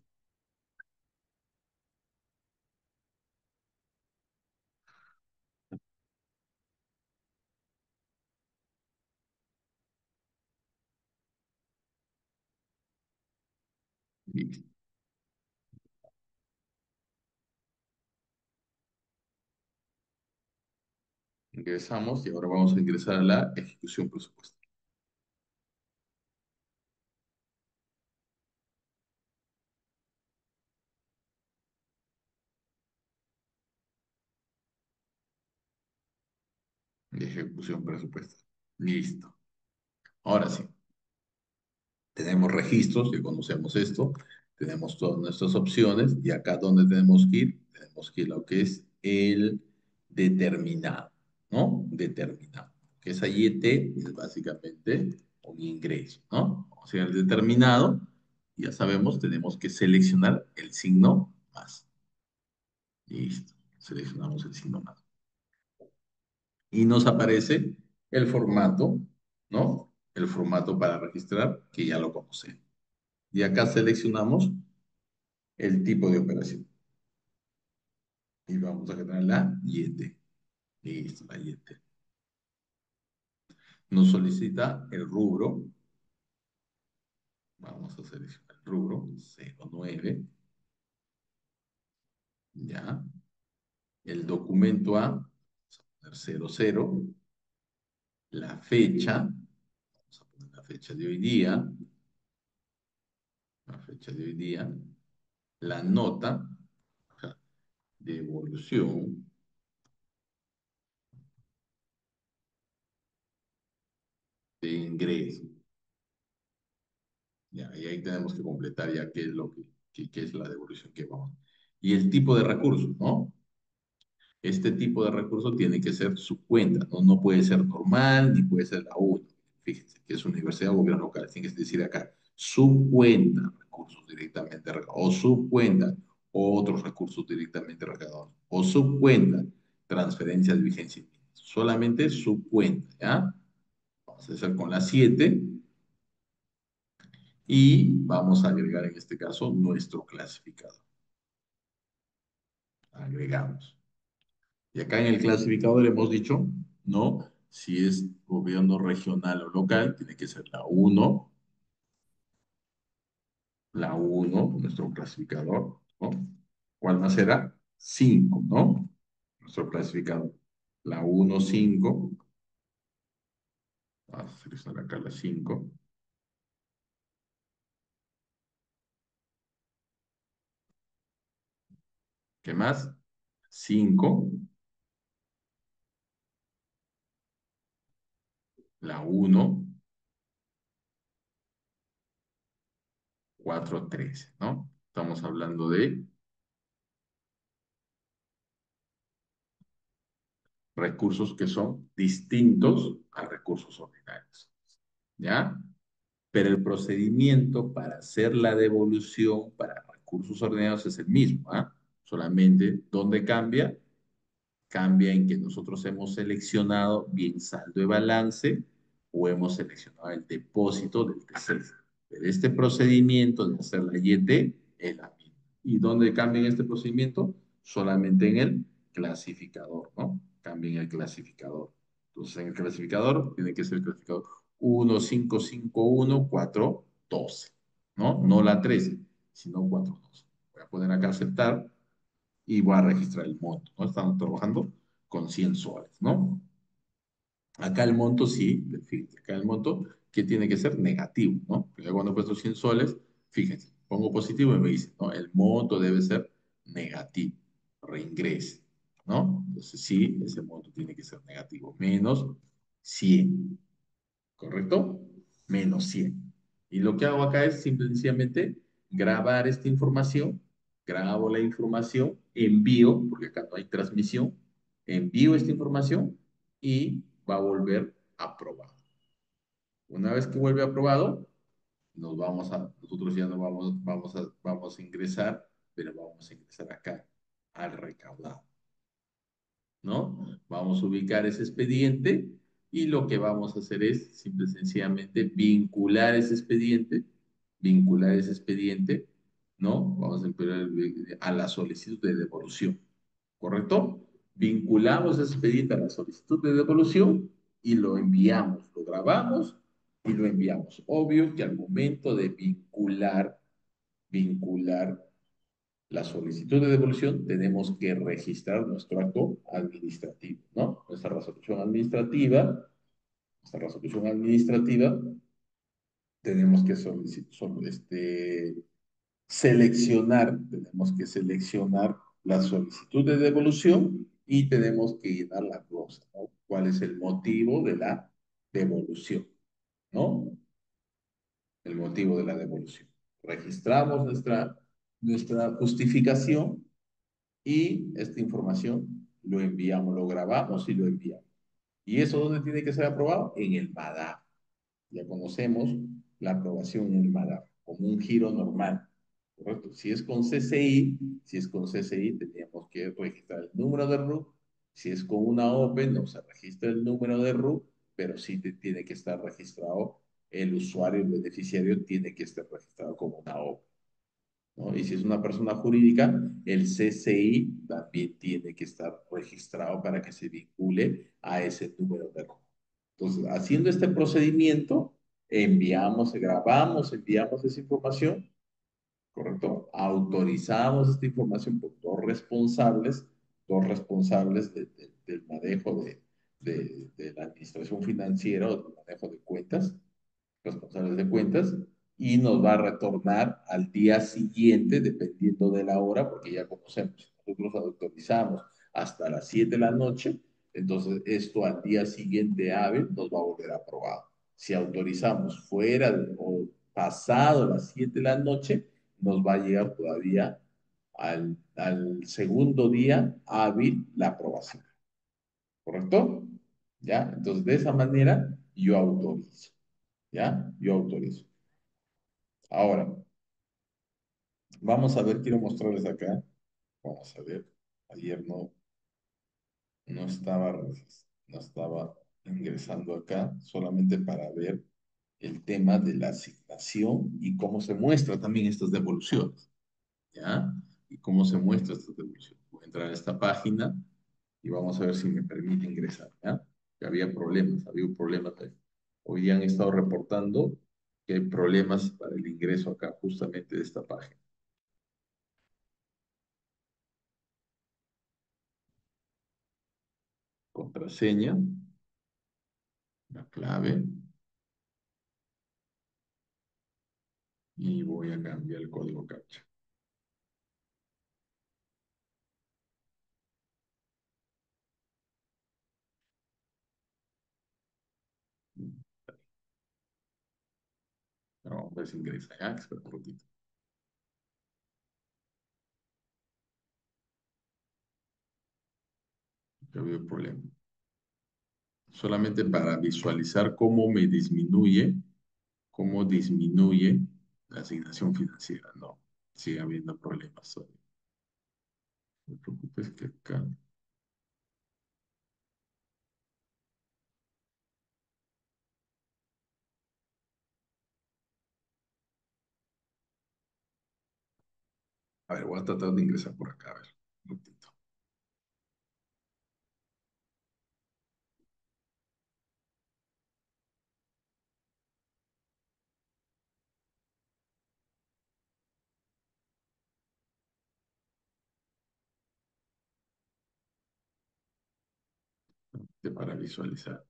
Listo. Ingresamos y ahora vamos a ingresar a la ejecución presupuestal. Ejecución presupuestal. Listo. Ahora sí. Tenemos registros, que conocemos esto, tenemos todas nuestras opciones y acá donde tenemos que ir a lo que es el determinado, ¿no? Determinado. Que esa IET es básicamente un ingreso, ¿no? O sea, el determinado, ya sabemos, tenemos que seleccionar el signo más. Listo, seleccionamos el signo más. Y nos aparece el formato, ¿no? El formato para registrar, que ya lo conocemos. Y acá seleccionamos el tipo de operación. Y vamos a generar la YT. Listo, la YT. Nos solicita el rubro. Vamos a seleccionar el rubro 09. Ya. El documento A. Vamos a poner 00. La fecha. Vamos a poner la fecha de hoy día. La fecha de hoy día. La nota de evolución de ingreso. Ya, y ahí tenemos que completar ya qué es lo qué es la devolución que vamos. Y el tipo de recurso, ¿no? Este tipo de recurso tiene que ser su cuenta, ¿no? No puede ser normal ni puede ser la UNO. Fíjense que es universidad o gobierno local, tiene que decir acá, su cuenta, recursos directamente recaudados, o su cuenta, o otros recursos directamente recaudados, o su cuenta, transferencia de vigencia. Solamente su cuenta, ¿ya? Vamos a hacer con la 7 y vamos a agregar en este caso nuestro clasificador. Agregamos. Y acá en el clasificador hemos dicho, ¿no? Si es gobierno regional o local, tiene que ser la uno, nuestro clasificador, ¿no? ¿Cuál más será? 5, ¿no? Nuestro clasificador. La uno 5. Vamos a seleccionar acá la 5. ¿Qué más? 5, la uno 4 13, ¿no? Estamos hablando de recursos que son distintos a recursos ordinarios, ¿ya? Pero el procedimiento para hacer la devolución para recursos ordinarios es el mismo, ¿ah? Solamente, ¿dónde cambia? Cambia en que nosotros hemos seleccionado bien saldo de balance o hemos seleccionado el depósito del TCS. Pero este procedimiento de hacer la YT es la misma. ¿Y dónde cambian este procedimiento? Solamente en el clasificador, ¿no? Cambien el clasificador. Entonces, en el clasificador tiene que ser el clasificador 1551-412, ¿no? No la 13, sino 412. Voy a poner acá aceptar y voy a registrar el monto, ¿no? Estamos trabajando con 100 soles, ¿no? Acá el monto sí, fíjense, acá el monto que tiene que ser negativo, ¿no? Porque cuando he puesto 100 soles, fíjense, pongo positivo y me dice, ¿no? El monto debe ser negativo, reingrese, ¿no? Entonces sí, ese monto tiene que ser negativo, menos 100, ¿correcto? Menos 100. Y lo que hago acá es sencillamente grabar esta información, grabo la información, envío, porque acá no hay transmisión, envío esta información y va a volver aprobado. Una vez que vuelve aprobado, nosotros ya no vamos a ingresar, pero vamos a ingresar acá al recaudado, ¿no? Vamos a ubicar ese expediente y lo que vamos a hacer es simple y sencillamente vincular ese expediente, ¿no? Vamos a empezar a la solicitud de devolución, ¿correcto? Vinculamos ese expediente a la solicitud de devolución y lo enviamos, lo grabamos y lo enviamos. Obvio que al momento de vincular la solicitud de devolución, tenemos que registrar nuestro acto administrativo, ¿no? Nuestra resolución administrativa, tenemos que tenemos que seleccionar la solicitud de devolución y tenemos que llenar la glosa, ¿no? ¿Cuál es el motivo de la devolución, ¿no? El motivo de la devolución. Registramos nuestra justificación y esta información lo enviamos, lo grabamos y lo enviamos. ¿Y eso dónde tiene que ser aprobado? En el MADAF. Ya conocemos la aprobación en el MADAF como un giro normal, ¿correcto? Si es con CCI, tendríamos que registrar el número de RUC. Si es con una OPE, no se registra el número de RUC, pero sí tiene que estar registrado el usuario, el beneficiario tiene que estar registrado como una OPE, ¿no? Y si es una persona jurídica, el CCI también tiene que estar registrado para que se vincule a ese número de RUC. Entonces, haciendo este procedimiento, enviamos esa información, ¿correcto? Autorizamos esta información por dos responsables del manejo de la administración financiera o del manejo de cuentas, responsables de cuentas, y nos va a retornar al día siguiente, dependiendo de la hora, porque ya conocemos, nosotros autorizamos hasta las 7 de la noche, entonces esto al día siguiente hábil nos va a volver aprobado. Si autorizamos o pasado las 7 de la noche, nos va a llegar todavía al segundo día hábil la aprobación, ¿correcto? ¿Ya? Entonces, de esa manera yo autorizo. ¿Ya? Yo autorizo. Ahora, vamos a ver, quiero mostrarles acá. Vamos a ver. Ayer no estaba ingresando acá, solamente para ver el tema de la asignación y cómo se muestra también estas devoluciones. ¿Ya? Y cómo se muestra estas devoluciones. Voy a entrar a esta página y vamos a ver si me permite ingresar. ¿Ya? Que había un problema. Hoy día han estado reportando que hay problemas para el ingreso acá justamente de esta página. Contraseña, la clave, y voy a cambiar el código CAPTCHA. Vamos a ver si ingresa ya, espera un ratito, que había un problema. Solamente para visualizar cómo disminuye la asignación financiera. No, sigue habiendo problemas todavía. No te preocupes que acá. A ver, voy a tratar de ingresar por acá, a ver, un momentito. Para visualizar.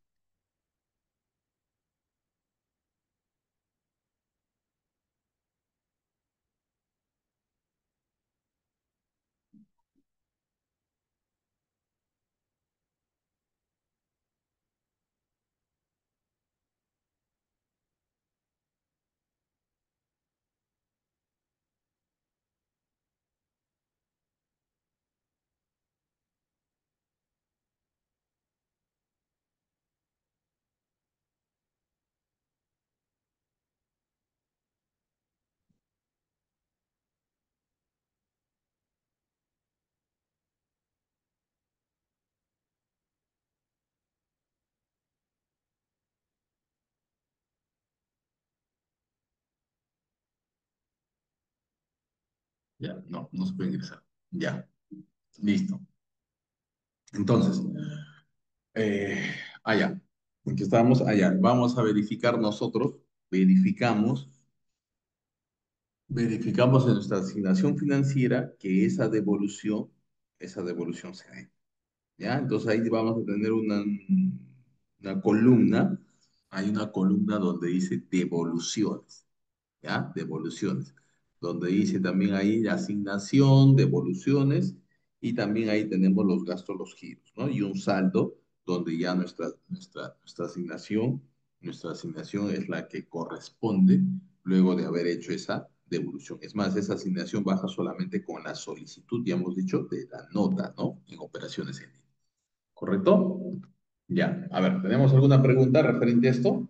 Ya, no, no se puede ingresar. Ya, listo. Entonces, eh, allá, en que estábamos allá, vamos a verificar nosotros, verificamos, verificamos en nuestra asignación financiera que esa devolución se dé. ¿Ya? Entonces ahí vamos a tener una columna, hay una columna donde dice devoluciones. ¿Ya? Devoluciones, donde dice también ahí asignación, devoluciones, y también ahí tenemos los gastos, los giros, ¿no? Y un saldo donde ya nuestra asignación es la que corresponde luego de haber hecho esa devolución. Es más, esa asignación baja solamente con la solicitud, ya hemos dicho, de la nota, ¿no? En operaciones en línea. ¿Correcto? Ya. A ver, ¿tenemos alguna pregunta referente a esto?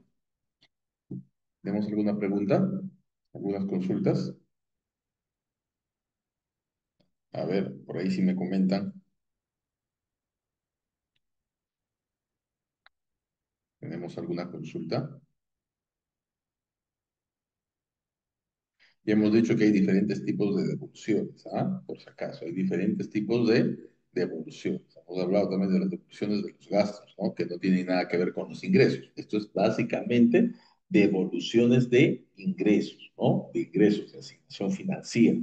¿Tenemos alguna pregunta? ¿Algunas consultas? A ver, por ahí si me comentan, ¿tenemos alguna consulta? Ya hemos dicho que hay diferentes tipos de devoluciones, ¿ah? Por si acaso, hay diferentes tipos de devoluciones. Hemos hablado también de las devoluciones de los gastos, ¿no? Que no tienen nada que ver con los ingresos. Esto es básicamente devoluciones de ingresos, ¿no? De ingresos, de asignación financiera.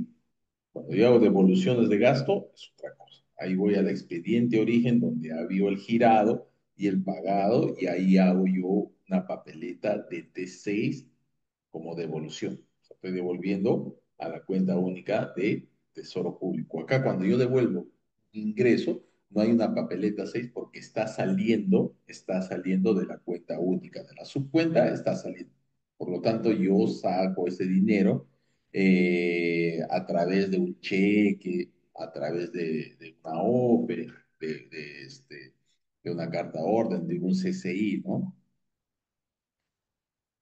Cuando yo hago devoluciones de gasto, es otra cosa. Ahí voy al expediente origen donde había el girado y el pagado y ahí hago yo una papeleta de T6 como devolución. O sea, estoy devolviendo a la cuenta única de Tesoro Público. Acá cuando yo devuelvo ingreso, no hay una papeleta 6 porque está saliendo de la cuenta única, de la subcuenta está saliendo. Por lo tanto, yo saco ese dinero a través de un cheque, a través de una OPE, de una carta orden, de un CCI, ¿no?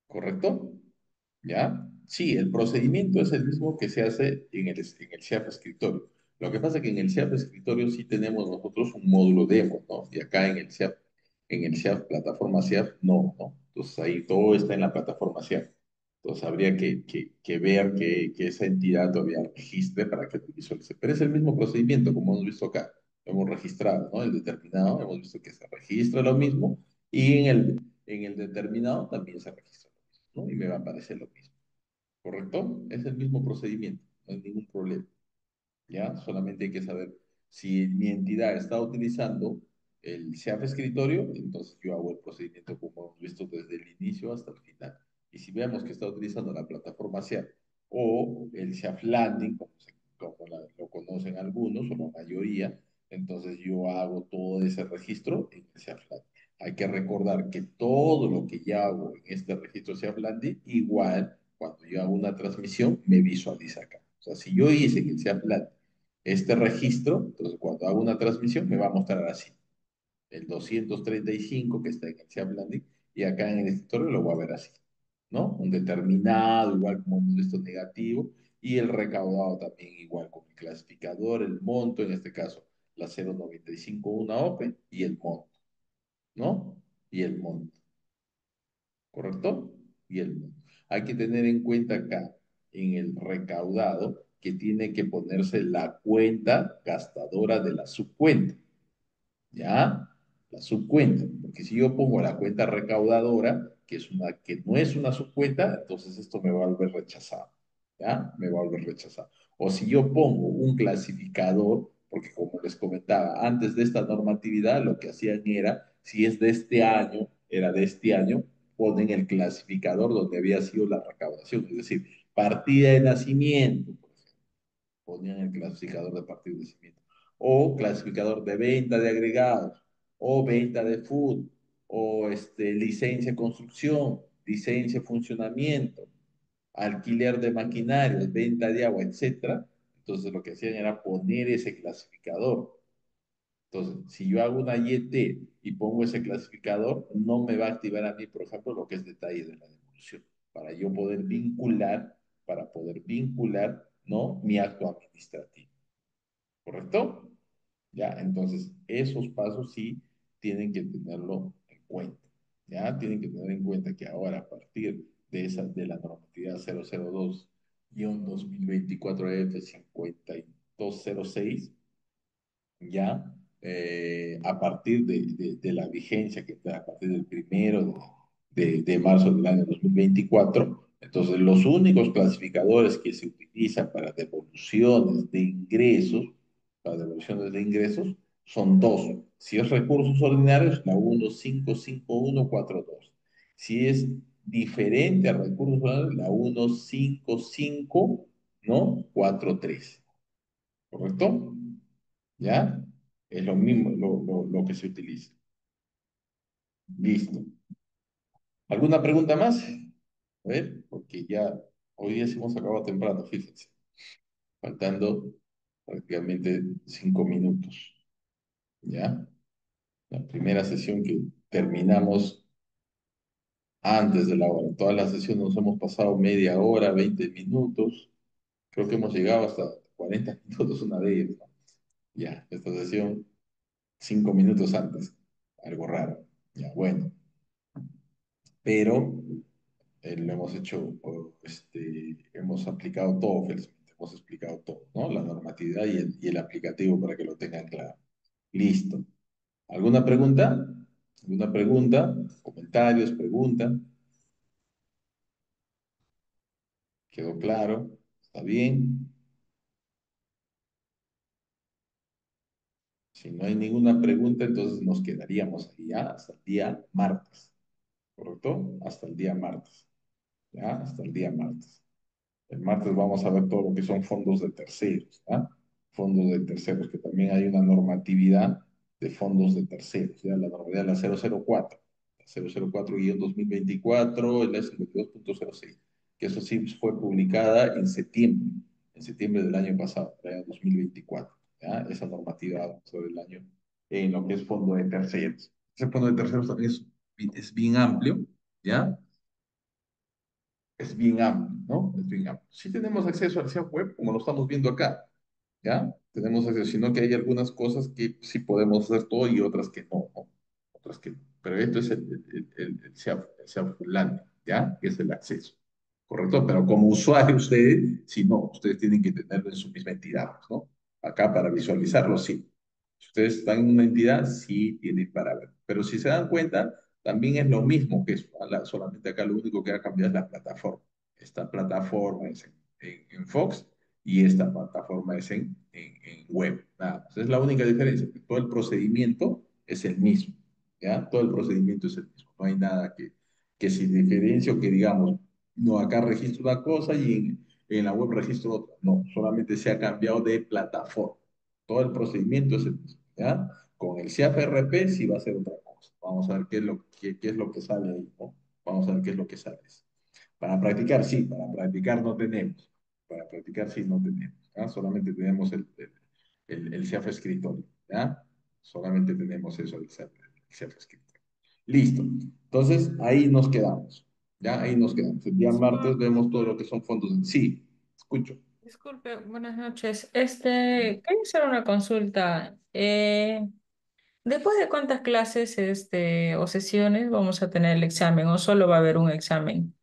¿Correcto? ¿Ya? Sí, el procedimiento es el mismo que se hace en el SEAP escritorio. Lo que pasa es que en el SEAP escritorio sí tenemos nosotros un módulo demo, ¿no? Y acá en el SEAP, plataforma SEAP, no, ¿no? Entonces ahí todo está en la plataforma SEAP. Entonces habría que ver que esa entidad todavía registre para que lo visualice. Pero es el mismo procedimiento, como hemos visto acá. Lo hemos registrado, ¿no? El determinado, hemos visto que se registra lo mismo y en el determinado también se registra lo mismo, ¿no? Y me va a aparecer lo mismo. ¿Correcto? Es el mismo procedimiento, no hay ningún problema. ¿Ya? Solamente hay que saber si mi entidad está utilizando el SEAF escritorio, entonces yo hago el procedimiento como hemos visto desde el inicio hasta el final. Y si vemos que está utilizando la plataforma SEAF o el SEAF Landing, lo conocen algunos o la mayoría, entonces yo hago todo ese registro en el SEAF Landing. Hay que recordar que todo lo que ya hago en este registro SEAF Landing, igual cuando yo hago una transmisión, me visualiza acá. O sea, si yo hice en el SEAF Landing este registro, entonces cuando hago una transmisión me va a mostrar así, el 235 que está en el SEAP Landing y acá en el escritorio lo voy a ver así, ¿no? Un determinado, igual como hemos visto, negativo, y el recaudado también igual con el clasificador, el monto, en este caso la 0,95 una OPE y el monto, ¿no? Y el monto. ¿Correcto? Y el monto. Hay que tener en cuenta acá, en el recaudado, que tiene que ponerse la cuenta gastadora de la subcuenta. ¿Ya? La subcuenta, porque si yo pongo la cuenta recaudadora, que no es una subcuenta, entonces esto me va a volver rechazado, ¿ya? Me va a volver rechazado. O si yo pongo un clasificador, porque como les comentaba, antes de esta normatividad lo que hacían era, si es de este año, era de este año, ponen el clasificador donde había sido la recaudación, es decir, partida de nacimiento, ponían el clasificador de partida de nacimiento, o clasificador de venta de agregados, o venta de food, o licencia de construcción, licencia de funcionamiento, alquiler de maquinarias, venta de agua, etcétera. Entonces lo que hacían era poner ese clasificador. Entonces, si yo hago una YT y pongo ese clasificador, no me va a activar a mí, por ejemplo, lo que es detalle de la devolución, para yo poder vincular, ¿no? Mi acto administrativo. ¿Correcto? Ya, entonces esos pasos sí tienen que tenerlo en cuenta. Ya, tienen que tener en cuenta que ahora a partir de la normatividad 002-2024F5206, ya a partir de la vigencia que está a partir del 1 de marzo del año 2024. Entonces, los únicos clasificadores que se utilizan para devoluciones de ingresos, son dos. Si es recursos ordinarios, la 155142. Si es diferente a recursos ordinarios, la 155, ¿no? 43. ¿Correcto? ¿Ya? Es lo mismo lo que se utiliza. Listo. ¿Alguna pregunta más? A ver, porque ya hoy día sí hemos acabado temprano, fíjense. Faltando prácticamente 5 minutos. ¿Ya? La primera sesión que terminamos antes de la hora. Toda la sesión nos hemos pasado media hora, 20 minutos. Creo que hemos llegado hasta 40 minutos una de ellas, ¿no? Ya, esta sesión, 5 minutos antes. Algo raro. Ya, bueno. Pero lo hemos hecho, hemos aplicado todo, felizmente, hemos explicado todo, ¿no? La normatividad y el aplicativo para que lo tengan claro. Listo. ¿Alguna pregunta? ¿Alguna pregunta? ¿Comentarios? ¿Pregunta? ¿Quedó claro? ¿Está bien? Si no hay ninguna pregunta, entonces nos quedaríamos ahí ya hasta el día martes, ¿correcto? Hasta el día martes, ¿ya? Hasta el día martes. El martes vamos a ver todo lo que son fondos de terceros, ¿ah? Fondos de terceros, que también hay una normatividad de fondos de terceros, ¿ya? La normalidad de la 004, la 004-2024, la 52.06, que eso sí fue publicada en septiembre del año pasado, del año 2024, ¿ya? Esa normativa sobre el año en lo que es fondo de terceros. Ese fondo de terceros también es bien amplio, ¿ya? Es bien amplio, ¿no? Es bien amplio. Sí tenemos acceso al sitio web, como lo estamos viendo acá, ¿ya? Tenemos acceso, sino que hay algunas cosas que sí podemos hacer todo y otras que no, ¿no? Otras que no. Pero esto es el SEAF Landing, ¿ya? Que es el acceso, ¿correcto? Pero como usuario ustedes, si no, ustedes tienen que tenerlo en su misma entidad, ¿no? Acá para visualizarlo, sí. Si ustedes están en una entidad, sí tienen para ver. Pero si se dan cuenta, también es lo mismo que eso, ¿vale? Solamente acá lo único que ha cambiado es la plataforma. Esta plataforma es en Fox y esta plataforma es en web. Nada más. Es la única diferencia, que todo el procedimiento es el mismo. ¿Ya? Todo el procedimiento es el mismo. No hay nada que se diferencie o que digamos, no, acá registro una cosa y en la web registro otra. No, solamente se ha cambiado de plataforma. Todo el procedimiento es el mismo. ¿Ya? Con el CIAF-RP sí va a ser otra cosa. Vamos a ver qué es lo que sale ahí, ¿no? Vamos a ver qué es lo que sale. Para practicar, sí, para practicar no tenemos. Para practicar, sí, no tenemos. ¿Ya? Solamente tenemos el CIAF escritorio. ¿Ya? Solamente tenemos eso, el CIAF escritorio. Listo. Entonces, ahí nos quedamos. ¿Ya? Ahí nos quedamos. El día martes Disculpe, vemos todo lo que son fondos. Sí, escucho. disculpe, buenas noches. Quería hacer una consulta. ¿Después de cuántas clases o sesiones vamos a tener el examen o solo va a haber un examen?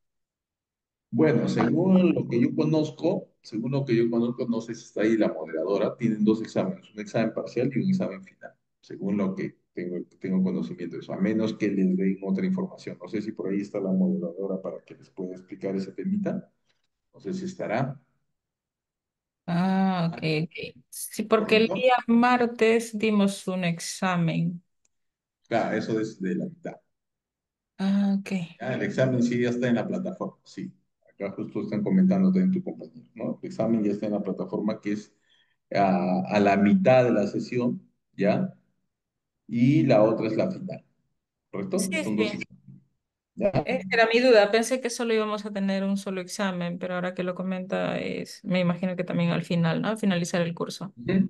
Bueno, según lo que yo conozco, según lo que yo conozco, no sé si está ahí la moderadora, tienen dos exámenes, un examen parcial y un examen final, según lo que tengo conocimiento de eso, a menos que les den otra información. No sé si por ahí está la moderadora para que les pueda explicar ese temita, no sé si estará, Ah, ok, ok. Sí, porque el ¿correcto? día martes dimos un examen. Claro, eso es de la mitad. Ah, ok. Ya, el examen sí ya está en la plataforma, sí. Acá justo están comentando en tu compañero, ¿no? El examen ya está en la plataforma que es a la mitad de la sesión, ¿ya? Y la otra es la final, ¿correcto? Sí, Son dos sí. exámenes, ¿ya? Era mi duda. Pensé que solo íbamos a tener un solo examen, pero ahora que lo comenta me imagino que también al final, ¿no? Al finalizar el curso. Ujú.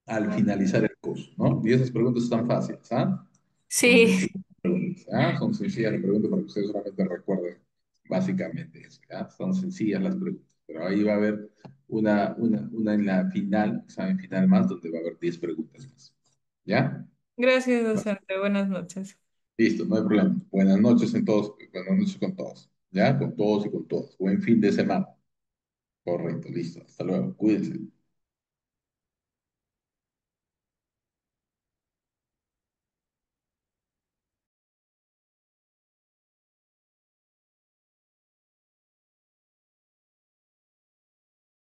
Al finalizar el curso, ¿no? Y esas preguntas están fáciles, ¿ah? Son Sí, sencillas preguntas, ¿ah? Son sencillas las preguntas para que ustedes solamente recuerden básicamente eso, ¿ya? Son sencillas las preguntas, pero ahí va a haber una en la final, examen final más, donde va a haber 10 preguntas más, ¿ya? gracias, docente. Buenas noches. Listo, no hay problema. Buenas noches en todos, buenas noches con todos, ¿ya? Con todos y con todas. Buen fin de semana. Correcto, listo. Hasta luego. Cuídense.